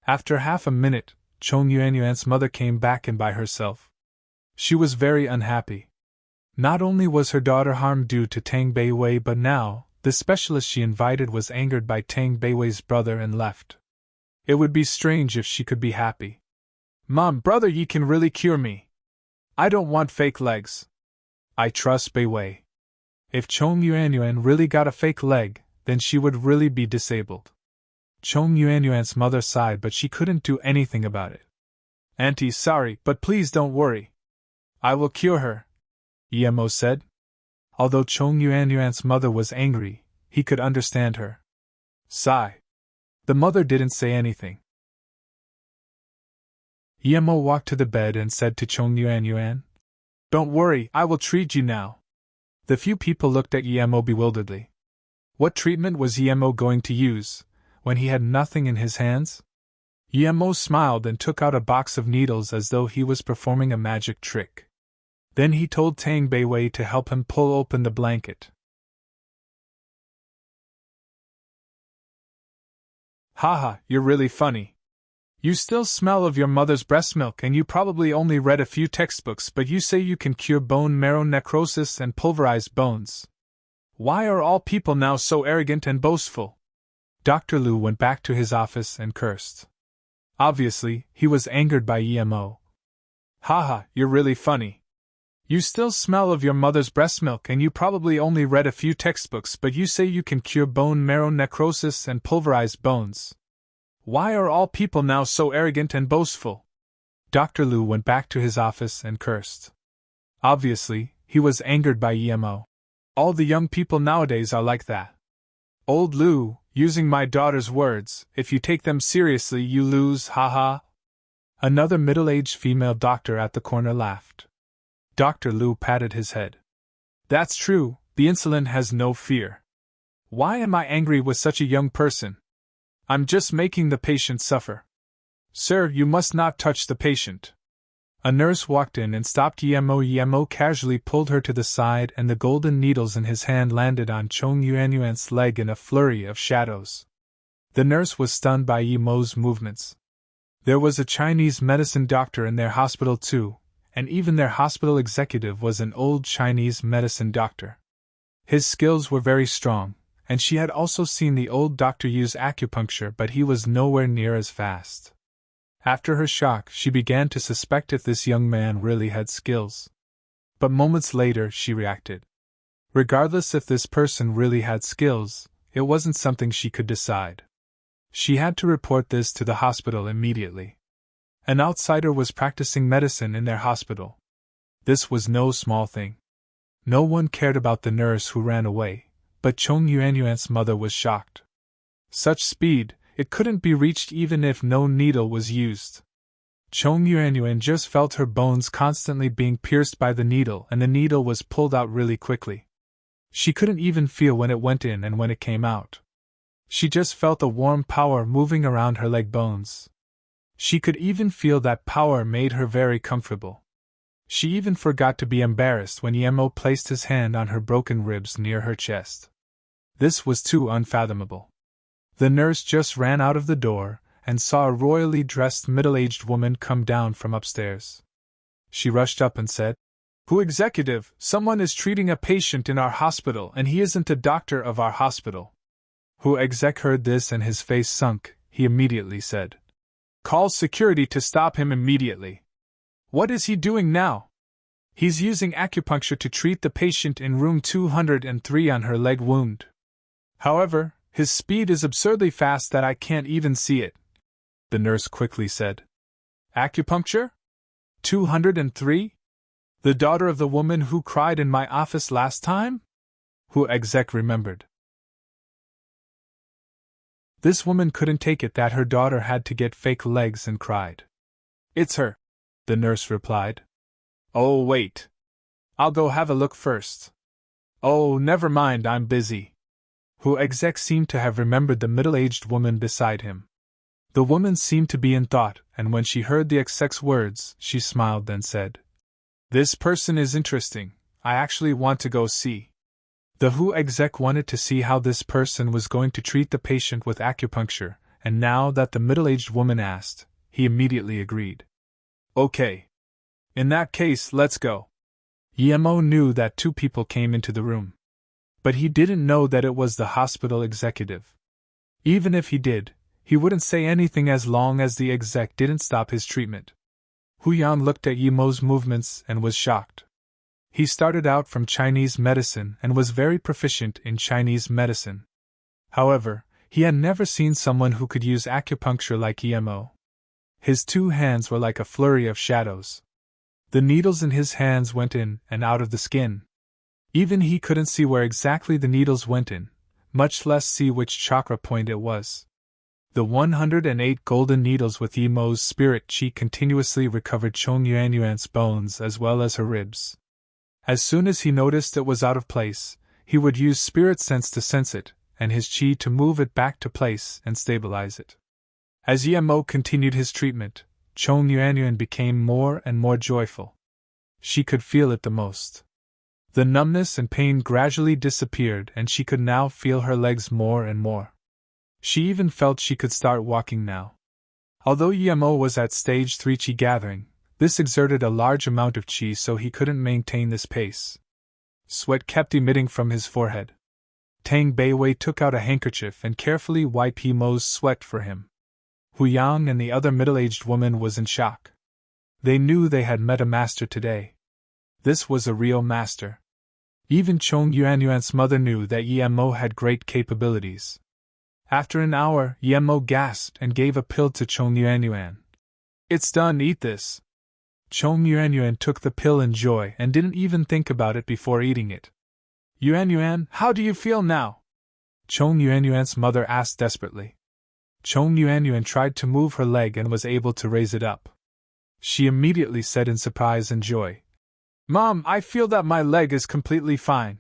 Speaker 1: After half a minute, Chong Yuanyuan's mother came back in by herself. She was very unhappy. Not only was her daughter harmed due to Tang Beiwei, but now, the specialist she invited was angered by Tang Beiwei's brother and left. It would be strange if she could be happy. Mom, brother, ye can really cure me. I don't want fake legs. I trust Beiwei. If Chong Yuanyuan really got a fake leg, then she would really be disabled. Chong Yuanyuan's mother sighed, but she couldn't do anything about it. Auntie, sorry, but please don't worry. I will cure her, Yemo said. Although Chong Yuanyuan's mother was angry, he could understand her. Sigh. The mother didn't say anything. Yemo walked to the bed and said to Chong Yuanyuan, Don't worry, I will treat you now. The few people looked at Yemo bewilderedly. What treatment was Yemo going to use, when he had nothing in his hands? Yemo smiled and took out a box of needles as though he was performing a magic trick. Then he told Tang Beiwei to help him pull open the blanket. Haha, you're really funny. You still smell of your mother's breast milk, and you probably only read a few textbooks, but you say you can cure bone marrow necrosis and pulverize bones. Why are all people now so arrogant and boastful? Dr. Lu went back to his office and cursed. Obviously, he was angered by Yemo. Haha, you're really funny. You still smell of your mother's breast milk, and you probably only read a few textbooks, but you say you can cure bone marrow necrosis and pulverize bones. Why are all people now so arrogant and boastful? Dr. Lu went back to his office and cursed. Obviously, he was angered by Yemo. All the young people nowadays are like that. Old Lu, using my daughter's words, if you take them seriously you lose, haha. Another middle-aged female doctor at the corner laughed. Dr. Lu patted his head. That's true, the insolent has no fear. Why am I angry with such a young person? I'm just making the patient suffer. Sir, you must not touch the patient. A nurse walked in and stopped Yemo. Yemo casually pulled her to the side, and the golden needles in his hand landed on Chong Yuanyuan's leg in a flurry of shadows. The nurse was stunned by Yemo's movements. There was a Chinese medicine doctor in their hospital too, and even their hospital executive was an old Chinese medicine doctor. His skills were very strong, and she had also seen the old doctor use acupuncture, but he was nowhere near as fast. After her shock, she began to suspect if this young man really had skills. But moments later, she reacted. Regardless if this person really had skills, it wasn't something she could decide. She had to report this to the hospital immediately. An outsider was practicing medicine in their hospital. This was no small thing. No one cared about the nurse who ran away, but Chong Yuanyuan's mother was shocked. Such speed, it couldn't be reached even if no needle was used. Chong Yuanyuan just felt her bones constantly being pierced by the needle, and the needle was pulled out really quickly. She couldn't even feel when it went in and when it came out. She just felt a warm power moving around her leg bones. She could even feel that power made her very comfortable. She even forgot to be embarrassed when Yemo placed his hand on her broken ribs near her chest. This was too unfathomable. The nurse just ran out of the door and saw a royally dressed middle-aged woman come down from upstairs. She rushed up and said, "Who executive, someone is treating a patient in our hospital and he isn't a doctor of our hospital." Who exec heard this and his face sunk. He immediately said, "Call security to stop him immediately." "What is he doing now?" "He's using acupuncture to treat the patient in room 203 on her leg wound. However, his speed is absurdly fast that I can't even see it," the nurse quickly said. "Acupuncture? 203? The daughter of the woman who cried in my office last time? Hu exec remembered. This woman couldn't take it that her daughter had to get fake legs and cried. It's her, the nurse replied. Oh, wait. I'll go have a look first. Oh, never mind, I'm busy. Hu exec seemed to have remembered the middle-aged woman beside him. The woman seemed to be in thought, and when she heard the exec's words, she smiled and said, This person is interesting, I actually want to go see. The Hu exec wanted to see how this person was going to treat the patient with acupuncture, and now that the middle-aged woman asked, he immediately agreed. Okay. In that case, let's go. Yemo knew that two people came into the room. But he didn't know that it was the hospital executive. Even if he did, he wouldn't say anything as long as the exec didn't stop his treatment. Hu Yang looked at Yemo's movements and was shocked. He started out from Chinese medicine and was very proficient in Chinese medicine. However, he had never seen someone who could use acupuncture like Yemo. His two hands were like a flurry of shadows. The needles in his hands went in and out of the skin. Even he couldn't see where exactly the needles went in, much less see which chakra point it was. The 108 golden needles with Yemo's spirit chi continuously recovered Chong Yuanyuan's bones as well as her ribs. As soon as he noticed it was out of place, he would use spirit sense to sense it, and his chi to move it back to place and stabilize it. As Yemo continued his treatment, Chong Yuanyuan became more and more joyful. She could feel it the most. The numbness and pain gradually disappeared and she could now feel her legs more and more. She even felt she could start walking now. Although Yemo was at stage 3 chi gathering, this exerted a large amount of chi so he couldn't maintain this pace. Sweat kept emitting from his forehead. Tang Beiwei took out a handkerchief and carefully wiped Yemo's sweat for him. Hu Yang and the other middle-aged woman was in shock. They knew they had met a master today. This was a real master. Even Chong Yuanyuan's mother knew that Yemo had great capabilities. After an hour, Yemo gasped and gave a pill to Chong Yuanyuan. It's done, eat this. Chong Yuanyuan took the pill in joy and didn't even think about it before eating it. Yuanyuan, how do you feel now? Chong Yuanyuan's mother asked desperately. Chong Yuanyuan tried to move her leg and was able to raise it up. She immediately said in surprise and joy, Mom, I feel that my leg is completely fine.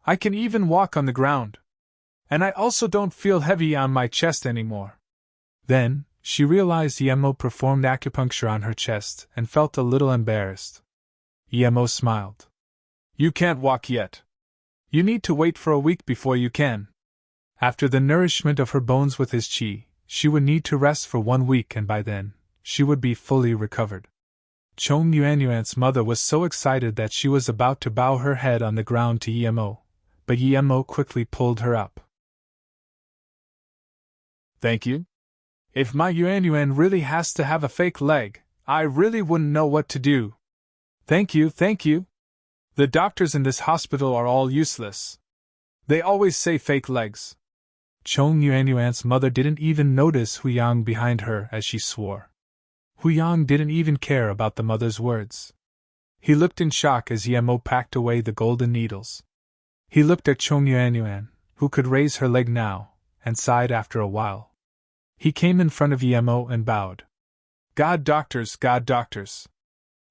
Speaker 1: I can even walk on the ground. And I also don't feel heavy on my chest anymore. Then, she realized Yemo performed acupuncture on her chest and felt a little embarrassed. Yemo smiled. You can't walk yet. You need to wait for a week before you can. After the nourishment of her bones with his chi, she would need to rest for 1 week and by then, she would be fully recovered. Chong Yuanyuan's mother was so excited that she was about to bow her head on the ground to Yemo, but Yemo quickly pulled her up. Thank you. If my Yuanyuan really has to have a fake leg, I really wouldn't know what to do. Thank you, thank you. The doctors in this hospital are all useless. They always say fake legs. Chong Yuanyuan's mother didn't even notice Hu Yang behind her as she swore. Hu Yang didn't even care about the mother's words. He looked in shock as Yemo packed away the golden needles. He looked at Chong Yuanyuan, who could raise her leg now, and sighed after a while. He came in front of Yemo and bowed. God doctors, God doctors.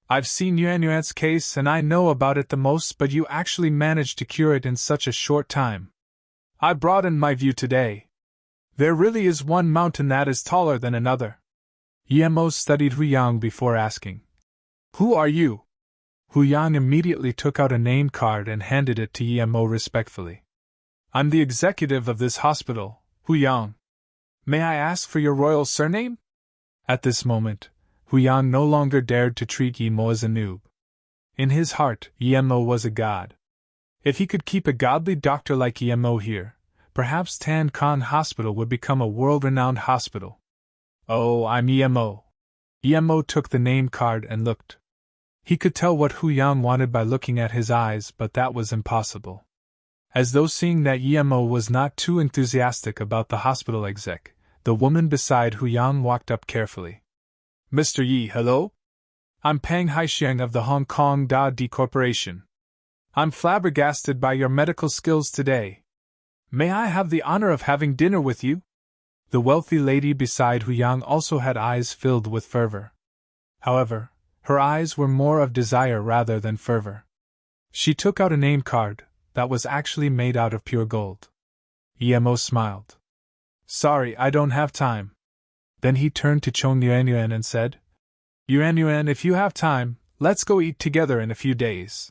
Speaker 1: I've seen Yuanyuan's case and I know about it the most, but you actually managed to cure it in such a short time. I broadened my view today. There really is one mountain that is taller than another. Yemo studied Hu Yang before asking, Who are you? Hu Yang immediately took out a name card and handed it to Yemo respectfully. I'm the executive of this hospital, Hu Yang. May I ask for your royal surname? At this moment, Hu Yang no longer dared to treat Yemo as a noob. In his heart, Yemo was a god. If he could keep a godly doctor like Yemo here, perhaps Tan Khan Hospital would become a world-renowned hospital. Oh, I'm Yemo. Yemo took the name card and looked. He could tell what Hu Yang wanted by looking at his eyes, but that was impossible. As though seeing that Yemo was not too enthusiastic about the hospital exec, the woman beside Hu Yang walked up carefully. Mr. Yi, hello? I'm Pang Haixiang of the Hong Kong Da Di Corporation. I'm flabbergasted by your medical skills today. May I have the honor of having dinner with you? The wealthy lady beside Hu Yang also had eyes filled with fervor. However, her eyes were more of desire rather than fervor. She took out a name card that was actually made out of pure gold. Emo smiled. Sorry, I don't have time. Then he turned to Chong Yuanyuan and said, Yuanyuan, if you have time, let's go eat together in a few days.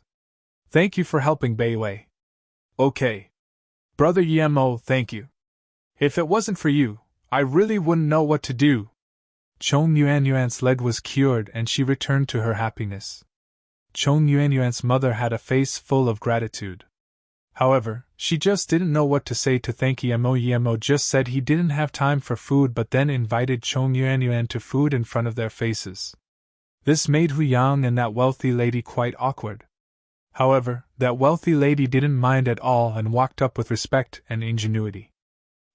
Speaker 1: Thank you for helping Bei Wei. Okay. Brother Emo, thank you. If it wasn't for you, I really wouldn't know what to do. Chong Yuanyuan's leg was cured and she returned to her happiness. Chong Yuanyuan's mother had a face full of gratitude. However, she just didn't know what to say to thank Emo. Emo just said he didn't have time for food but then invited Chong Yuanyuan to food in front of their faces. This made Hu Yang and that wealthy lady quite awkward. However, that wealthy lady didn't mind at all and walked up with respect and ingenuity.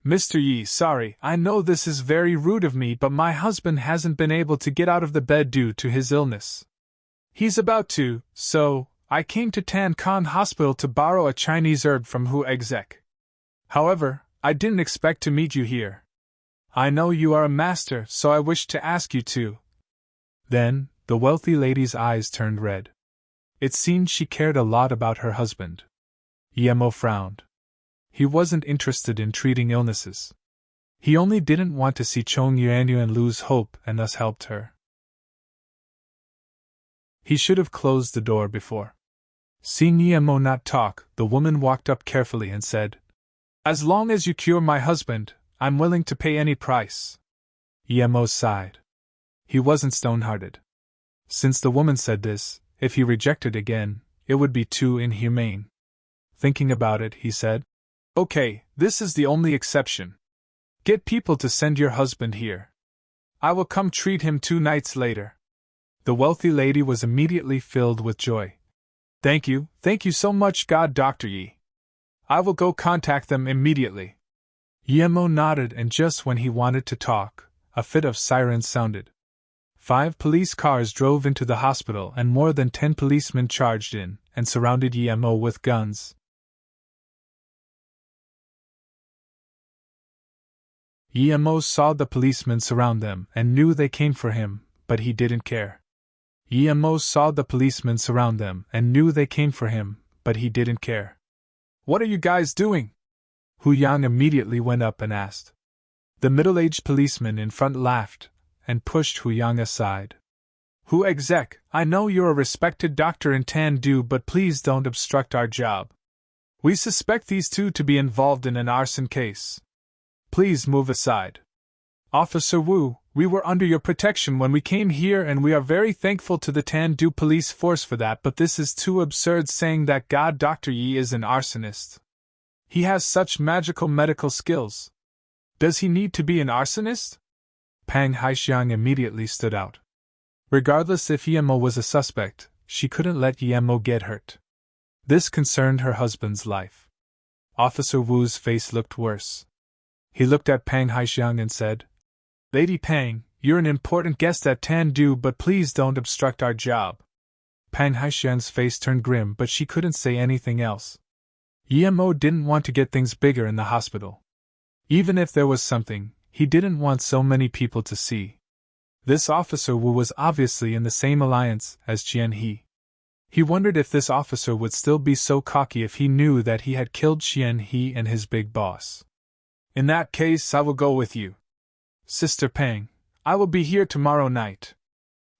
Speaker 1: Mr. Yi, sorry, I know this is very rude of me, but my husband hasn't been able to get out of the bed due to his illness. He's about to, so I came to Tan Khan Hospital to borrow a Chinese herb from Hu Exec. However, I didn't expect to meet you here. I know you are a master, so I wish to ask you to. Then, the wealthy lady's eyes turned red. It seemed she cared a lot about her husband. Emo frowned. He wasn't interested in treating illnesses. He only didn't want to see Chong Yuanyuan lose hope and thus helped her. He should have closed the door before. Seeing Emo not talk, the woman walked up carefully and said, As long as you cure my husband, I'm willing to pay any price. Emo sighed. He wasn't stone-hearted. Since the woman said this, if he rejected again, it would be too inhumane. Thinking about it, he said, Okay, this is the only exception. Get people to send your husband here. I will come treat him 2 nights later. The wealthy lady was immediately filled with joy. Thank you so much, God Dr. Yi. I will go contact them immediately. Emo nodded, and just when he wanted to talk, a fit of sirens sounded. 5 police cars drove into the hospital and more than 10 policemen charged in and surrounded Emo with guns. Emo saw the policemen surround them and knew they came for him, but he didn't care. Emo saw the policemen surround them and knew they came for him, but he didn't care. What are you guys doing? Hu Yang immediately went up and asked. The middle-aged policeman in front laughed and pushed Hu Yang aside. Hu Exec, I know you're a respected doctor in Tandu, but please don't obstruct our job. We suspect these 2 to be involved in an arson case. Please move aside. Officer Wu, we were under your protection when we came here and we are very thankful to the Tandu police force for that, but this is too absurd saying that God Dr. Yi is an arsonist. He has such magical medical skills. Does he need to be an arsonist? Pang Haixiang immediately stood out. Regardless if Emo was a suspect, she couldn't let Emo get hurt. This concerned her husband's life. Officer Wu's face looked worse. He looked at Pang Haixiang and said, Lady Pang, you're an important guest at Tandu, but please don't obstruct our job. Pang Haixiang's face turned grim, but she couldn't say anything else. Emo didn't want to get things bigger in the hospital. Even if there was something, he didn't want so many people to see. This Officer Wu was obviously in the same alliance as Qian He. He wondered if this officer would still be so cocky if he knew that he had killed Qian He and his big boss. In that case, I will go with you. Sister Pang, I will be here tomorrow night.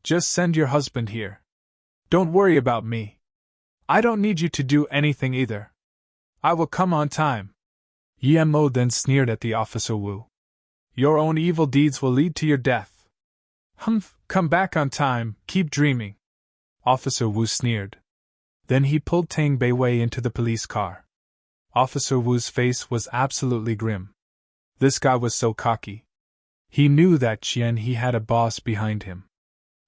Speaker 1: Just send your husband here. Don't worry about me. I don't need you to do anything either. I will come on time. Emo then sneered at the Officer Wu. Your own evil deeds will lead to your death. Humph, come back on time, keep dreaming. Officer Wu sneered. Then he pulled Tang Bei Wei into the police car. Officer Wu's face was absolutely grim. This guy was so cocky. He knew that Qian He had a boss behind him.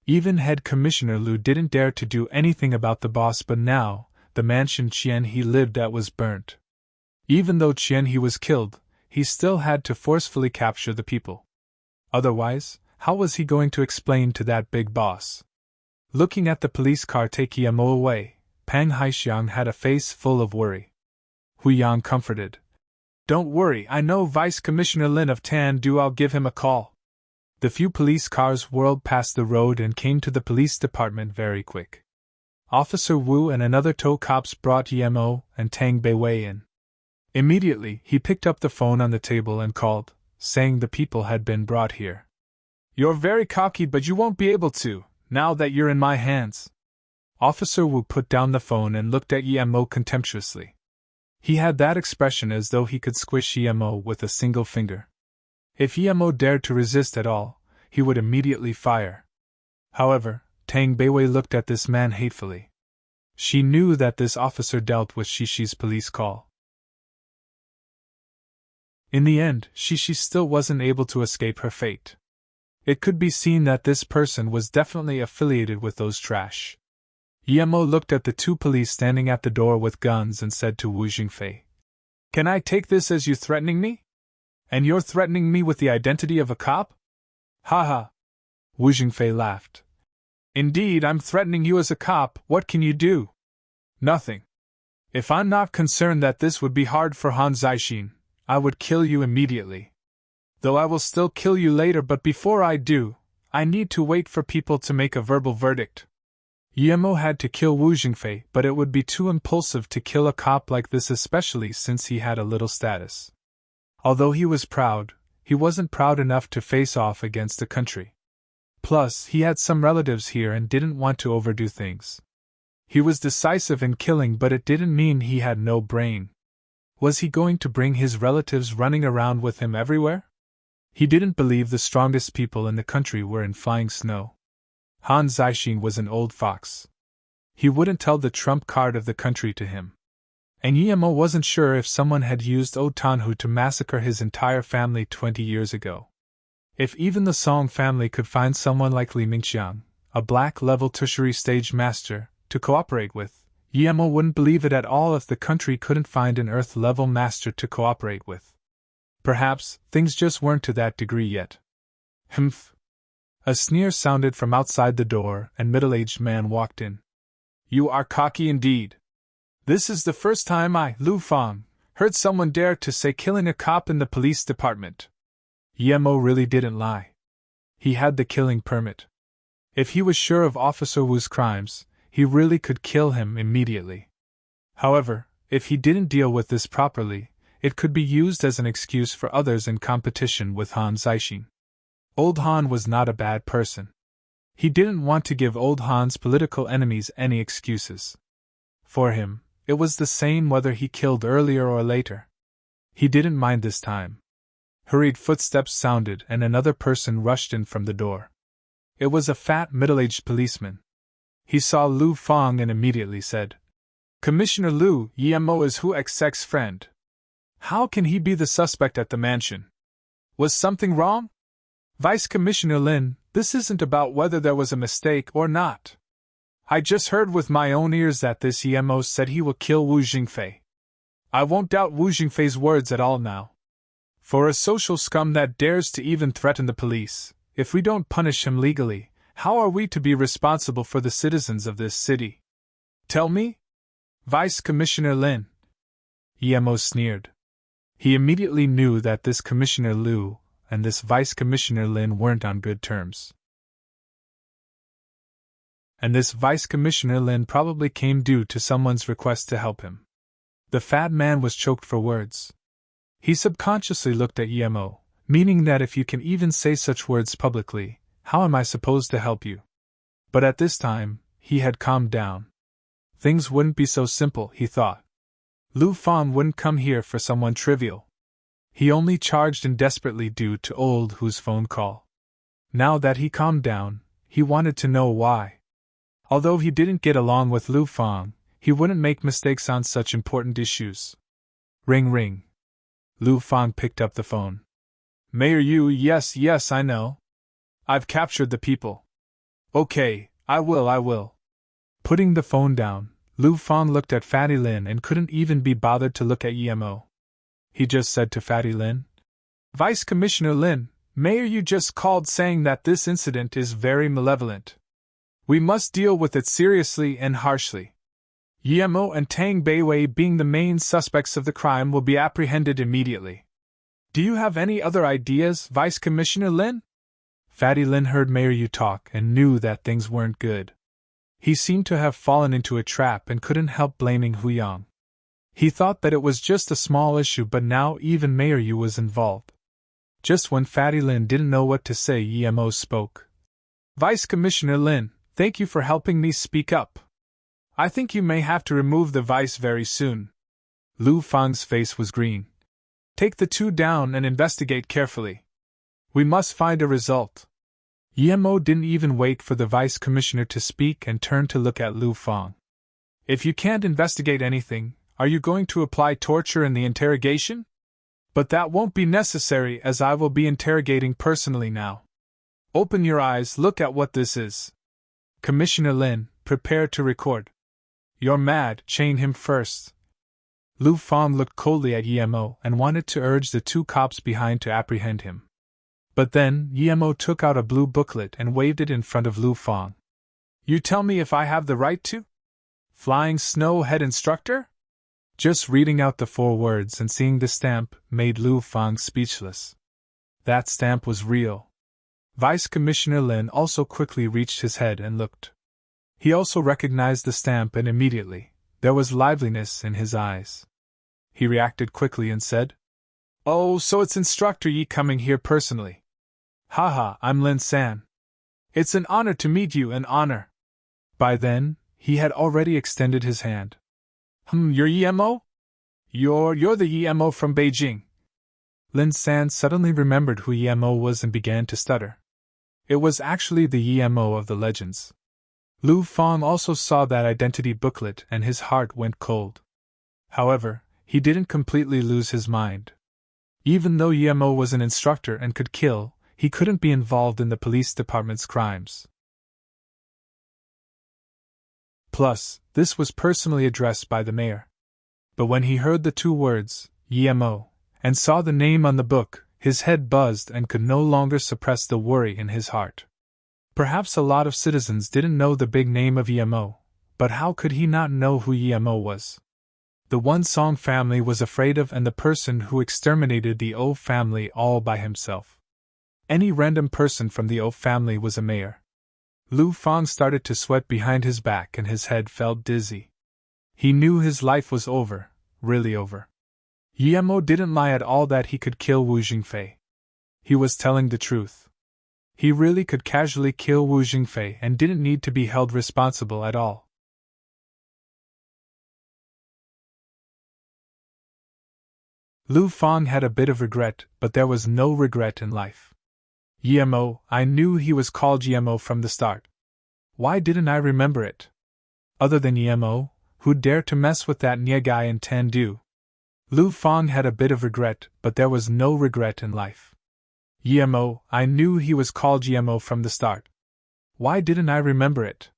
Speaker 1: Even head commissioner Liu didn't dare to do anything about the boss, but now, the mansion Qian He lived at was burnt. Even though Qian He was killed, he still had to forcefully capture the people. Otherwise, how was he going to explain to that big boss? Looking at the police car take Emo away, Pang Haixiang had a face full of worry. Hu Yang comforted. Don't worry, I know Vice Commissioner Lin of Tandu, I'll give him a call. The few police cars whirled past the road and came to the police department very quick. Officer Wu and another tow cops brought Yemo and Tang Beiwei in. Immediately, he picked up the phone on the table and called, saying the people had been brought here. You're very cocky, but you won't be able to, now that you're in my hands. Officer Wu put down the phone and looked at Yemo contemptuously. He had that expression as though he could squish Yemo with a single finger. If Yemo dared to resist at all, he would immediately fire. However, Tang Beiwei looked at this man hatefully. She knew that this officer dealt with Shishi's police call. In the end, Shishi still wasn't able to escape her fate. It could be seen that this person was definitely affiliated with those trash. Yemo looked at the two police standing at the door with guns and said to Wu Jingfei, Can I take this as you threatening me? And you're threatening me with the identity of a cop? Ha ha! Wu Jingfei laughed. Indeed, I'm threatening you as a cop. What can you do? Nothing. If I'm not concerned that this would be hard for Han Zixin, I would kill you immediately. Though I will still kill you later, but before I do, I need to wait for people to make a verbal verdict. Yemo had to kill Wu Jingfei, but it would be too impulsive to kill a cop like this, especially since he had a little status. Although he was proud, he wasn't proud enough to face off against the country. Plus, he had some relatives here and didn't want to overdo things. He was decisive in killing, but it didn't mean he had no brain. Was he going to bring his relatives running around with him everywhere? He didn't believe the strongest people in the country were in flying snow. Han Zixin was an old fox. He wouldn't tell the trump card of the country to him. And Yemo wasn't sure if someone had used Old Tanhu to massacre his entire family 20 years ago. If even the Song family could find someone like Li Mingxiang, a black-level tertiary stage master, to cooperate with, Yemo wouldn't believe it at all if the country couldn't find an earth-level master to cooperate with. Perhaps, things just weren't to that degree yet. Humph! A sneer sounded from outside the door, and middle-aged man walked in. You are cocky indeed. This is the first time I, Lu Fang, heard someone dare to say killing a cop in the police department. Yemo really didn't lie. He had the killing permit. If he was sure of Officer Wu's crimes, he really could kill him immediately. However, if he didn't deal with this properly, it could be used as an excuse for others in competition with Han Zixin. Old Han was not a bad person. He didn't want to give Old Han's political enemies any excuses. For him, it was the same whether he killed earlier or later. He didn't mind this time. Hurried footsteps sounded and another person rushed in from the door. It was a fat, middle-aged policeman. He saw Lu Fang and immediately said, Commissioner Lu, Yemo is Hu X's friend. How can he be the suspect at the mansion? Was something wrong? Vice Commissioner Lin, this isn't about whether there was a mistake or not. I just heard with my own ears that this Yemo said he will kill Wu Jingfei. I won't doubt Wu Jingfei's words at all now. For a social scum that dares to even threaten the police, if we don't punish him legally, how are we to be responsible for the citizens of this city? Tell me? Vice Commissioner Lin. Yemo sneered. He immediately knew that this Commissioner Lu and this Vice Commissioner Lin weren't on good terms. And this Vice Commissioner Lin probably came due to someone's request to help him. The fat man was choked for words. He subconsciously looked at Yemo, meaning that if you can even say such words publicly, how am I supposed to help you? But at this time, he had calmed down. Things wouldn't be so simple, he thought. Lu Fang wouldn't come here for someone trivial. He only charged in desperately due to Old Hu's phone call. Now that he calmed down, he wanted to know why. Although he didn't get along with Lu Fang, he wouldn't make mistakes on such important issues. Ring ring. Lu Fang picked up the phone. Mayor Yu, yes, I know. I've captured the people. Okay, I will. Putting the phone down, Lu Fang looked at Fatty Lin and couldn't even be bothered to look at Yemo. He just said to Fatty Lin, Vice Commissioner Lin, Mayor Yu just called saying that this incident is very malevolent. We must deal with it seriously and harshly. Yemo and Tang Beiwei, being the main suspects of the crime, will be apprehended immediately. Do you have any other ideas, Vice Commissioner Lin? Fatty Lin heard Mayor Yu talk and knew that things weren't good. He seemed to have fallen into a trap and couldn't help blaming Hu Yang. He thought that it was just a small issue, but now even Mayor Yu was involved. Just when Fatty Lin didn't know what to say, Yemo spoke. Vice Commissioner Lin, thank you for helping me speak up. I think you may have to remove the vice very soon. Lu Fang's face was green. Take the two down and investigate carefully. We must find a result. Yemo didn't even wait for the vice commissioner to speak and turned to look at Lu Fang. If you can't investigate anything, are you going to apply torture in the interrogation? But that won't be necessary, as I will be interrogating personally now. Open your eyes, look at what this is. Commissioner Lin, prepare to record. You're mad, chain him first. Lu Fang looked coldly at Yemo and wanted to urge the two cops behind to apprehend him. But then, Yemo took out a blue booklet and waved it in front of Lu Fang. You tell me if I have the right to? Flying Snow Head Instructor? Just reading out the 4 words and seeing the stamp made Lu Fang speechless. That stamp was real. Vice Commissioner Lin also quickly reached his head and looked. He also recognized the stamp, and immediately, there was liveliness in his eyes. He reacted quickly and said, Oh, so it's Instructor Yi coming here personally. Haha, I'm Lin San. It's an honor to meet you, an honor. By then, he had already extended his hand. You're Yemo? You're the Yemo from Beijing. Lin San suddenly remembered who Yemo was and began to stutter. It was actually the Yemo of the legends. Lu Fang also saw that identity booklet and his heart went cold. However, he didn't completely lose his mind. Even though Yemo was an instructor and could kill, he couldn't be involved in the police department's crimes. Plus, this was personally addressed by the mayor. But when he heard the 2 words, Yemo, and saw the name on the book, his head buzzed and could no longer suppress the worry in his heart. Perhaps a lot of citizens didn't know the big name of Yemo, but how could he not know who Yemo was? The One Song family was afraid of, and the person who exterminated the O family all by himself. Any random person from the O family was a mayor. Lu Fang started to sweat behind his back and his head felt dizzy. He knew his life was over, really over. Yemo didn't lie at all that he could kill Wu Jingfei. He was telling the truth. He really could casually kill Wu Jingfei and didn't need to be held responsible at all. Lu Fang had a bit of regret, but there was no regret in life. Yemo, I knew he was called Yemo from the start. Why didn't I remember it? Other than Yemo, who dared to mess with that Nye guy in Tandu? Lu Fang had a bit of regret, but there was no regret in life. Yemo, I knew he was called Yemo from the start. Why didn't I remember it?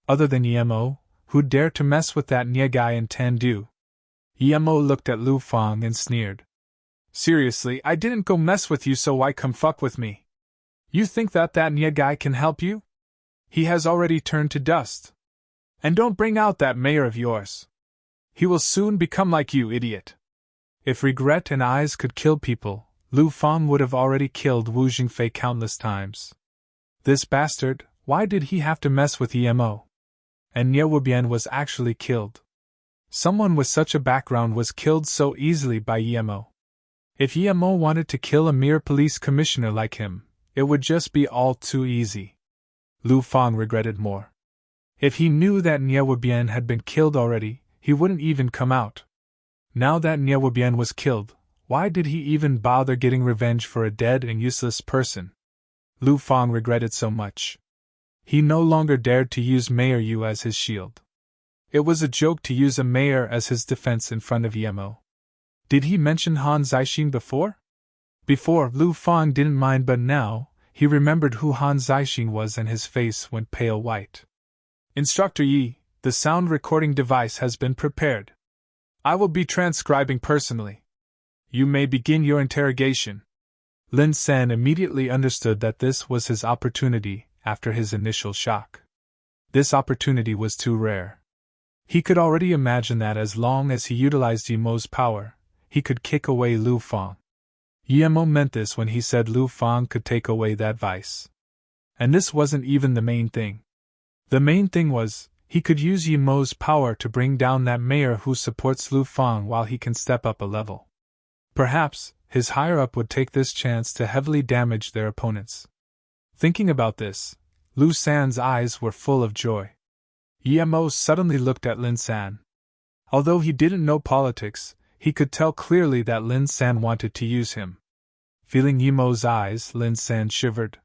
Speaker 1: Other than Yemo, who dared to mess with that Nye guy in Tandu? Yemo looked at Lu Fang and sneered. Seriously, I didn't go mess with you, so why come fuck with me? You think that Nye guy can help you? He has already turned to dust. And don't bring out that mayor of yours. He will soon become like you, idiot. If regret and eyes could kill people, Lu Fang would have already killed Wu Jingfei countless times. This bastard, why did he have to mess with Yemo? And Nye Wubian was actually killed. Someone with such a background was killed so easily by Yemo. If Yemo wanted to kill a mere police commissioner like him, it would just be all too easy. Lu Fang regretted more. If he knew that Nye Wubian had been killed already, he wouldn't even come out. Now that Nye Wubian was killed, why did he even bother getting revenge for a dead and useless person? Lu Fang regretted so much. He no longer dared to use Mayor Yu as his shield. It was a joke to use a mayor as his defense in front of Yemo. Did he mention Han Zixing before? Before, Lu Fang didn't mind, but now, he remembered who Han Zixing was and his face went pale white. Instructor Yi, the sound recording device has been prepared. I will be transcribing personally. You may begin your interrogation. Lin San immediately understood that this was his opportunity after his initial shock. This opportunity was too rare. He could already imagine that as long as he utilized Yimo's power, he could kick away Lu Fang. Yimo meant this when he said Lu Fang could take away that vice. And this wasn't even the main thing. The main thing was, he could use Yimo's power to bring down that mayor who supports Lu Fang while he can step up a level. Perhaps, his higher-up would take this chance to heavily damage their opponents. Thinking about this, Lu San's eyes were full of joy. Yimo suddenly looked at Lin San. Although he didn't know politics, he could tell clearly that Lin San wanted to use him. Feeling Yimo's eyes, Lin San shivered.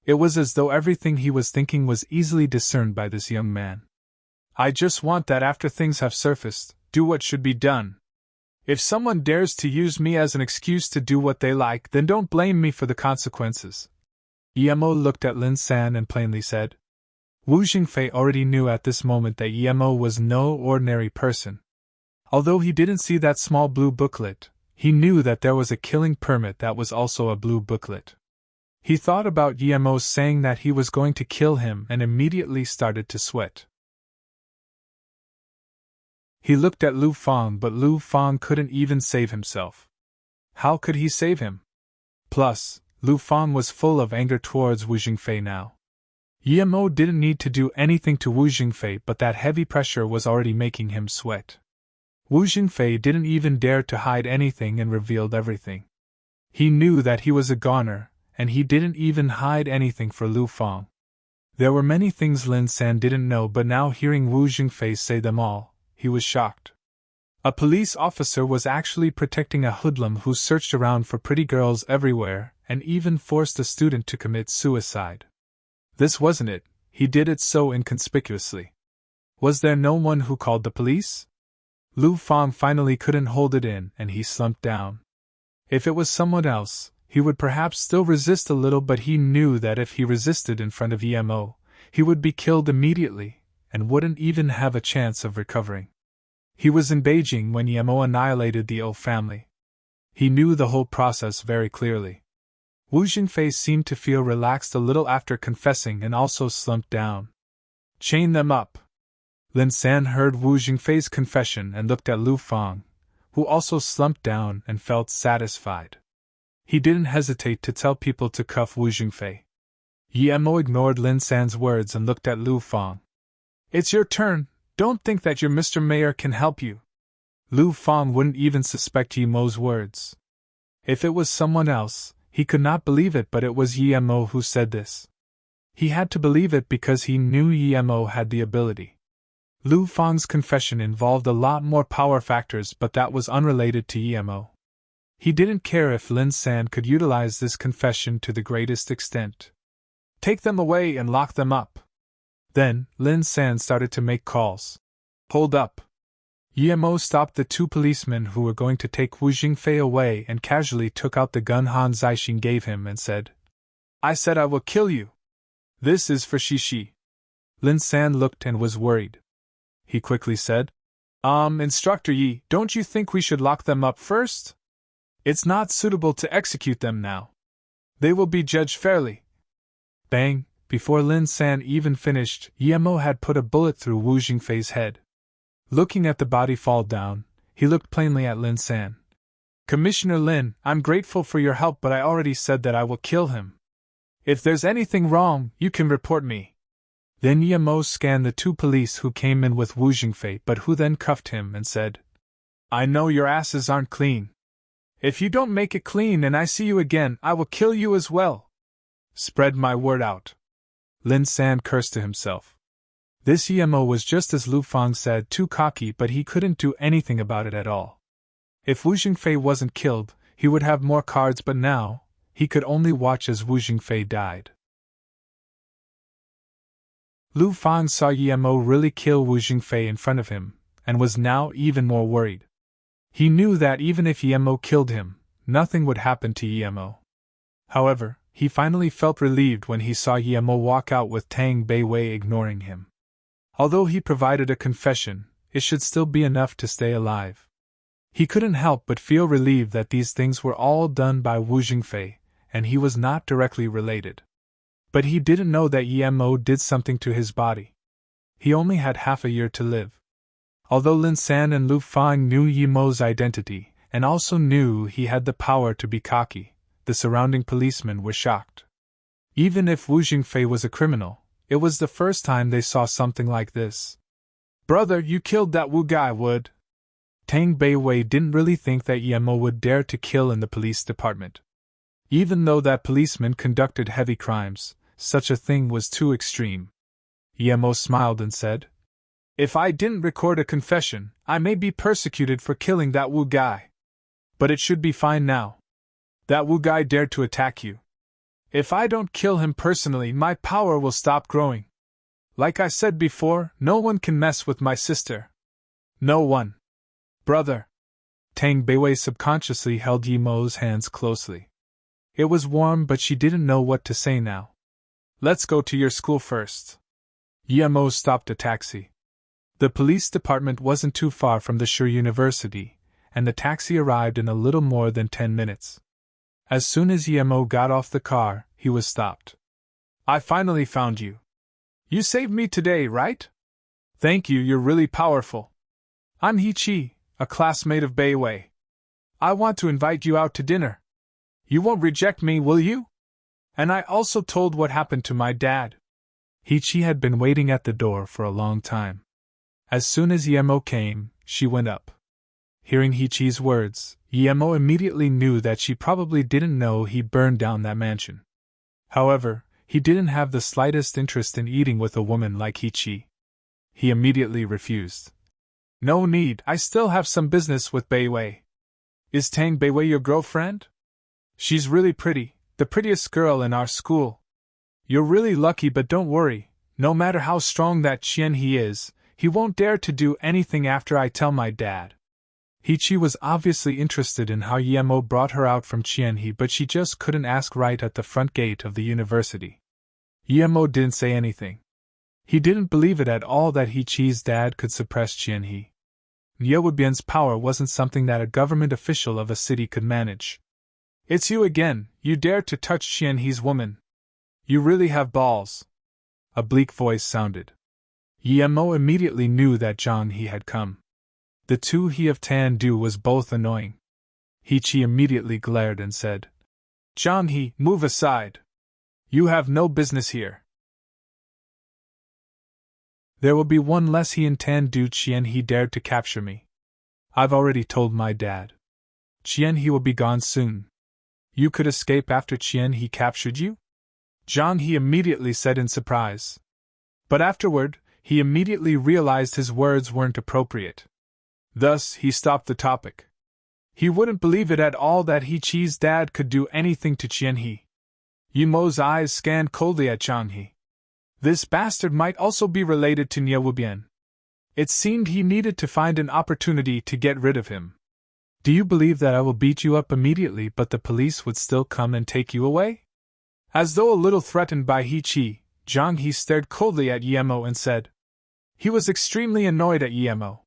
Speaker 1: It was as though everything he was thinking was easily discerned by this young man. I just want that after things have surfaced, do what should be done. If someone dares to use me as an excuse to do what they like, then don't blame me for the consequences. Yimo looked at Lin San and plainly said. Wu Jingfei already knew at this moment that Yimo was no ordinary person. Although he didn't see that small blue booklet, he knew that there was a killing permit that was also a blue booklet. He thought about Yimo saying that he was going to kill him and immediately started to sweat. He looked at Lu Fang, but Lu Fang couldn't even save himself. How could he save him? Plus, Lu Fang was full of anger towards Wu Jingfei now. Yimo didn't need to do anything to Wu Jingfei, but that heavy pressure was already making him sweat. Wu Jingfei didn't even dare to hide anything and revealed everything. He knew that he was a goner, and he didn't even hide anything for Lu Fang. There were many things Lin San didn't know, but now hearing Wu Jingfei say them all, he was shocked. A police officer was actually protecting a hoodlum who searched around for pretty girls everywhere and even forced a student to commit suicide. This wasn't it, he did it so inconspicuously. Was there no one who called the police? Lu Fang finally couldn't hold it in and he slumped down. If it was someone else, he would perhaps still resist a little, but he knew that if he resisted in front of Yimo, he would be killed immediately and wouldn't even have a chance of recovering. He was in Beijing when Yimo annihilated the O family. He knew the whole process very clearly. Wu Jingfei seemed to feel relaxed a little after confessing and also slumped down. Chain them up. Lin San heard Wu Jingfei's confession and looked at Lu Fang, who also slumped down and felt satisfied. He didn't hesitate to tell people to cuff Wu Jingfei. Yimo ignored Lin San's words and looked at Lu Fang. It's your turn, don't think that your Mr. Mayor can help you. Lu Fang wouldn't even suspect Yimo's words. If it was someone else, he could not believe it, but it was Yimo who said this. He had to believe it because he knew Yimo had the ability. Lu Fang's confession involved a lot more power factors, but that was unrelated to Yimo. He didn't care if Lin San could utilize this confession to the greatest extent. Take them away and lock them up. Then, Lin San started to make calls. Hold up. Yimo stopped the two policemen who were going to take Wu Jingfei away and casually took out the gun Han Zixing gave him and said, I said I will kill you. This is for Shishi. Lin San looked and was worried. He quickly said, Instructor Yi, don't you think we should lock them up first? It's not suitable to execute them now. They will be judged fairly. Bang! Before Lin San even finished, Yimo had put a bullet through Wu Jingfei's head. Looking at the body fall down, he looked plainly at Lin San. Commissioner Lin, I'm grateful for your help, but I already said that I will kill him. If there's anything wrong, you can report me. Then Yimo scanned the two police who came in with Wu Jingfei, but who then cuffed him and said, I know your asses aren't clean. If you don't make it clean and I see you again, I will kill you as well. Spread my word out. Lin San cursed to himself. This Yimo was just as Lu Fang said, too cocky, but he couldn't do anything about it at all. If Wu Jingfei wasn't killed, he would have more cards, but now, he could only watch as Wu Jingfei died. Lu Fang saw Yimo really kill Wu Jingfei in front of him, and was now even more worried. He knew that even if Yimo killed him, nothing would happen to Yimo. However, he finally felt relieved when he saw Yimo walk out with Tang Beiwei ignoring him. Although he provided a confession, it should still be enough to stay alive. He couldn't help but feel relieved that these things were all done by Wu Jingfei, and he was not directly related. But he didn't know that Yimo did something to his body. He only had half a year to live. Although Lin San and Lu Fang knew Yi Mo's identity, and also knew he had the power to be cocky, the surrounding policemen were shocked. Even if Wu Jingfei was a criminal, it was the first time they saw something like this. "Brother, you killed that Wu guy, would?" Tang Beiwei didn't really think that Yi Mo would dare to kill in the police department. Even though that policeman conducted heavy crimes, such a thing was too extreme. Yi Mo smiled and said, "If I didn't record a confession, I may be persecuted for killing that Wu guy. But it should be fine now. That Wu guy dared to attack you. If I don't kill him personally, my power will stop growing. Like I said before, no one can mess with my sister. No one. Brother." Tang Beiwei subconsciously held Yi Mo's hands closely. It was warm, but she didn't know what to say now. "Let's go to your school first." Yi Mo stopped a taxi. The police department wasn't too far from the Shi University, and the taxi arrived in a little more than 10 minutes. As soon as Yi Mo got off the car, he was stopped. "I finally found you. You saved me today, right? Thank you, you're really powerful. I'm He Chi, a classmate of Beiwei. I want to invite you out to dinner. You won't reject me, will you? And I also told what happened to my dad." He Chi had been waiting at the door for a long time. As soon as Yi Mo came, she went up. Hearing He Chi's words, Yi Mo immediately knew that she probably didn't know he burned down that mansion. However, he didn't have the slightest interest in eating with a woman like He Chi. He immediately refused. "No need, I still have some business with Beiwei. Is Tang Beiwei your girlfriend? She's really pretty, the prettiest girl in our school. You're really lucky, but don't worry, no matter how strong that Qian He is, he won't dare to do anything after I tell my dad." He Chi was obviously interested in how Yi Mo brought her out from Qian He, but she just couldn't ask right at the front gate of the university. Yi Mo didn't say anything. He didn't believe it at all that He Chi's dad could suppress Qian He. Ye Wubian's power wasn't something that a government official of a city could manage. "It's you again, you dare to touch Qian He's woman. You really have balls." A bleak voice sounded. Yi Mo immediately knew that Zhang He had come. The two He of Tan Du was both annoying. He Chi immediately glared and said, "Zhang He, move aside. You have no business here. There will be one less He in Tan Du. Qian He dared to capture me. I've already told my dad. Qian He will be gone soon. You could escape after Qian He captured you?" Zhang He immediately said in surprise. But afterward, he immediately realized his words weren't appropriate. Thus, he stopped the topic. He wouldn't believe it at all that He Chi's dad could do anything to Qian He. Yi Mo's eyes scanned coldly at Zhang He. This bastard might also be related to Nie Wubian. It seemed he needed to find an opportunity to get rid of him. "Do you believe that I will beat you up immediately, but the police would still come and take you away?" As though a little threatened by He Chi, Zhang He stared coldly at Yi Mo and said. He was extremely annoyed at Yi Mo.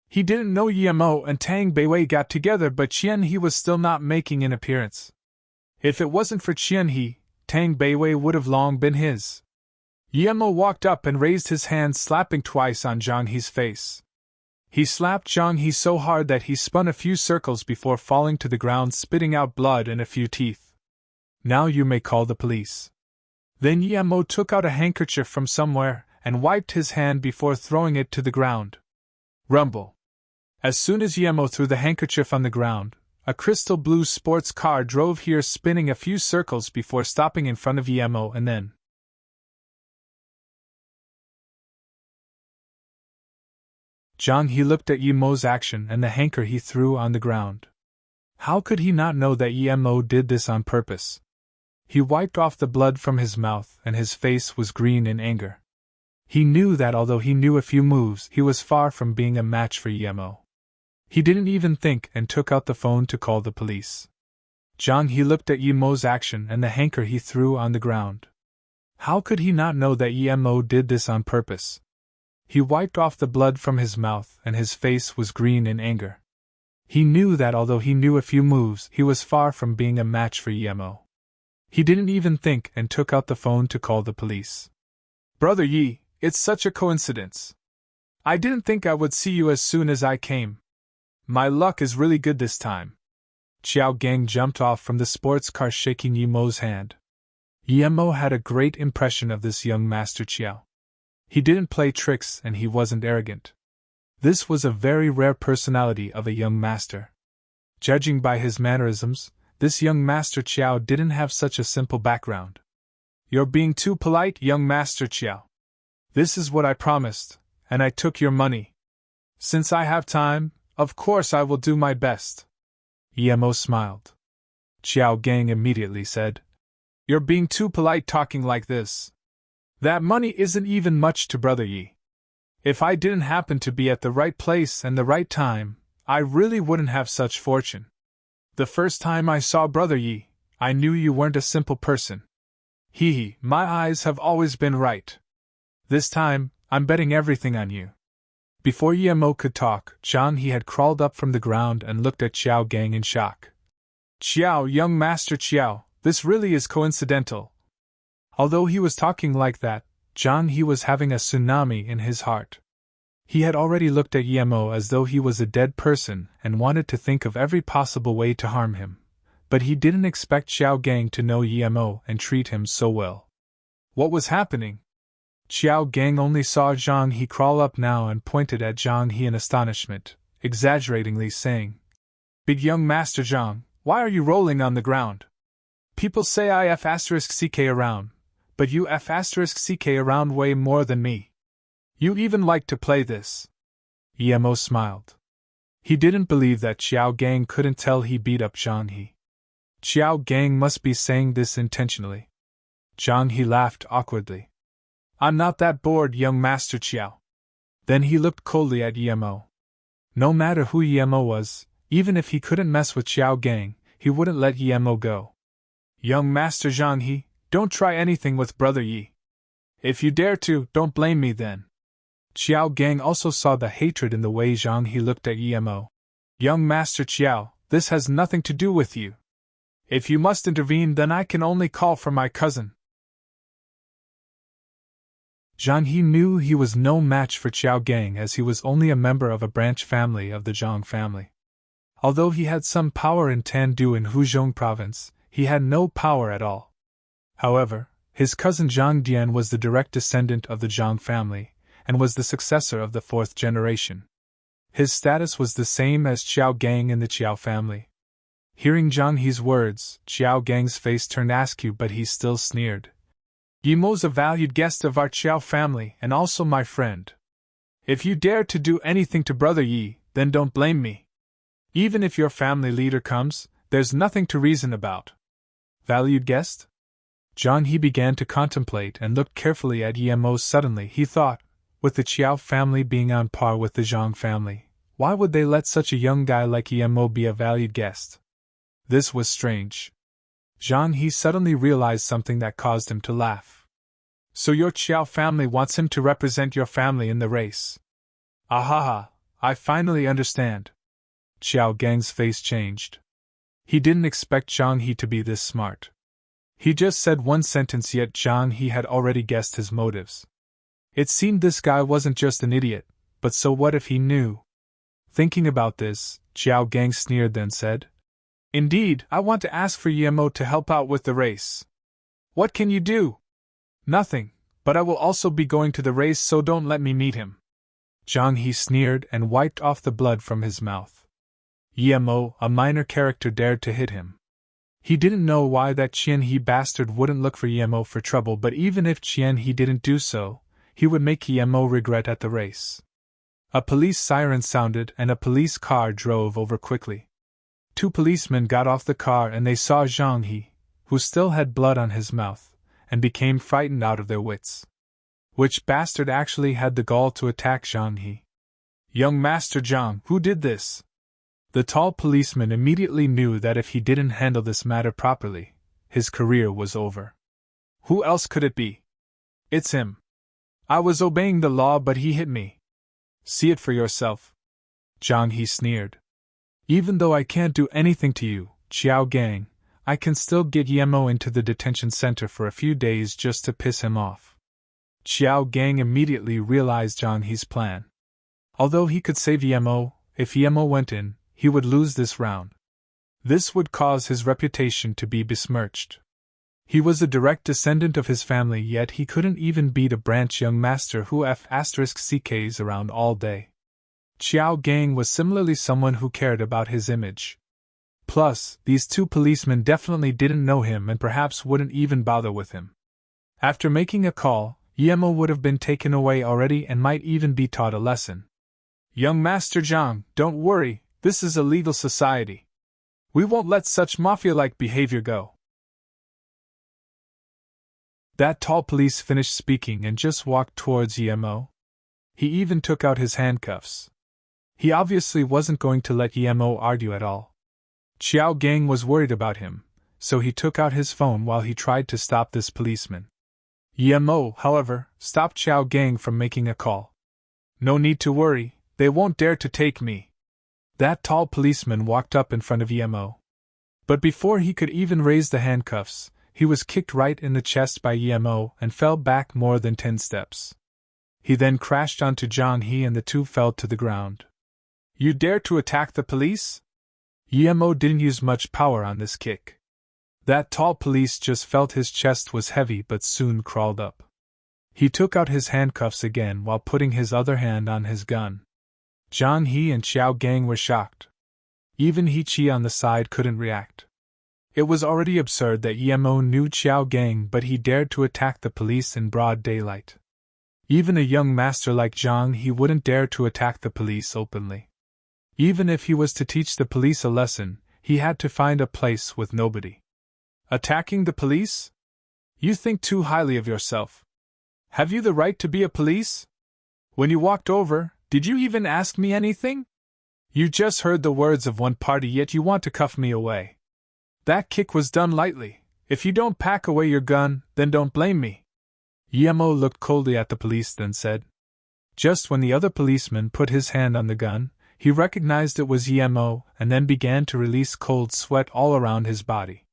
Speaker 1: He didn't know Yi Mo and Tang Beiwei got together, but Qian He was still not making an appearance. If it wasn't for Qian He, Tang Beiwei would have long been his. Yi Mo walked up and raised his hand, slapping twice on Zhang He's face. He slapped Zhang He so hard that he spun a few circles before falling to the ground, spitting out blood and a few teeth. "Now you may call the police." Then Yi Mo took out a handkerchief from somewhere and wiped his hand before throwing it to the ground. Rumble. As soon as Yi Mo threw the handkerchief on the ground, a crystal blue sports car drove here, spinning a few circles before stopping in front of Yi Mo, and then Zhang He looked at Yi Mo's action and the handker he threw on the ground. How could he not know that Yi Mo did this on purpose? He wiped off the blood from his mouth and his face was green in anger. He knew that although he knew a few moves, he was far from being a match for Yi Mo. He didn't even think and took out the phone to call the police. Zhang He looked at Yi Mo's action and the handker he threw on the ground. How could he not know that Yi Mo did this on purpose? He wiped off the blood from his mouth and his face was green in anger. He knew that although he knew a few moves, he was far from being a match for Yi Mo. He didn't even think and took out the phone to call the police. "Brother Yi, it's such a coincidence. I didn't think I would see you as soon as I came. My luck is really good this time. Xiao Gang jumped off from the sports car shaking Yi Mo's hand. Yi Mo had a great impression of this young Master Xiao. He didn't play tricks and he wasn't arrogant. This was a very rare personality of a young master. Judging by his mannerisms, this young Master Xiao didn't have such a simple background. You're being too polite, young Master Xiao. This is what I promised, and I took your money. Since I have time, of course I will do my best. Yi Mo smiled. Xiao Gang immediately said, You're being too polite talking like this. That money isn't even much to Brother Yi. If I didn't happen to be at the right place and the right time, I really wouldn't have such fortune. The first time I saw Brother Yi, I knew you weren't a simple person. Hee, my eyes have always been right. This time, I'm betting everything on you. Before Yi Mo could talk, Zhang He had crawled up from the ground and looked at Xiao Gang in shock. Xiao, young Master Xiao, this really is coincidental. Although he was talking like that, Zhang He was having a tsunami in his heart. He had already looked at Yi Mo as though he was a dead person and wanted to think of every possible way to harm him, but he didn't expect Xiao Gang to know Yi Mo and treat him so well. What was happening? Xiao Gang only saw Zhang He crawl up now and pointed at Zhang He in astonishment, exaggeratingly saying, Big young Master Zhang, why are you rolling on the ground? People say I f***ck around, but you f***ck around way more than me. You even like to play this. Yi Mo smiled. He didn't believe that Xiao Gang couldn't tell he beat up Zhang He. Xiao Gang must be saying this intentionally. Zhang He laughed awkwardly. I'm not that bored, young Master Xiao. Then he looked coldly at Yi Mo. No matter who Yi Mo was, even if he couldn't mess with Xiao Gang, he wouldn't let Yi Mo go. Young Master Zhang He, don't try anything with Brother Yi. If you dare to, don't blame me then. Xiao Gang also saw the hatred in the way Zhang He looked at Yi Mo. Young Master Xiao, this has nothing to do with you. If you must intervene, then I can only call for my cousin. Zhang He knew he was no match for Xiao Gang as he was only a member of a branch family of the Zhang family. Although he had some power in Tandu in Huzhong province, he had no power at all. However, his cousin Zhang Dian was the direct descendant of the Zhang family, and was the successor of the fourth generation. His status was the same as Xiao Gang in the Qiao family. Hearing Zhang He's words, Xiao Gang's face turned askew, but he still sneered. Yi Mo's a valued guest of our Qiao family and also my friend. If you dare to do anything to Brother Yi, then don't blame me. Even if your family leader comes, there's nothing to reason about. Valued guest? Zhang He began to contemplate and looked carefully at Yi Mo. Suddenly he thought, with the Qiao family being on par with the Zhang family, why would they let such a young guy like Yi Mo be a valued guest? This was strange. Zhang He suddenly realized something that caused him to laugh. So your Qiao family wants him to represent your family in the race. Ahaha, I finally understand. Xiao Gang's face changed. He didn't expect Zhang He to be this smart. He just said one sentence, yet Zhang He had already guessed his motives. It seemed this guy wasn't just an idiot, but so what if he knew? Thinking about this, Xiao Gang sneered, then said, Indeed, I want to ask for Yi Mo to help out with the race. What can you do? Nothing, but I will also be going to the race, so don't let me meet him. Zhang He sneered and wiped off the blood from his mouth. Yi Mo, a minor character, dared to hit him. He didn't know why that Qian He bastard wouldn't look for Yi Mo for trouble, but even if Qian He didn't do so, he would make Yi Mo regret at the race. A police siren sounded and a police car drove over quickly. 2 policemen got off the car and they saw Zhang He, who still had blood on his mouth, and became frightened out of their wits. Which bastard actually had the gall to attack Zhang He? Young Master Zhang, who did this? The tall policeman immediately knew that if he didn't handle this matter properly, his career was over. Who else could it be? It's him. I was obeying the law, but he hit me. See it for yourself. Zhang He sneered. Even though I can't do anything to you, Xiao Gang, I can still get Yi Mo into the detention center for a few days just to piss him off. Xiao Gang immediately realized Zhang He's plan. Although he could save Emo, if Emo went in, he would lose this round. This would cause his reputation to be besmirched. He was a direct descendant of his family, yet he couldn't even beat a branch young master who f***ck's around all day. Xiao Gang was similarly someone who cared about his image. Plus, these two policemen definitely didn't know him and perhaps wouldn't even bother with him. After making a call, Emo would have been taken away already and might even be taught a lesson. Young Master Zhang, don't worry, this is a legal society. We won't let such mafia-like behavior go. That tall police finished speaking and just walked towards Emo. He even took out his handcuffs. He obviously wasn't going to let Emo argue at all. Xiao Gang was worried about him, so he took out his phone while he tried to stop this policeman. Emo, however, stopped Xiao Gang from making a call. No need to worry, they won't dare to take me. That tall policeman walked up in front of Emo. But before he could even raise the handcuffs, he was kicked right in the chest by Emo and fell back more than 10 steps. He then crashed onto Zhang He and the two fell to the ground. You dare to attack the police? Emo didn't use much power on this kick. That tall police just felt his chest was heavy but soon crawled up. He took out his handcuffs again while putting his other hand on his gun. Zhang He and Xiao Gang were shocked. Even He Chi on the side couldn't react. It was already absurd that Emo knew Xiao Gang, but he dared to attack the police in broad daylight. Even a young master like Zhang He wouldn't dare to attack the police openly. Even if he was to teach the police a lesson, he had to find a place with nobody. Attacking the police? You think too highly of yourself. Have you the right to be a police? When you walked over, did you even ask me anything? You just heard the words of one party, yet you want to cuff me away. That kick was done lightly. If you don't pack away your gun, then don't blame me. Emo looked coldly at the police, then said. Just when the other policeman put his hand on the gun, he recognized it was Emo and then began to release cold sweat all around his body.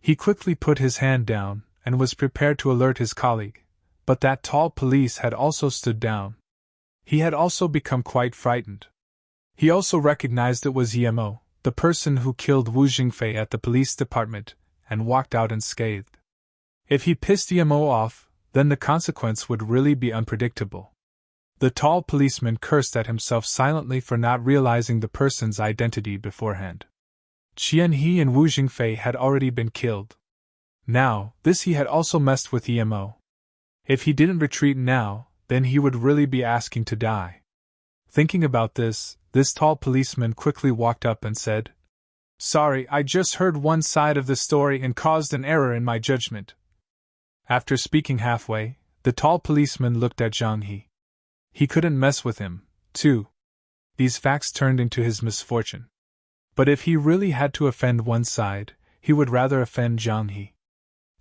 Speaker 1: He quickly put his hand down and was prepared to alert his colleague, but that tall police had also stood down. He had also become quite frightened. He also recognized it was Emo, the person who killed Wu Jingfei at the police department, and walked out unscathed. If he pissed Emo off, then the consequence would really be unpredictable. The tall policeman cursed at himself silently for not realizing the person's identity beforehand. Qian He and Wu Jingfei had already been killed. Now, this he had also messed with Emo. If he didn't retreat now, then he would really be asking to die. Thinking about this tall policeman quickly walked up and said, Sorry, I just heard one side of the story and caused an error in my judgment. After speaking halfway, the tall policeman looked at Zhang He. He couldn't mess with him, too. These facts turned into his misfortune. But if he really had to offend one side, he would rather offend Zhang He.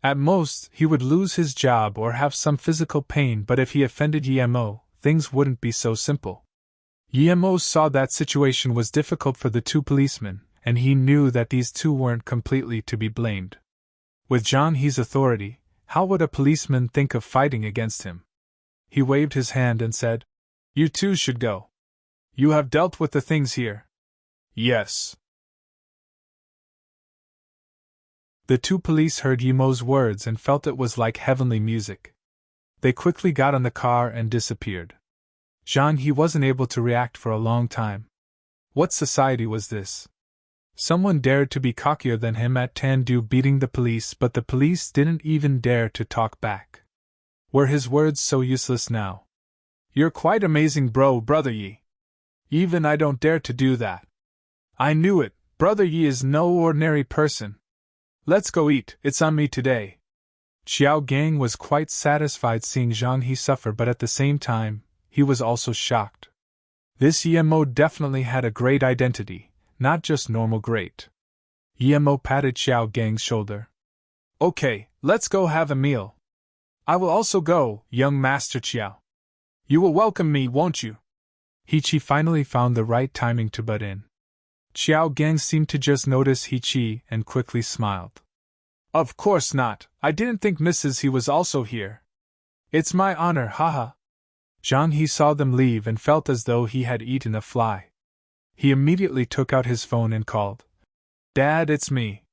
Speaker 1: At most, he would lose his job or have some physical pain, but if he offended Emo, things wouldn't be so simple. Emo saw that situation was difficult for the two policemen, and he knew that these two weren't completely to be blamed. With Zhang He's authority, how would a policeman think of fighting against him? He waved his hand and said, You two should go. You have dealt with the things here. Yes. The two police heard Emo's words and felt it was like heavenly music. They quickly got on the car and disappeared. Zhang He wasn't able to react for a long time. What society was this? Someone dared to be cockier than him at Tandu beating the police, but the police didn't even dare to talk back. Were his words so useless now? You're quite amazing, Brother Yi. Even I don't dare to do that. I knew it, Brother Yi is no ordinary person. Let's go eat, it's on me today. Xiao Gang was quite satisfied seeing Zhang He suffer, but at the same time, he was also shocked. This Emo definitely had a great identity, not just normal great. Emo patted Xiao Gang's shoulder. Okay, let's go have a meal. I will also go, young Master Qiao. You will welcome me, won't you? He-Chi finally found the right timing to butt in. Xiao Gang seemed to just notice He-Chi and quickly smiled. Of course not, I didn't think Mrs. He was also here. It's my honor, haha. Zhang He saw them leave and felt as though he had eaten a fly. He immediately took out his phone and called. Dad, it's me.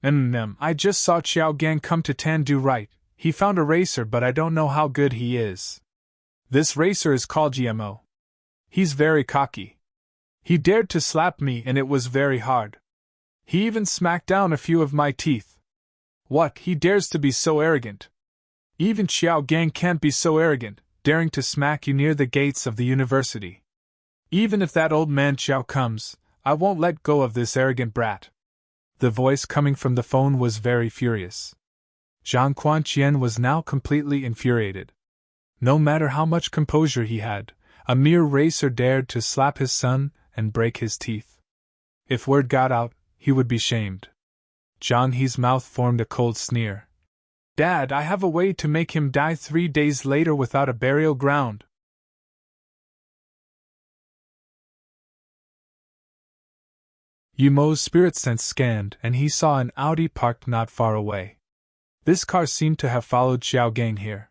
Speaker 1: I just saw Xiao Gang come to Tandu right. He found a racer, but I don't know how good he is. This racer is called GMO. He's very cocky. He dared to slap me and it was very hard. He even smacked down a few of my teeth. What, he dares to be so arrogant? Even Xiao Gang can't be so arrogant, daring to smack you near the gates of the university. Even if that old man Xiao comes, I won't let go of this arrogant brat. The voice coming from the phone was very furious. Zhang Quanqian was now completely infuriated. No matter how much composure he had, a mere racer dared to slap his son and break his teeth. If word got out, he would be shamed. Zhang He's mouth formed a cold sneer. Dad, I have a way to make him die 3 days later without a burial ground. Yumo's spirit sense scanned and he saw an Audi parked not far away. This car seemed to have followed Xiao Gang here.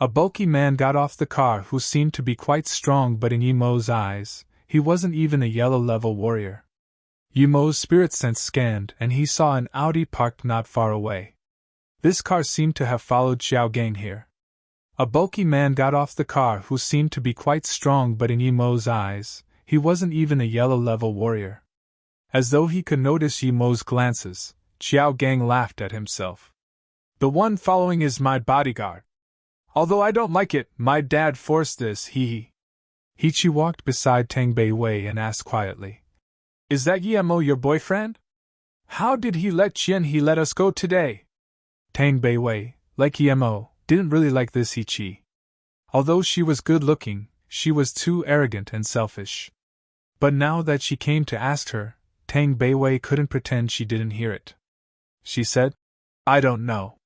Speaker 1: A bulky man got off the car who seemed to be quite strong, but in Yumo's eyes, he wasn't even a yellow-level warrior. Yumo's spirit sense scanned and he saw an Audi parked not far away. This car seemed to have followed Xiao Gang here. A bulky man got off the car who seemed to be quite strong, but in Yumo's eyes, he wasn't even a yellow-level warrior. As though he could notice Yumo's glances, Xiao Gang laughed at himself. The one following is my bodyguard. Although I don't like it, my dad forced this, hee. Hichi walked beside Tang Beiwei and asked quietly. Is that Yemo your boyfriend? How did he let us go today? Tang Beiwei, like Yemo, didn't really like this Hichi. Although she was good-looking, she was too arrogant and selfish. But now that she came to ask her, Tang Beiwei couldn't pretend she didn't hear it. She said, I don't know.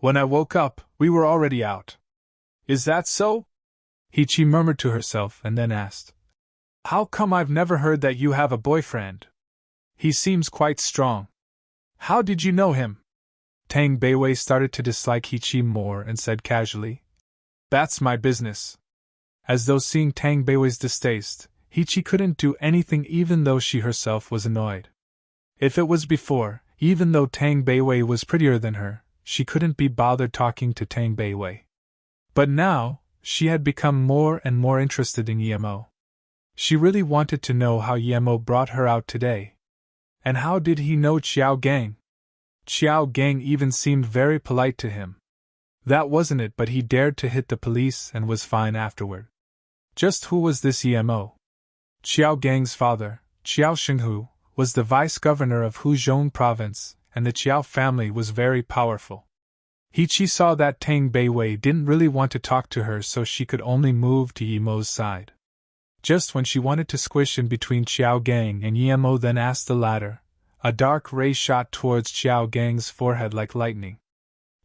Speaker 1: When I woke up, we were already out. Is that so? Hichi murmured to herself and then asked. How come I've never heard that you have a boyfriend? He seems quite strong. How did you know him? Tang Beiwei started to dislike Hichi more and said casually. That's my business. As though seeing Tang Beiwei's distaste, Hichi couldn't do anything even though she herself was annoyed. If it was before, even though Tang Beiwei was prettier than her, she couldn't be bothered talking to Tang Beiwei. But now, she had become more and more interested in Yemo. She really wanted to know how Yemo brought her out today. And how did he know Xiao Gang? Xiao Gang even seemed very polite to him. That wasn't it, but he dared to hit the police and was fine afterward. Just who was this Yemo? Xiao Gang's father, Xiao Xinghu, was the vice-governor of Huzhong province, and the Qiao family was very powerful. Hichi saw that Tang Beiwei didn't really want to talk to her, so she could only move to Yemo's side. Just when she wanted to squish in between Xiao Gang and Yemo, then asked the latter, a dark ray shot towards Xiao Gang's forehead like lightning.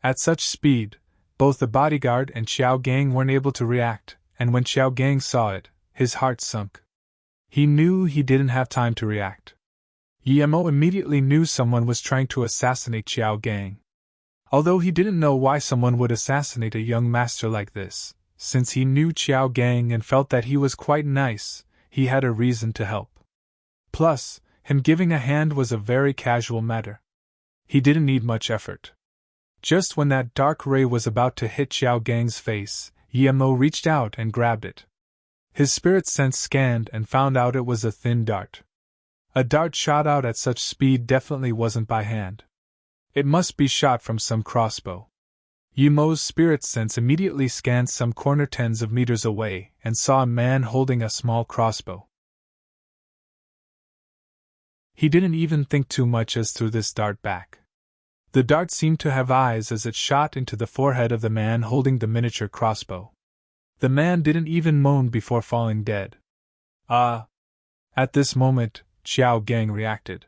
Speaker 1: At such speed, both the bodyguard and Xiao Gang weren't able to react, and when Xiao Gang saw it, his heart sunk. He knew he didn't have time to react. Yemo immediately knew someone was trying to assassinate Xiao Gang. Although he didn't know why someone would assassinate a young master like this, since he knew Xiao Gang and felt that he was quite nice, he had a reason to help. Plus, him giving a hand was a very casual matter. He didn't need much effort. Just when that dark ray was about to hit Xiao Gang's face, Yemo reached out and grabbed it. His spirit sense scanned and found out it was a thin dart. A dart shot out at such speed definitely wasn't by hand. It must be shot from some crossbow. Yemo's spirit sense immediately scanned some corner tens of meters away and saw a man holding a small crossbow. He didn't even think too much as threw this dart back. The dart seemed to have eyes as it shot into the forehead of the man holding the miniature crossbow. The man didn't even moan before falling dead. At this moment, Xiao Gang reacted.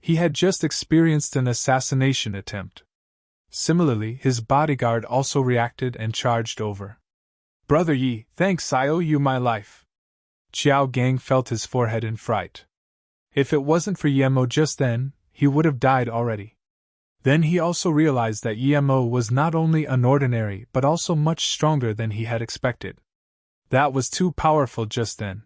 Speaker 1: He had just experienced an assassination attempt. Similarly, his bodyguard also reacted and charged over. Brother Yi, thanks, I owe you my life. Xiao Gang felt his forehead in fright. If it wasn't for Yemo just then, he would have died already. Then he also realized that Yemo was not only unordinary but also much stronger than he had expected. That was too powerful just then.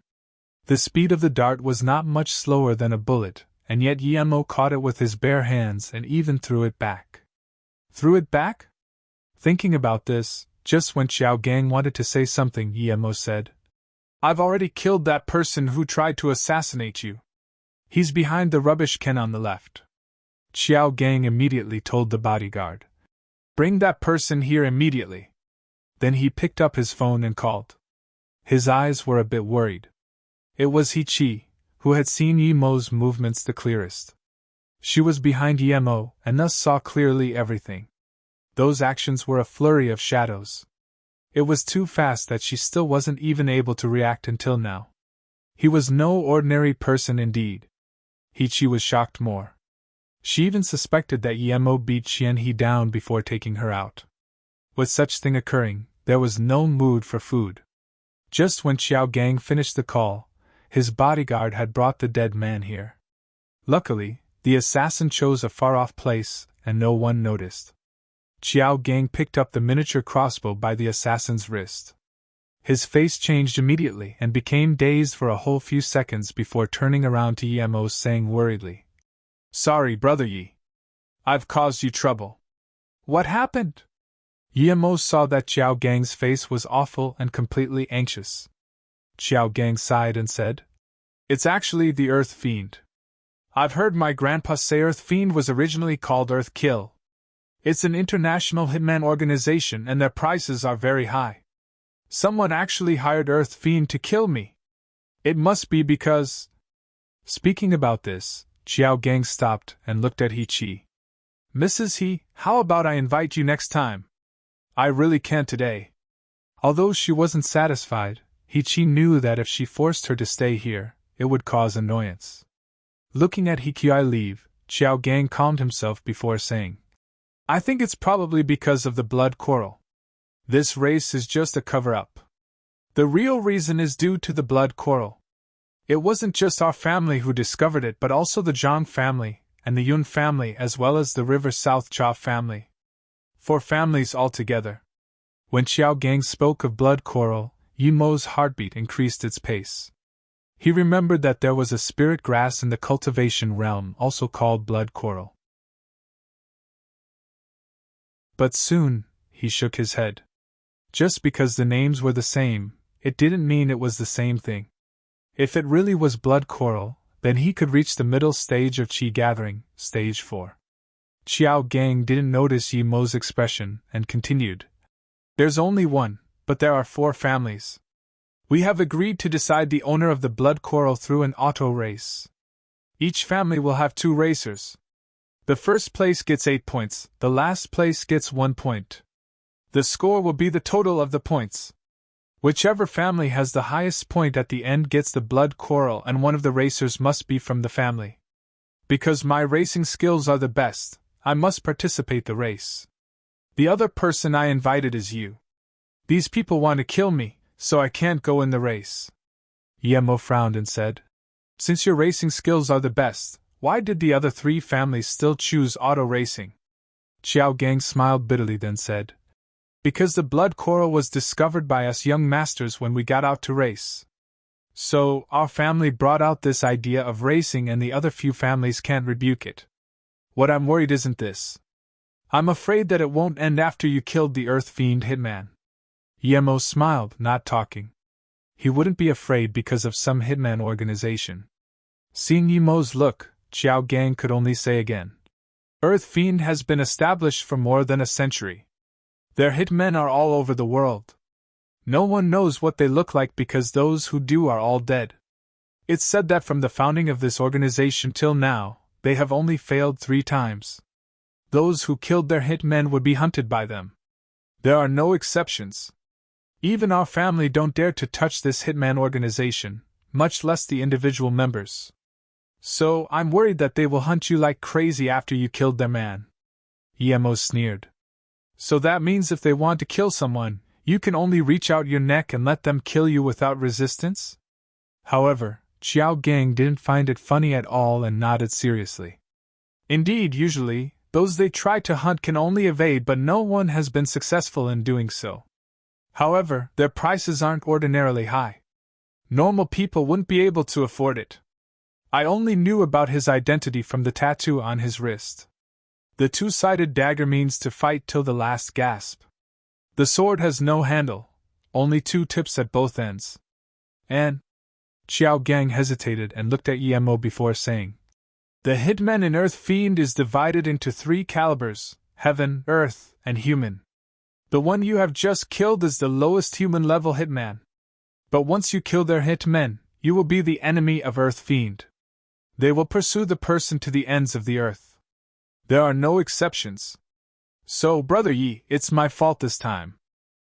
Speaker 1: The speed of the dart was not much slower than a bullet, and yet Yemo caught it with his bare hands and even threw it back. Threw it back? Thinking about this, just when Xiao Gang wanted to say something, Yemo said, "I've already killed that person who tried to assassinate you. He's behind the rubbish can on the left." Xiao Gang immediately told the bodyguard, "Bring that person here immediately." Then he picked up his phone and called. His eyes were a bit worried. It was He-Chi, who had seen Yemo's movements the clearest. She was behind Yemo and thus saw clearly everything. Those actions were a flurry of shadows. It was too fast that she still wasn't even able to react until now. He was no ordinary person indeed. He-Chi was shocked more. She even suspected that Yemo beat Xian-He down before taking her out. With such thing occurring, there was no mood for food. Just when Xiao Gang finished the call, his bodyguard had brought the dead man here. Luckily, the assassin chose a far-off place, and no one noticed. Xiao Gang picked up the miniature crossbow by the assassin's wrist. His face changed immediately and became dazed for a whole few seconds before turning around to Yemo saying worriedly, "Sorry, Brother Yi. I've caused you trouble." "What happened?" Yemo saw that Xiao Gang's face was awful and completely anxious. Xiao Gang sighed and said, "It's actually the Earth Fiend. I've heard my grandpa say Earth Fiend was originally called Earth Kill. It's an international hitman organization and their prices are very high. Someone actually hired Earth Fiend to kill me. It must be because—" Speaking about this, Xiao Gang stopped and looked at He-Chi. "Mrs. He, how about I invite you next time? I really can't today." Although she wasn't satisfied, He-Chi knew that if she forced her to stay here, it would cause annoyance. Looking at He-Chi leave, Xiao Gang calmed himself before saying, "I think it's probably because of the blood quarrel. This race is just a cover-up. The real reason is due to the blood quarrel. It wasn't just our family who discovered it but also the Zhang family, and the Yun family as well as the River South Cha family. 4 families altogether." When Xiao Gang spoke of blood quarrel, Yemo's heartbeat increased its pace. He remembered that there was a spirit grass in the cultivation realm also called blood coral. But soon, he shook his head. Just because the names were the same, it didn't mean it was the same thing. If it really was blood coral, then he could reach the middle stage of Qi gathering, stage 4. Xiao Gang didn't notice Yemo's expression and continued. "There's only one, but there are 4 families. We have agreed to decide the owner of the blood coral through an auto race. Each family will have 2 racers. The first place gets 8 points, the last place gets 1 point. The score will be the total of the points. Whichever family has the highest point at the end gets the blood coral, and one of the racers must be from the family. Because my racing skills are the best, I must participate the race. The other person I invited is you. These people want to kill me, so I can't go in the race." Yemo frowned and said, "Since your racing skills are the best, why did the other 3 families still choose auto racing?" Xiao Gang smiled bitterly then said, "Because the blood coral was discovered by us young masters when we got out to race. So, our family brought out this idea of racing and the other few families can't rebuke it. What I'm worried isn't this. I'm afraid that it won't end after you killed the Earth Fiend hitman." Yemo smiled, not talking. He wouldn't be afraid because of some hitman organization. Seeing Yemo's look, Xiao Gang could only say again, "Earth Fiend has been established for more than a century. Their hitmen are all over the world. No one knows what they look like because those who do are all dead. It's said that from the founding of this organization till now, they have only failed 3 times. Those who killed their hitmen would be hunted by them. There are no exceptions. Even our family don't dare to touch this hitman organization, much less the individual members. So, I'm worried that they will hunt you like crazy after you killed their man." Yemo sneered. "So that means if they want to kill someone, you can only reach out your neck and let them kill you without resistance?" However, Xiao Gang didn't find it funny at all and nodded seriously. "Indeed, usually, those they try to hunt can only evade, but no one has been successful in doing so. However, their prices aren't ordinarily high. Normal people wouldn't be able to afford it. I only knew about his identity from the tattoo on his wrist. The two-sided dagger means to fight till the last gasp. The sword has no handle, only two tips at both ends. And Xiao Gang hesitated and looked at Emo before saying, "The hitman in Earth Fiend is divided into 3 calibers, heaven, earth, and human. The one you have just killed is the lowest human-level hitman. But once you kill their hitmen, you will be the enemy of Earth Fiend. They will pursue the person to the ends of the earth. There are no exceptions. So, Brother Yi, it's my fault this time.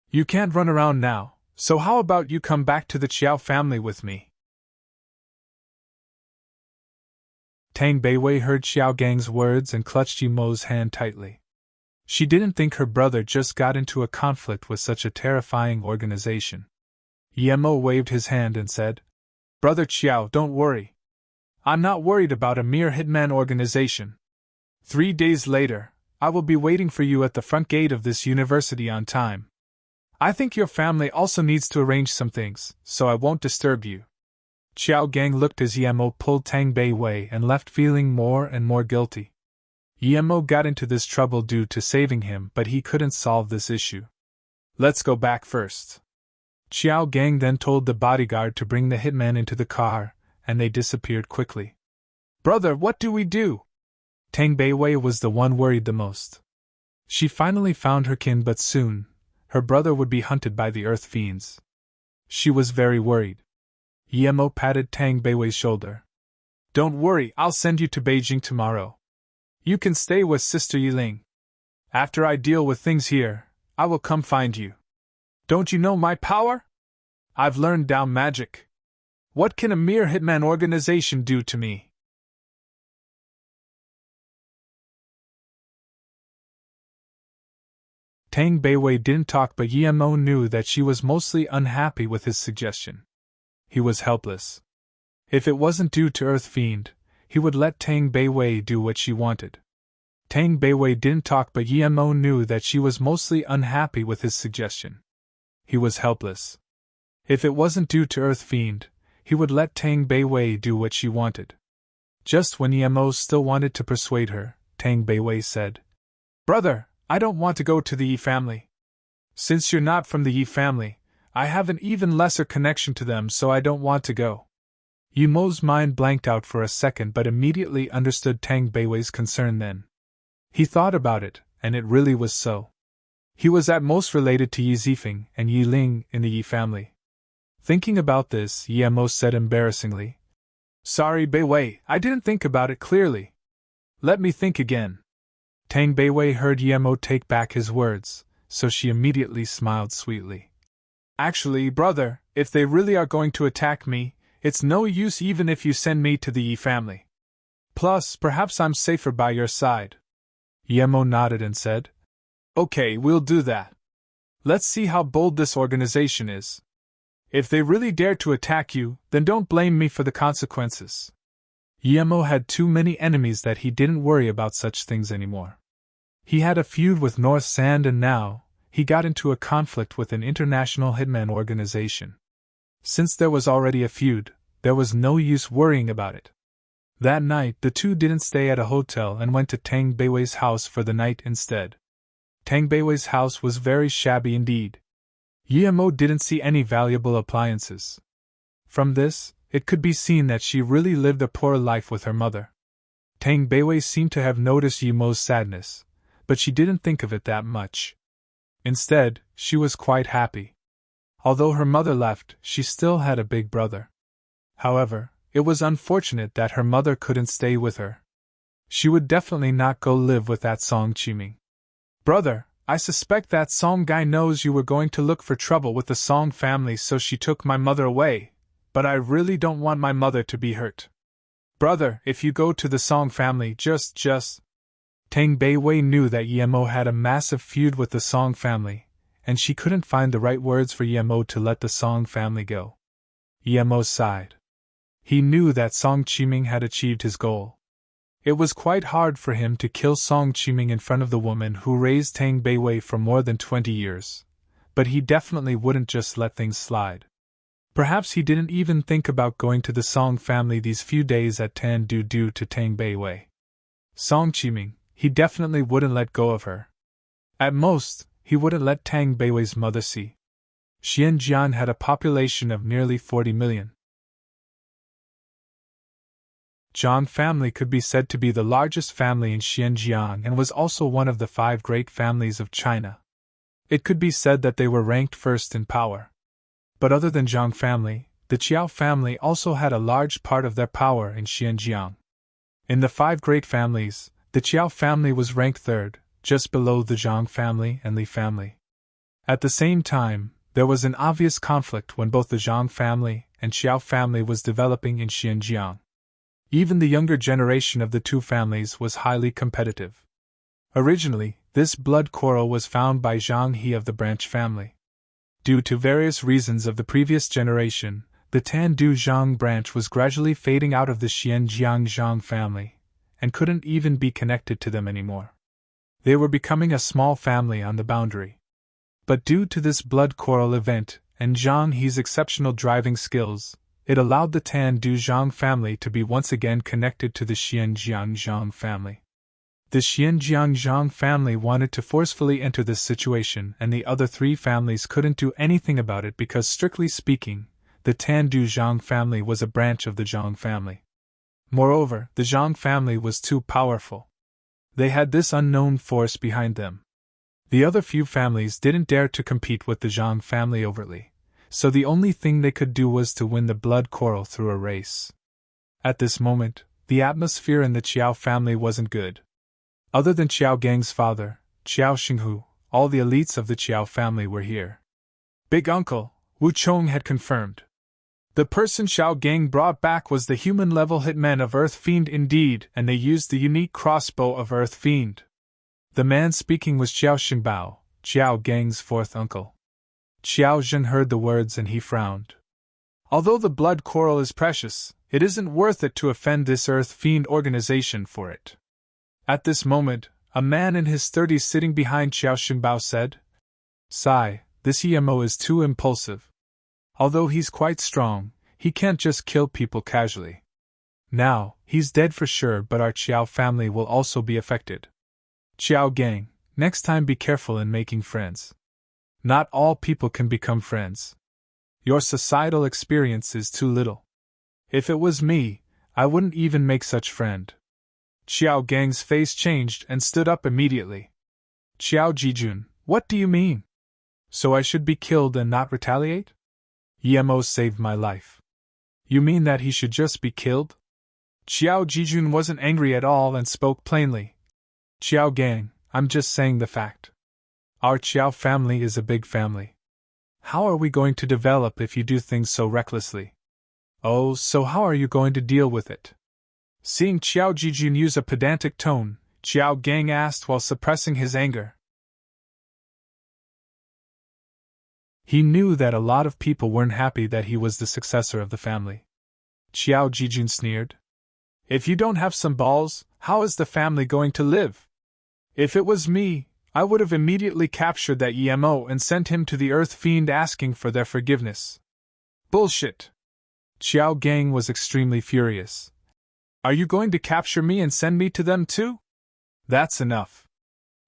Speaker 1: You can't run around now, so how about you come back to the Qiao family with me?" Tang Beiwei heard Xiao Gang's words and clutched Yimo's hand tightly. She didn't think her brother just got into a conflict with such a terrifying organization. Yemo waved his hand and said, "Brother Qiao, don't worry. I'm not worried about a mere hitman organization. 3 days later, I will be waiting for you at the front gate of this university on time. I think your family also needs to arrange some things, so I won't disturb you." Qiao Gang looked as Yemo pulled Tang Beiwei and left feeling more and more guilty. Yemo got into this trouble due to saving him, but he couldn't solve this issue. "Let's go back first." Qiao Gang then told the bodyguard to bring the hitman into the car, and they disappeared quickly. "Brother, what do we do?" Tang Beiwei was the one worried the most. She finally found her kin, but soon, her brother would be hunted by the Earth Fiends. She was very worried. Yemo patted Tang Beiwei's shoulder. "Don't worry, I'll send you to Beijing tomorrow. You can stay with Sister Yiling. After I deal with things here, I will come find you. Don't you know my power? I've learned Dao magic. What can a mere hitman organization do to me?" Tang Beiwei didn't talk, but Yemo knew that she was mostly unhappy with his suggestion. He was helpless. If it wasn't due to Earth Fiend, he would let Tang Beiwei do what she wanted. Tang Beiwei didn't talk, but Yemo knew that she was mostly unhappy with his suggestion. He was helpless. If it wasn't due to Earth Fiend, he would let Tang Beiwei do what she wanted. Just when Yemo still wanted to persuade her, Tang Beiwei said, "Brother, I don't want to go to the Yi family. Since you're not from the Yi family, I have an even lesser connection to them, so I don't want to go." Yemo's mind blanked out for a second, but immediately understood Tang Beiwei's concern then. He thought about it, and it really was so. He was at most related to Yi Zifeng and Yi Ling in the Yi family. Thinking about this, Yemo said embarrassingly, "Sorry, Beiwei, I didn't think about it clearly. Let me think again." Tang Beiwei heard Yemo take back his words, so she immediately smiled sweetly. "Actually, brother, if they really are going to attack me, it's no use even if you send me to the Yi family. Plus, perhaps I'm safer by your side." Yemo nodded and said, "Okay, we'll do that. Let's see how bold this organization is. If they really dare to attack you, then don't blame me for the consequences." Yemo had too many enemies that he didn't worry about such things anymore. He had a feud with North Sand, and now, he got into a conflict with an international hitman organization. Since there was already a feud, there was no use worrying about it. That night, the two didn't stay at a hotel and went to Tang Beiwei's house for the night instead. Tang Beiwei's house was very shabby indeed. Yemo didn't see any valuable appliances. From this, it could be seen that she really lived a poor life with her mother. Tang Beiwei seemed to have noticed Yemo's sadness, but she didn't think of it that much. Instead, she was quite happy. Although her mother left, she still had a big brother. However, it was unfortunate that her mother couldn't stay with her. She would definitely not go live with that Song Qiming. "Brother, I suspect that Song guy knows you were going to look for trouble with the Song family, so she took my mother away, but I really don't want my mother to be hurt. Brother, if you go to the Song family, just... Tang Beiwei knew that Yemo had a massive feud with the Song family, and she couldn't find the right words for Yemo to let the Song family go. Yemo sighed. He knew that Song Qiming had achieved his goal. It was quite hard for him to kill Song Qiming in front of the woman who raised Tang Beiwei for more than 20 years, but he definitely wouldn't just let things slide. Perhaps he didn't even think about going to the Song family these few days at Tan due to Tang Bei Wei. Song Qiming, he definitely wouldn't let go of her. At most, he wouldn't let Tang Beiwei's mother see. Xianjiang had a population of nearly 40 million. Zhang family could be said to be the largest family in Xianjiang and was also one of the 5 great families of China. It could be said that they were ranked first in power. But other than Zhang family, the Qiao family also had a large part of their power in Xianjiang. In the 5 great families, the Qiao family was ranked third, just below the Zhang family and Li family. At the same time, there was an obvious conflict when both the Zhang family and Qiao family was developing in Xinjiang. Even the younger generation of the two families was highly competitive. Originally, this blood quarrel was found by Zhang He of the Branch family. Due to various reasons of the previous generation, the Tandu Zhang branch was gradually fading out of the Xianjiang Zhang family, and couldn't even be connected to them anymore. They were becoming a small family on the boundary. But due to this blood quarrel event, and Zhang He's exceptional driving skills, it allowed the Tandu Zhang family to be once again connected to the Xianjiang Zhang family. The Xianjiang Zhang family wanted to forcefully enter this situation, and the other 3 families couldn't do anything about it because, strictly speaking, the Tandu Zhang family was a branch of the Zhang family. Moreover, the Zhang family was too powerful. They had this unknown force behind them. The other few families didn't dare to compete with the Zhang family overtly, so the only thing they could do was to win the blood quarrel through a race. At this moment, the atmosphere in the Qiao family wasn't good. Other than Qiao Gang's father, Qiao Xinghu, all the elites of the Qiao family were here. Big Uncle, Wu Chong had confirmed. The person Xiao Gang brought back was the human-level hitman of Earth Fiend indeed, and they used the unique crossbow of Earth Fiend. The man speaking was Qiao Xingbao, Qiao Gang's 4th uncle. Qiao Zhen heard the words and he frowned. Although the blood quarrel is precious, it isn't worth it to offend this Earth Fiend organization for it. At this moment, a man in his 30s sitting behind Qiao Xingbao said, "Sai, this EMO is too impulsive. Although he's quite strong, he can't just kill people casually. Now, he's dead for sure, but our Qiao family will also be affected. Qiao Gang, next time be careful in making friends. Not all people can become friends. Your societal experience is too little. If it was me, I wouldn't even make such friend." Qiao Gang's face changed and stood up immediately. "Qiao Jijun, what do you mean? So I should be killed and not retaliate? Yemo saved my life. You mean that he should just be killed?" Qiao Jijun wasn't angry at all and spoke plainly. "Qiao Gang, I'm just saying the fact. Our Qiao family is a big family. How are we going to develop if you do things so recklessly? Oh, so how are you going to deal with it?" Seeing Qiao Jijun use a pedantic tone, Qiao Gang asked while suppressing his anger. He knew that a lot of people weren't happy that he was the successor of the family. Qiao Jijun sneered. "If you don't have some balls, how is the family going to live? If it was me, I would have immediately captured that EMO and sent him to the Earth Fiend asking for their forgiveness." "Bullshit!" Qiao Gang was extremely furious. "Are you going to capture me and send me to them too? That's enough.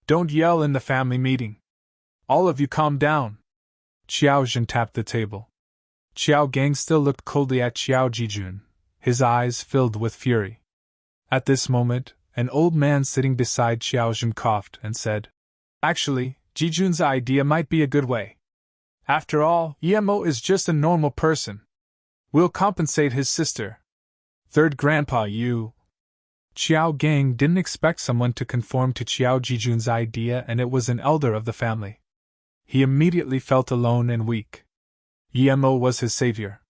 Speaker 1: Don't yell in the family meeting. All of you calm down." Qiao Zhen tapped the table. Qiao Gang still looked coldly at Qiao Jijun, his eyes filled with fury. At this moment, an old man sitting beside Qiao Zhen coughed and said, "Actually, Jijun's idea might be a good way. After all, Emo is just a normal person. We'll compensate his sister. Third Grandpa, you." Qiao Gang didn't expect someone to conform to Qiao Jijun's idea, and it was an elder of the family. He immediately felt alone and weak. Emo was his savior.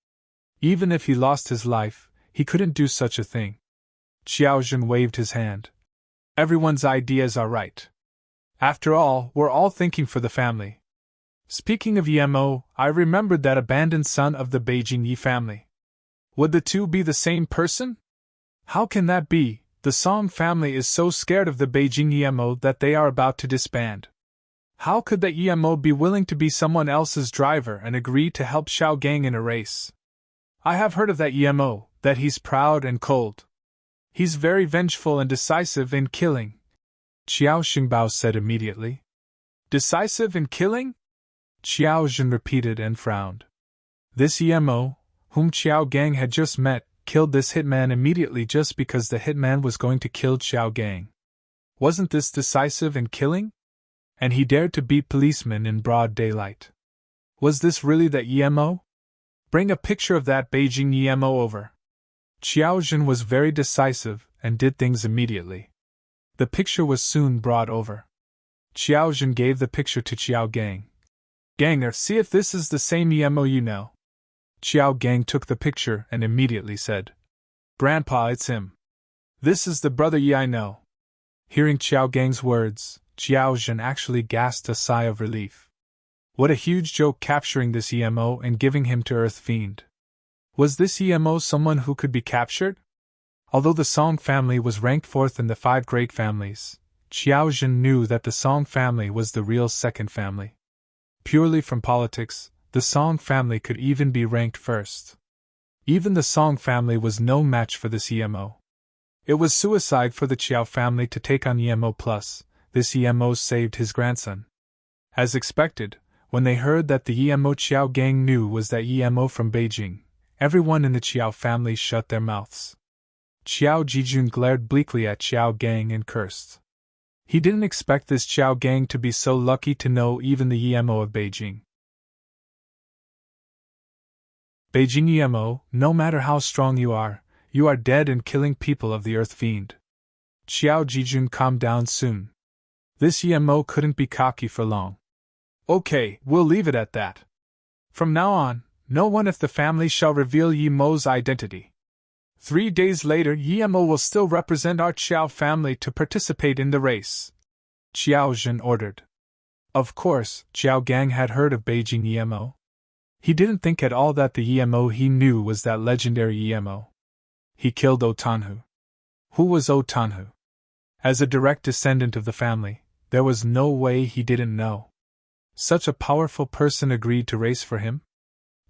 Speaker 1: Even if he lost his life, he couldn't do such a thing. Qiao Zhen waved his hand. "Everyone's ideas are right. After all, we're all thinking for the family. Speaking of Emo, I remembered that abandoned son of the Beijing Yi family. Would the two be the same person? How can that be? The Song family is so scared of the Beijing Emo that they are about to disband." How could the EMO be willing to be someone else's driver and agree to help Xiao Gang in a race? I have heard of that EMO, that he's proud and cold. He's very vengeful and decisive in killing, Qiao Xingbao said immediately. Decisive in killing? Qiao Zhen repeated and frowned. This EMO, whom Xiao Gang had just met, killed this hitman immediately just because the hitman was going to kill Xiao Gang. Wasn't this decisive in killing? And he dared to beat policemen in broad daylight. Was this really the EMO? Bring a picture of that Beijing EMO over. Qiao Zhen was very decisive and did things immediately. The picture was soon brought over. Qiao Zhen gave the picture to Xiao Gang. Ganger, see if this is the same EMO you know. Xiao Gang took the picture and immediately said, Grandpa, it's him. This is the brother Yi I know. Hearing Xiao Gang's words, Xiao Zhen actually gasped a sigh of relief. What a huge joke capturing this EMO and giving him to Earth Fiend. Was this EMO someone who could be captured? Although the Song family was ranked 4th in the 5 great families, Xiao Zhen knew that the Song family was the real second family. Purely from politics, the Song family could even be ranked 1st. Even the Song family was no match for this EMO. It was suicide for the Qiao family to take on EMO+, this EMO saved his grandson. As expected, when they heard that the EMO Qiao Gang knew was that EMO from Beijing, everyone in the Qiao family shut their mouths. Qiao Jijun glared bleakly at Qiao Gang and cursed. He didn't expect this Qiao Gang to be so lucky to know even the EMO of Beijing. Beijing EMO, no matter how strong you are dead and killing people of the Earth Fiend. Qiao Jijun calmed down soon. This EMO couldn't be cocky for long. Okay, we'll leave it at that. From now on, no one of the family shall reveal Yi Mo's identity. 3 days later, Yi Mo will still represent our Qiao family to participate in the race, Qiao Zhen ordered. Of course, Qiao Gang had heard of Beijing EMO. He didn't think at all that the EMO he knew was that legendary EMO. He killed Otanhu. Who was Otanhu? As a direct descendant of the family, there was no way he didn't know. Such a powerful person agreed to race for him?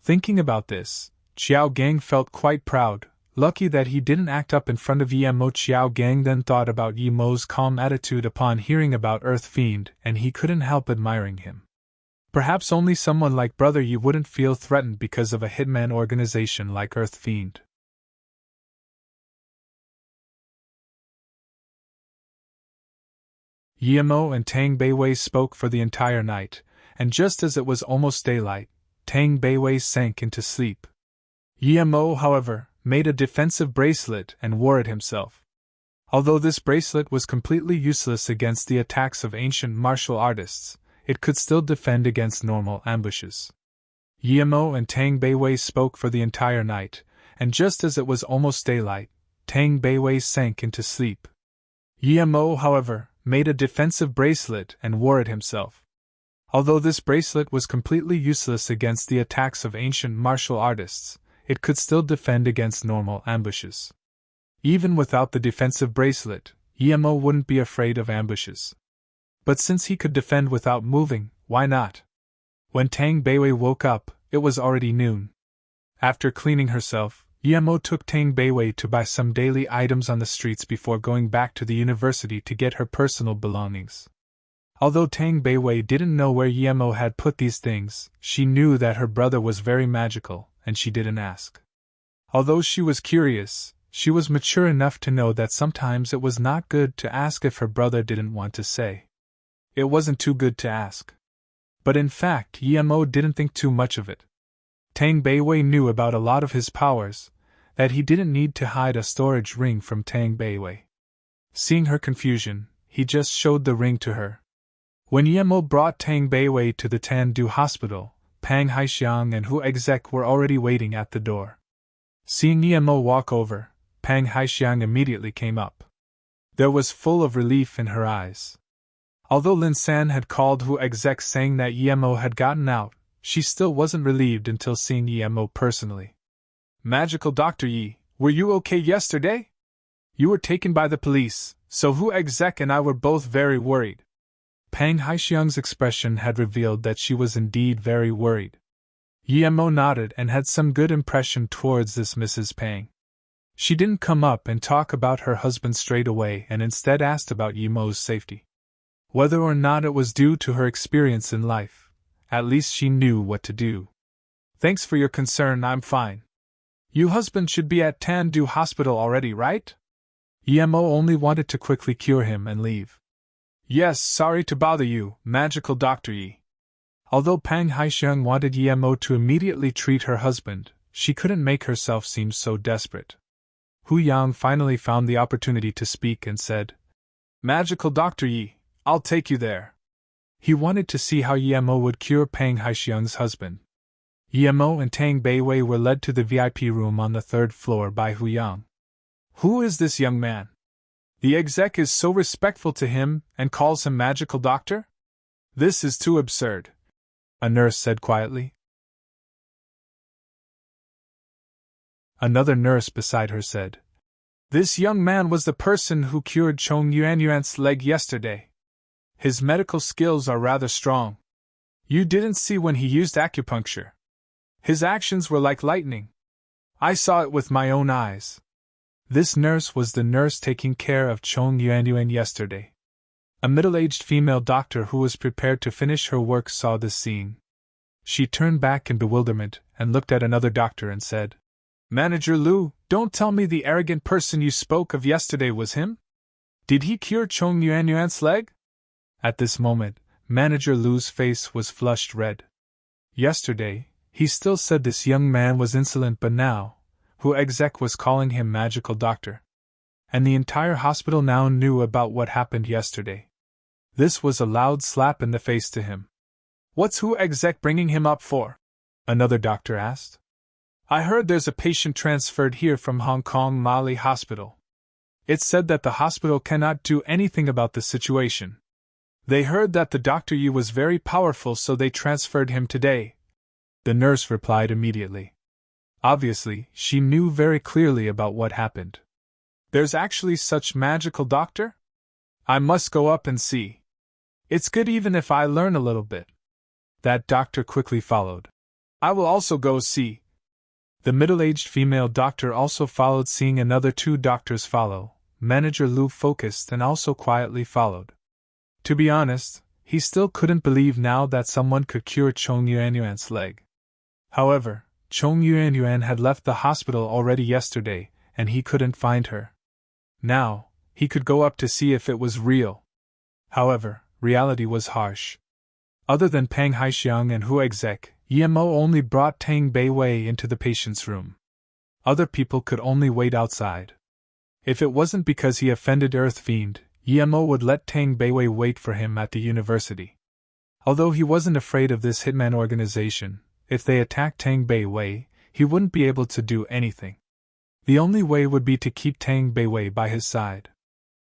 Speaker 1: Thinking about this, Qiao Gang felt quite proud, lucky that he didn't act up in front of EMO. Qiao Gang then thought about EMO's calm attitude upon hearing about Earth Fiend, and he couldn't help admiring him. Perhaps only someone like Brother Yi wouldn't feel threatened because of a hitman organization like Earth Fiend. EMO and Tang Beiwei spoke for the entire night, and just as it was almost daylight, Tang Beiwei sank into sleep. EMO, however, made a defensive bracelet and wore it himself. Although this bracelet was completely useless against the attacks of ancient martial artists, it could still defend against normal ambushes. EMO and Tang Beiwei spoke for the entire night, and just as it was almost daylight, Tang Beiwei sank into sleep. EMO, however, made a defensive bracelet and wore it himself. Although this bracelet was completely useless against the attacks of ancient martial artists, it could still defend against normal ambushes. Even without the defensive bracelet, EMO wouldn't be afraid of ambushes. But since he could defend without moving, why not? When Tang Beiwei woke up, it was already noon. After cleaning herself, EMO took Tang Beiwei to buy some daily items on the streets before going back to the university to get her personal belongings. Although Tang Beiwei didn't know where EMO had put these things, she knew that her brother was very magical, and she didn't ask. Although she was curious, she was mature enough to know that sometimes it was not good to ask if her brother didn't want to say. It wasn't too good to ask. But in fact, EMO didn't think too much of it. Tang Beiwei knew about a lot of his powers, that he didn't need to hide a storage ring from Tang Beiwei. Seeing her confusion, he just showed the ring to her. When EMO brought Tang Beiwei to the Tandu hospital, Pang Haixiang and Hu Exec were already waiting at the door. Seeing EMO walk over, Pang Haixiang immediately came up. There was full of relief in her eyes. Although Lin San had called Hu Exec saying that EMO had gotten out, she still wasn't relieved until seeing EMO personally. Magical Dr. Yi, were you okay yesterday? You were taken by the police, so Hu Exec and I were both very worried. Pang Haixiang's expression had revealed that she was indeed very worried. Yemo nodded and had some good impression towards this Mrs. Pang. She didn't come up and talk about her husband straight away and instead asked about Yemo's safety. Whether or not it was due to her experience in life, at least she knew what to do. Thanks for your concern, I'm fine. You husband should be at Tandu Hospital already, right? Yemo only wanted to quickly cure him and leave. Yes, sorry to bother you, magical Dr. Yi. Although Pang Haixiang wanted Yemo to immediately treat her husband, she couldn't make herself seem so desperate. Hu Yang finally found the opportunity to speak and said, Magical Dr. Yi, I'll take you there. He wanted to see how Yemo would cure Pang Haixiang's husband. Yemo and Tang Beiwei were led to the VIP room on the 3rd floor by Hu Yang. Who is this young man? The exec is so respectful to him and calls him magical doctor? This is too absurd, a nurse said quietly. Another nurse beside her said, This young man was the person who cured Chong Yuanyuan's leg yesterday. His medical skills are rather strong. You didn't see when he used acupuncture. His actions were like lightning. I saw it with my own eyes. This nurse was the nurse taking care of Chong Yuanyuan yesterday. A middle-aged female doctor who was prepared to finish her work saw this scene. She turned back in bewilderment and looked at another doctor and said, Manager Lu, don't tell me the arrogant person you spoke of yesterday was him? Did he cure Chong Yuanyuan's leg? At this moment, Manager Lu's face was flushed red. Yesterday, he still said this young man was insolent, but now, Hu Exec was calling him magical doctor. And the entire hospital now knew about what happened yesterday. This was a loud slap in the face to him. What's Hu Exec bringing him up for? Another doctor asked. I heard there's a patient transferred here from Hong Kong Mali Hospital. It's said that the hospital cannot do anything about the situation. They heard that the Dr. Yu was very powerful, so they transferred him today. The nurse replied immediately. Obviously, she knew very clearly about what happened. There's actually such magical doctor? I must go up and see. It's good even if I learn a little bit. That doctor quickly followed. I will also go see. The middle-aged female doctor also followed, seeing another 2 doctors follow. Manager Lu focused and also quietly followed. To be honest, he still couldn't believe now that someone could cure Chong Yuanyuan's leg. However, Chong Yuanyuan had left the hospital already yesterday, and he couldn't find her. Now, he could go up to see if it was real. However, reality was harsh. Other than Pang Haixiang and Hu Exec, Yemo only brought Tang Beiwei into the patient's room. Other people could only wait outside. If it wasn't because he offended Earth Fiend, Yemo would let Tang Beiwei wait for him at the university. Although he wasn't afraid of this hitman organization, if they attacked Tang Beiwei, he wouldn't be able to do anything. The only way would be to keep Tang Beiwei by his side.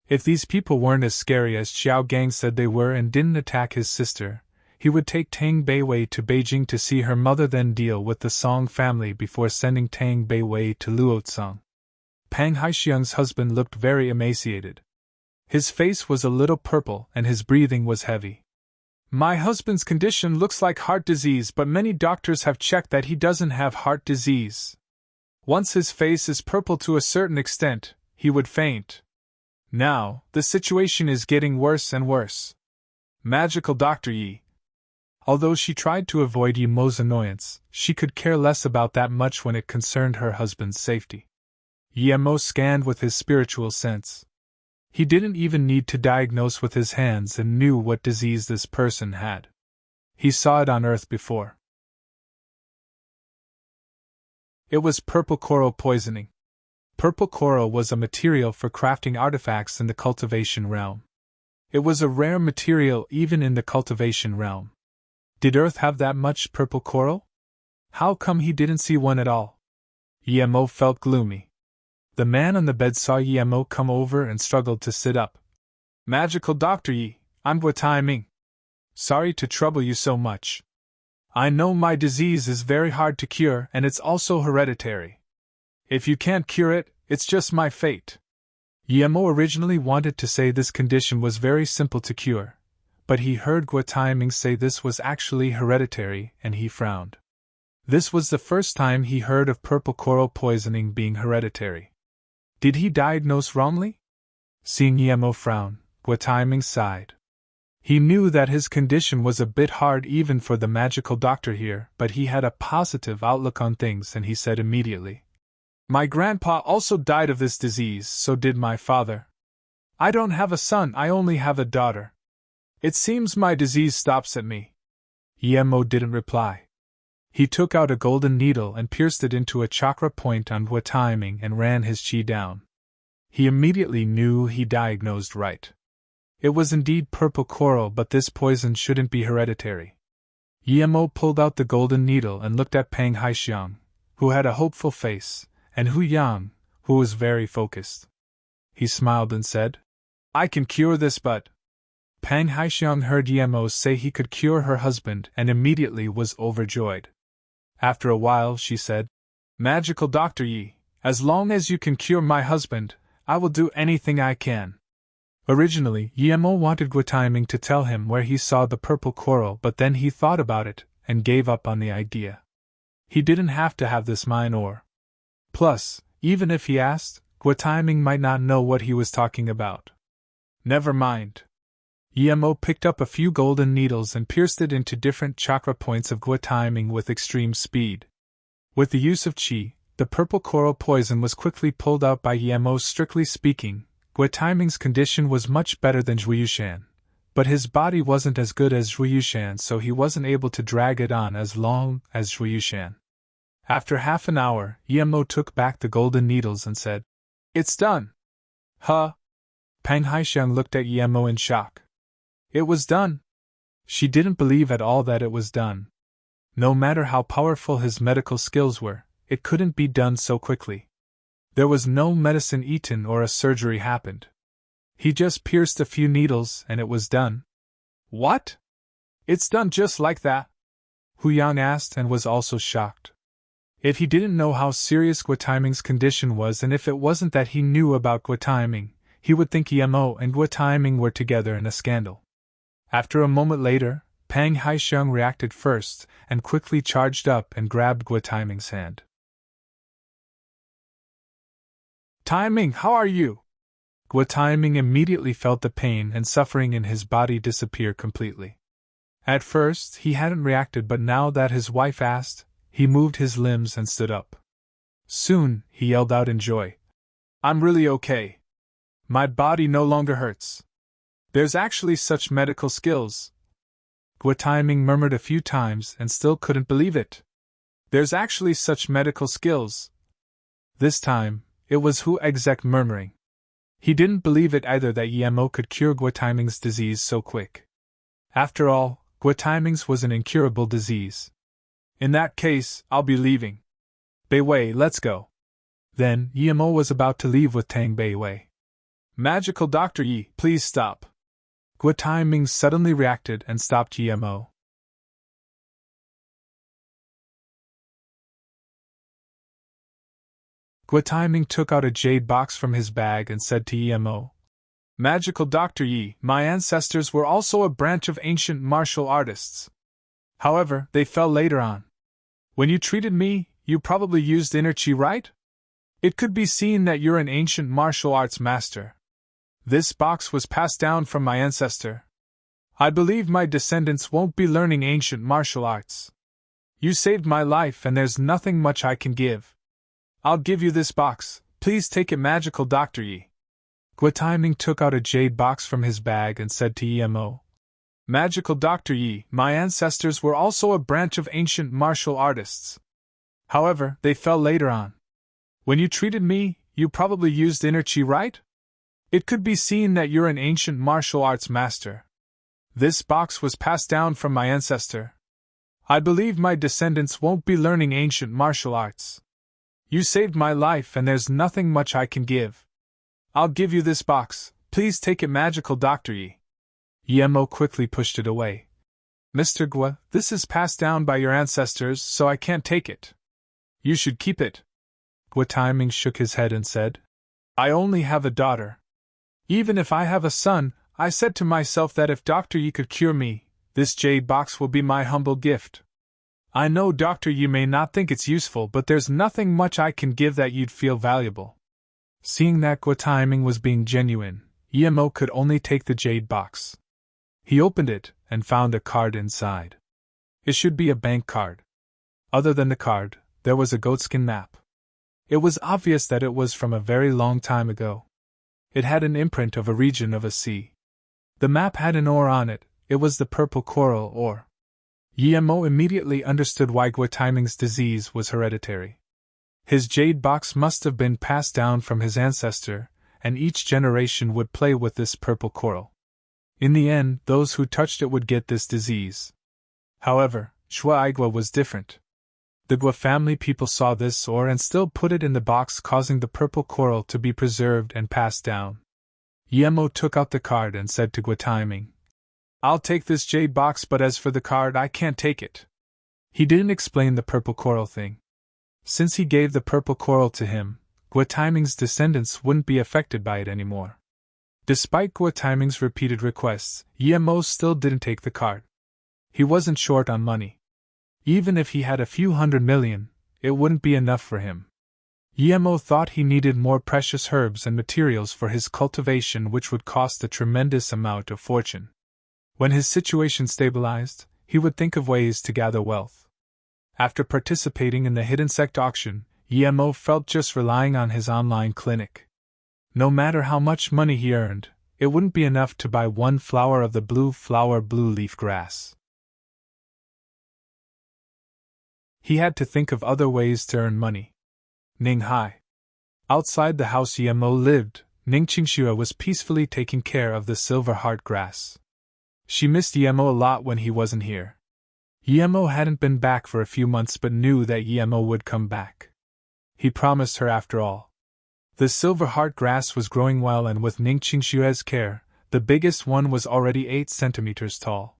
Speaker 1: If these people weren't as scary as Xiao Gang said they were and didn't attack his sister, he would take Tang Beiwei to Beijing to see her mother, then deal with the Song family before sending Tang Beiwei to Luotsang. Pang Haixiang's husband looked very emaciated. His face was a little purple and his breathing was heavy. My husband's condition looks like heart disease, but many doctors have checked that he doesn't have heart disease. Once his face is purple to a certain extent, he would faint. Now, the situation is getting worse and worse. Magical Dr. Yi. Although she tried to avoid Yemo's annoyance, she could care less about that much when it concerned her husband's safety. Yemo scanned with his spiritual sense. He didn't even need to diagnose with his hands and knew what disease this person had. He saw it on Earth before. It was purple coral poisoning. Purple coral was a material for crafting artifacts in the cultivation realm. It was a rare material even in the cultivation realm. Did Earth have that much purple coral? How come he didn't see one at all? Yemo felt gloomy. The man on the bed saw Yemo come over and struggled to sit up. Magical Dr. Yi, I'm Gua Taiming. Sorry to trouble you so much. I know my disease is very hard to cure and it's also hereditary. If you can't cure it, it's just my fate. Yemo originally wanted to say this condition was very simple to cure, but he heard Guatiming say this was actually hereditary, and he frowned. This was the first time he heard of purple coral poisoning being hereditary. Did he diagnose wrongly? Seeing Yemo frown, Guatiming sighed. He knew that his condition was a bit hard even for the magical doctor here, but he had a positive outlook on things and he said immediately, "My grandpa also died of this disease, so did my father. I don't have a son, I only have a daughter. It seems my disease stops at me." Yemo didn't reply. He took out a golden needle and pierced it into a chakra point on Guatiming and ran his chi down. He immediately knew he diagnosed right. It was indeed purple coral, but this poison shouldn't be hereditary. Yemo pulled out the golden needle and looked at Pang Haixiang, who had a hopeful face, and Hu Yang, who was very focused. He smiled and said, "I can cure this, but..." Pang Haixiang heard Yemo say he could cure her husband and immediately was overjoyed. After a while she said, "Magical Dr. Yi, as long as you can cure my husband, I will do anything I can." Originally, Yemo wanted Guatiming to tell him where he saw the purple coral, but then he thought about it and gave up on the idea. He didn't have to have this mine ore. Plus, even if he asked, Guatiming might not know what he was talking about. Never mind. Yemo picked up a few golden needles and pierced it into different chakra points of Guatiming with extreme speed. With the use of qi, the purple coral poison was quickly pulled out by Yemo. Strictly speaking, Guatiming's condition was much better than Zhuiyushan, but his body wasn't as good as Zhuiyushan, so he wasn't able to drag it on as long as Zhuiyushan. After half an hour, Yemo took back the golden needles and said, "It's done." "Huh?" Pang Haixiang looked at Yemo in shock. It was done. She didn't believe at all that it was done. No matter how powerful his medical skills were, it couldn't be done so quickly. There was no medicine eaten or a surgery happened. He just pierced a few needles and it was done. "What? It's done just like that?" Hu Yang asked and was also shocked. If he didn't know how serious Guatiming's condition was and if it wasn't that he knew about Guatiming, he would think Yemo and Guatiming were together in a scandal. After a moment later, Pang Haixiang reacted first and quickly charged up and grabbed Guatiming's hand. "Timing, how are you?" Guatiming immediately felt the pain and suffering in his body disappear completely. At first, he hadn't reacted, but now that his wife asked, he moved his limbs and stood up. Soon, he yelled out in joy, "I'm really okay. My body no longer hurts. There's actually such medical skills." Guatiming murmured a few times and still couldn't believe it. "There's actually such medical skills." This time, it was Hu Exec murmuring. He didn't believe it either that Yemo could cure Guatiming's disease so quick. After all, Guatiming's was an incurable disease. "In that case, I'll be leaving. Beiwei, let's go." Then, Yemo was about to leave with Tang Beiwei. "Magical Dr. Yi, please stop." Guatiming suddenly reacted and stopped Yemo. Guatiming took out a jade box from his bag and said to Yemo, "Magical Dr. Yi, my ancestors were also a branch of ancient martial artists. However, they fell later on. When you treated me, you probably used inner chi, right? It could be seen that you're an ancient martial arts master. This box was passed down from my ancestor. I believe my descendants won't be learning ancient martial arts. You saved my life and there's nothing much I can give. I'll give you this box, please take it, Magical Dr. Yi." Guatiming took out a jade box from his bag and said to Yemo, "Magical Dr. Yi, my ancestors were also a branch of ancient martial artists. However, they fell later on. When you treated me, you probably used inner chi, right? It could be seen that you're an ancient martial arts master. This box was passed down from my ancestor. I believe my descendants won't be learning ancient martial arts. You saved my life and there's nothing much I can give. I'll give you this box, please take it, Magical Dr. Yi." Yemo quickly pushed it away. "Mr. Gua, this is passed down by your ancestors, so I can't take it. You should keep it." Guatiming shook his head and said, "I only have a daughter. Even if I have a son, I said to myself that if Dr. Yi could cure me, this jade box will be my humble gift. I know Dr. Yi may not think it's useful, but there's nothing much I can give that you'd feel valuable. Seeing that Gua Timing was being genuine, Emo could only take the jade box. He opened it and found a card inside. It should be a bank card. Other than the card, there was a goatskin map. It was obvious that it was from a very long time ago. It had an imprint of a region of a sea. The map had an ore on it. It was the purple coral ore. Emo immediately understood why Gua Timing's disease was hereditary. His jade box must have been passed down from his ancestor, and each generation would play with this purple coral. In the end, those who touched it would get this disease. However, Shua Igua was different. The Gua family people saw this ore and still put it in the box, causing the purple coral to be preserved and passed down. Emo took out the card and said to Gua Timing, "I'll take this jade box, but as for the card, I can't take it." He didn't explain the purple coral thing. Since he gave the purple coral to him, Gua Timing's descendants wouldn't be affected by it anymore. Despite Gua Timing's repeated requests, Emo still didn't take the card. He wasn't short on money. Even if he had a few 100 million, it wouldn't be enough for him. Emo thought he needed more precious herbs and materials for his cultivation, which would cost a tremendous amount of fortune. When his situation stabilized, he would think of ways to gather wealth. After participating in the hidden sect auction, Emo felt just relying on his online clinic. No matter how much money he earned, it wouldn't be enough to buy one flower of the blue flower blue leaf grass. He had to think of other ways to earn money. Ninghai. Outside the house Emo lived, Ning Qingxue was peacefully taking care of the silver heart grass. She missed Emo a lot when he wasn't here. Emo hadn't been back for a few months but knew that Emo would come back. He promised her after all. The silver heart grass was growing well, and with Ning Qingxue's care, the biggest one was already 8 centimeters tall.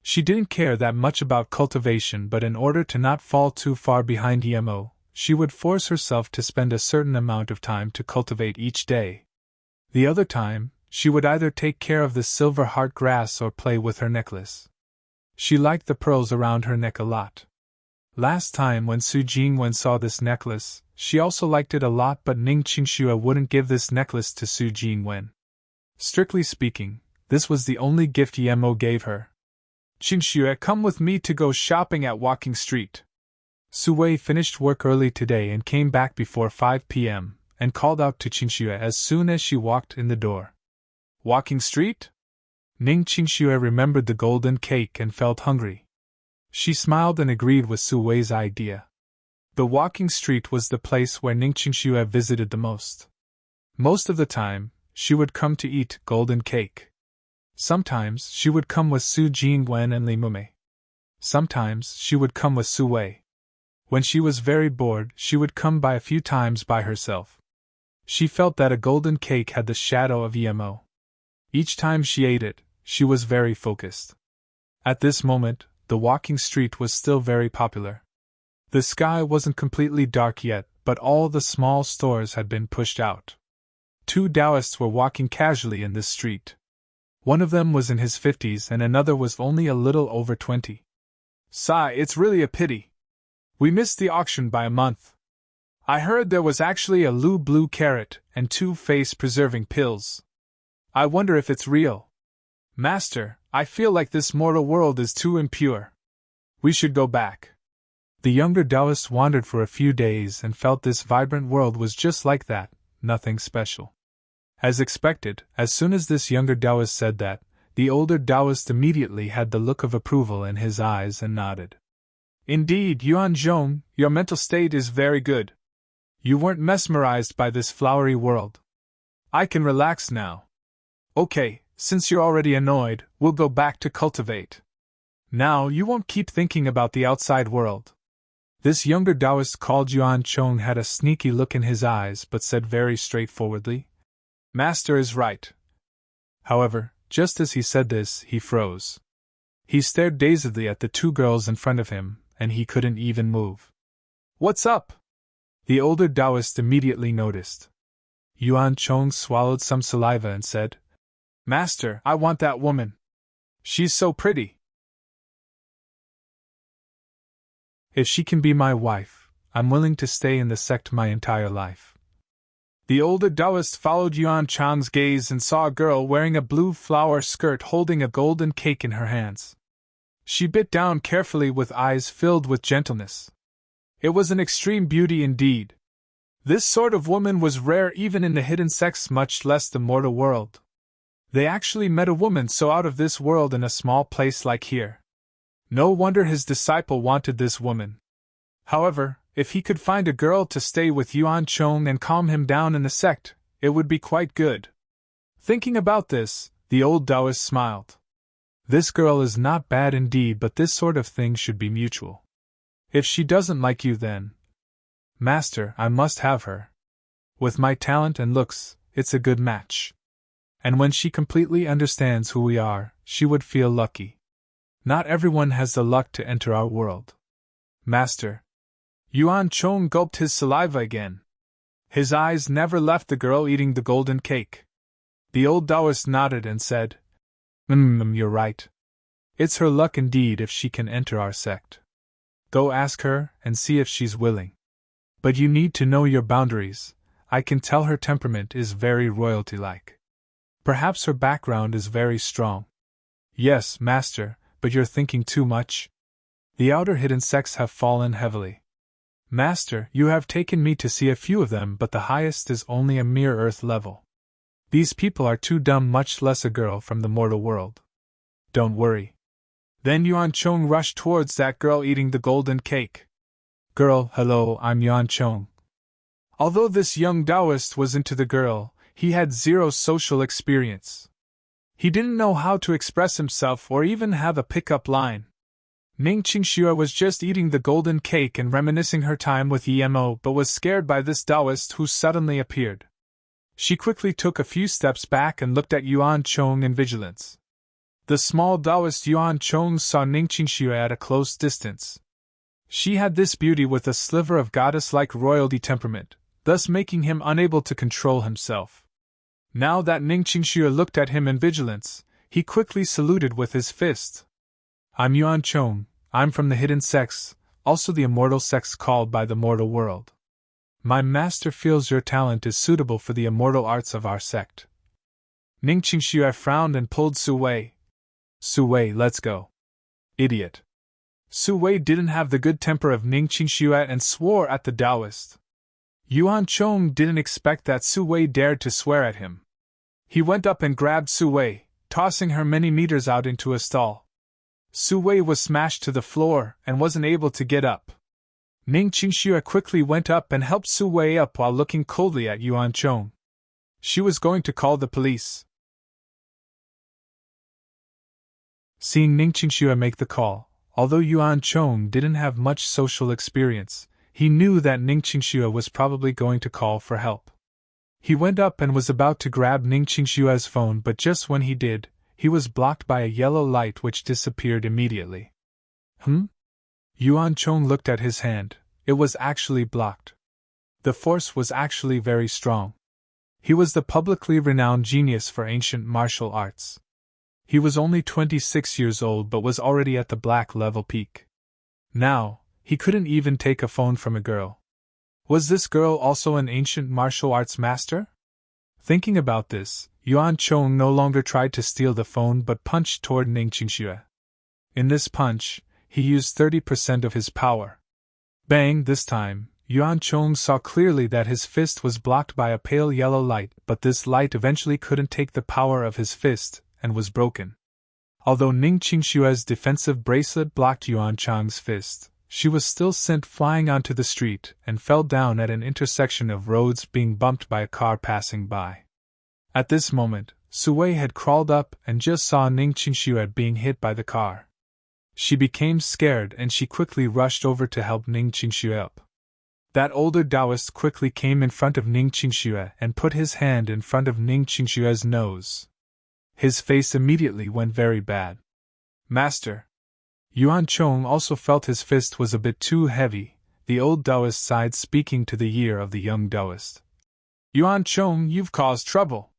Speaker 1: She didn't care that much about cultivation, but in order to not fall too far behind Emo, she would force herself to spend a certain amount of time to cultivate each day. The other time, she would either take care of the silver heart grass or play with her necklace. She liked the pearls around her neck a lot. Last time when Su Jingwen saw this necklace, she also liked it a lot, but Ning Qingxue wouldn't give this necklace to Su Jingwen. Strictly speaking, this was the only gift Emo gave her. "Qingxue, come with me to go shopping at Walking Street." Su Wei finished work early today and came back before 5 p.m., and called out to Qingxue as soon as she walked in the door. "Walking Street?" Ning Qingxue remembered the golden cake and felt hungry. She smiled and agreed with Su Wei's idea. The Walking Street was the place where Ning Qingxue visited the most. Most of the time, she would come to eat golden cake. Sometimes she would come with Su Jingwen and Li Mume. Sometimes she would come with Su Wei. When she was very bored, she would come by a few times by herself. She felt that a golden cake had the shadow of Emo. Each time she ate it, she was very focused. At this moment, the Walking Street was still very popular. The sky wasn't completely dark yet, but all the small stores had been pushed out. 2 Taoists were walking casually in this street. One of them was in his 50s and another was only a little over 20. "Sigh, it's really a pity. We missed the auction by a month. I heard there was actually a Lu blue carrot and 2 face-preserving pills. I wonder if it's real. Master, I feel like this mortal world is too impure. We should go back." The younger Taoist wandered for a few days and felt this vibrant world was just like that, nothing special. As expected, as soon as this younger Taoist said that, the older Taoist immediately had the look of approval in his eyes and nodded. "Indeed, Yuan Zhong, your mental state is very good. You weren't mesmerized by this flowery world. I can relax now. Okay, since you're already annoyed, we'll go back to cultivate. Now you won't keep thinking about the outside world." This younger Taoist called Yuan Chong had a sneaky look in his eyes but said very straightforwardly, "Master is right." However, just as he said this, he froze. He stared dazedly at the 2 girls in front of him, and he couldn't even move. "What's up?" The older Taoist immediately noticed. Yuan Chong swallowed some saliva and said, Master, I want that woman. She's so pretty. If she can be my wife, I'm willing to stay in the sect my entire life. The older Taoist followed Yuan Chang's gaze and saw a girl wearing a blue flower skirt holding a golden cake in her hands. She bit down carefully with eyes filled with gentleness. It was an extreme beauty indeed. This sort of woman was rare even in the hidden sects, much less the mortal world. They actually met a woman so out of this world in a small place like here. No wonder his disciple wanted this woman. However, if he could find a girl to stay with Yuan Chong and calm him down in the sect, it would be quite good. Thinking about this, the old Taoist smiled. This girl is not bad indeed, but this sort of thing should be mutual. If she doesn't like you, then, Master, I must have her. With my talent and looks, it's a good match. And when she completely understands who we are, she would feel lucky. Not everyone has the luck to enter our world. Master. Yuan Chong gulped his saliva again. His eyes never left the girl eating the golden cake. The old Taoist nodded and said, You're right. It's her luck indeed if she can enter our sect. Go ask her and see if she's willing. But you need to know your boundaries. I can tell her temperament is very royalty-like. Perhaps her background is very strong. Yes, Master, but you're thinking too much. The outer hidden sects have fallen heavily. Master, you have taken me to see a few of them, but the highest is only a mere earth level. These people are too dumb, much less a girl from the mortal world. Don't worry. Then Yuan Chong rushed towards that girl eating the golden cake. Girl, hello, I'm Yuan Chong. Although this young Taoist was into the girl, he had zero social experience. He didn't know how to express himself or even have a pick-up line. Ning Qingxue was just eating the golden cake and reminiscing her time with Emo, but was scared by this Taoist who suddenly appeared. She quickly took a few steps back and looked at Yuan Chong in vigilance. The small Taoist Yuan Chong saw Ning Qingxue at a close distance. She had this beauty with a sliver of goddess-like royalty temperament, thus making him unable to control himself. Now that Ning Qingxue looked at him in vigilance, he quickly saluted with his fist. I'm Yuan Chong, I'm from the hidden sects, also the immortal sects called by the mortal world. My master feels your talent is suitable for the immortal arts of our sect. Ning Qingxue frowned and pulled Su Wei. Su Wei, let's go. Idiot. Su Wei didn't have the good temper of Ning Qingxue and swore at the Taoist. Yuan Chong didn't expect that Su Wei dared to swear at him. He went up and grabbed Su Wei, tossing her many meters out into a stall. Su Wei was smashed to the floor and wasn't able to get up. Ning Qingxue quickly went up and helped Su Wei up while looking coldly at Yuan Chong. She was going to call the police. Seeing Ning Qingxue make the call, although Yuan Chong didn't have much social experience, he knew that Ning Qingxue was probably going to call for help. He went up and was about to grab Ning Qingxue's phone, but just when he did, he was blocked by a yellow light which disappeared immediately. Yuan Chong looked at his hand. It was actually blocked. The force was actually very strong. He was the publicly renowned genius for ancient martial arts. He was only 26 years old but was already at the black level peak. Now, he couldn't even take a phone from a girl. Was this girl also an ancient martial arts master? Thinking about this, Yuan Chong no longer tried to steal the phone but punched toward Ning Qingxue. In this punch, he used 30% of his power. Bang! This time, Yuan Chong saw clearly that his fist was blocked by a pale yellow light, but this light eventually couldn't take the power of his fist, and was broken. Although Ning Qingxue's defensive bracelet blocked Yuan Chong's fist, she was still sent flying onto the street and fell down at an intersection of roads, being bumped by a car passing by. At this moment, Su Wei had crawled up and just saw Ning Qingxue being hit by the car. She became scared and she quickly rushed over to help Ning Qingxue up. That older Taoist quickly came in front of Ning Qingxue and put his hand in front of Ning Qingxue's nose. His face immediately went very bad. Master. Yuan Chong also felt his fist was a bit too heavy. The old Taoist sighed, speaking to the ear of the young Taoist. Yuan Chong, you've caused trouble.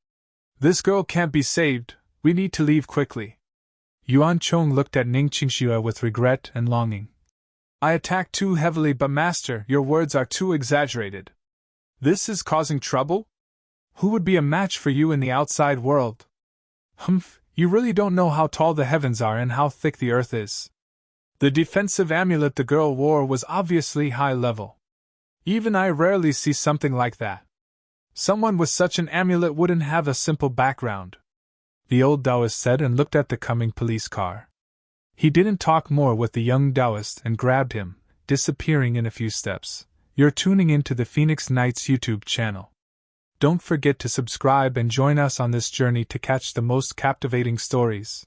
Speaker 1: This girl can't be saved, we need to leave quickly. Yuan Chong looked at Ning Qingxue with regret and longing. I attacked too heavily, but master, your words are too exaggerated. This is causing trouble? Who would be a match for you in the outside world? Humph, you really don't know how tall the heavens are and how thick the earth is. The defensive amulet the girl wore was obviously high level. Even I rarely see something like that. Someone with such an amulet wouldn't have a simple background, the old Taoist said and looked at the coming police car. He didn't talk more with the young Taoist and grabbed him, disappearing in a few steps. You're tuning into the Phoenix Knights YouTube channel. Don't forget to subscribe and join us on this journey to catch the most captivating stories.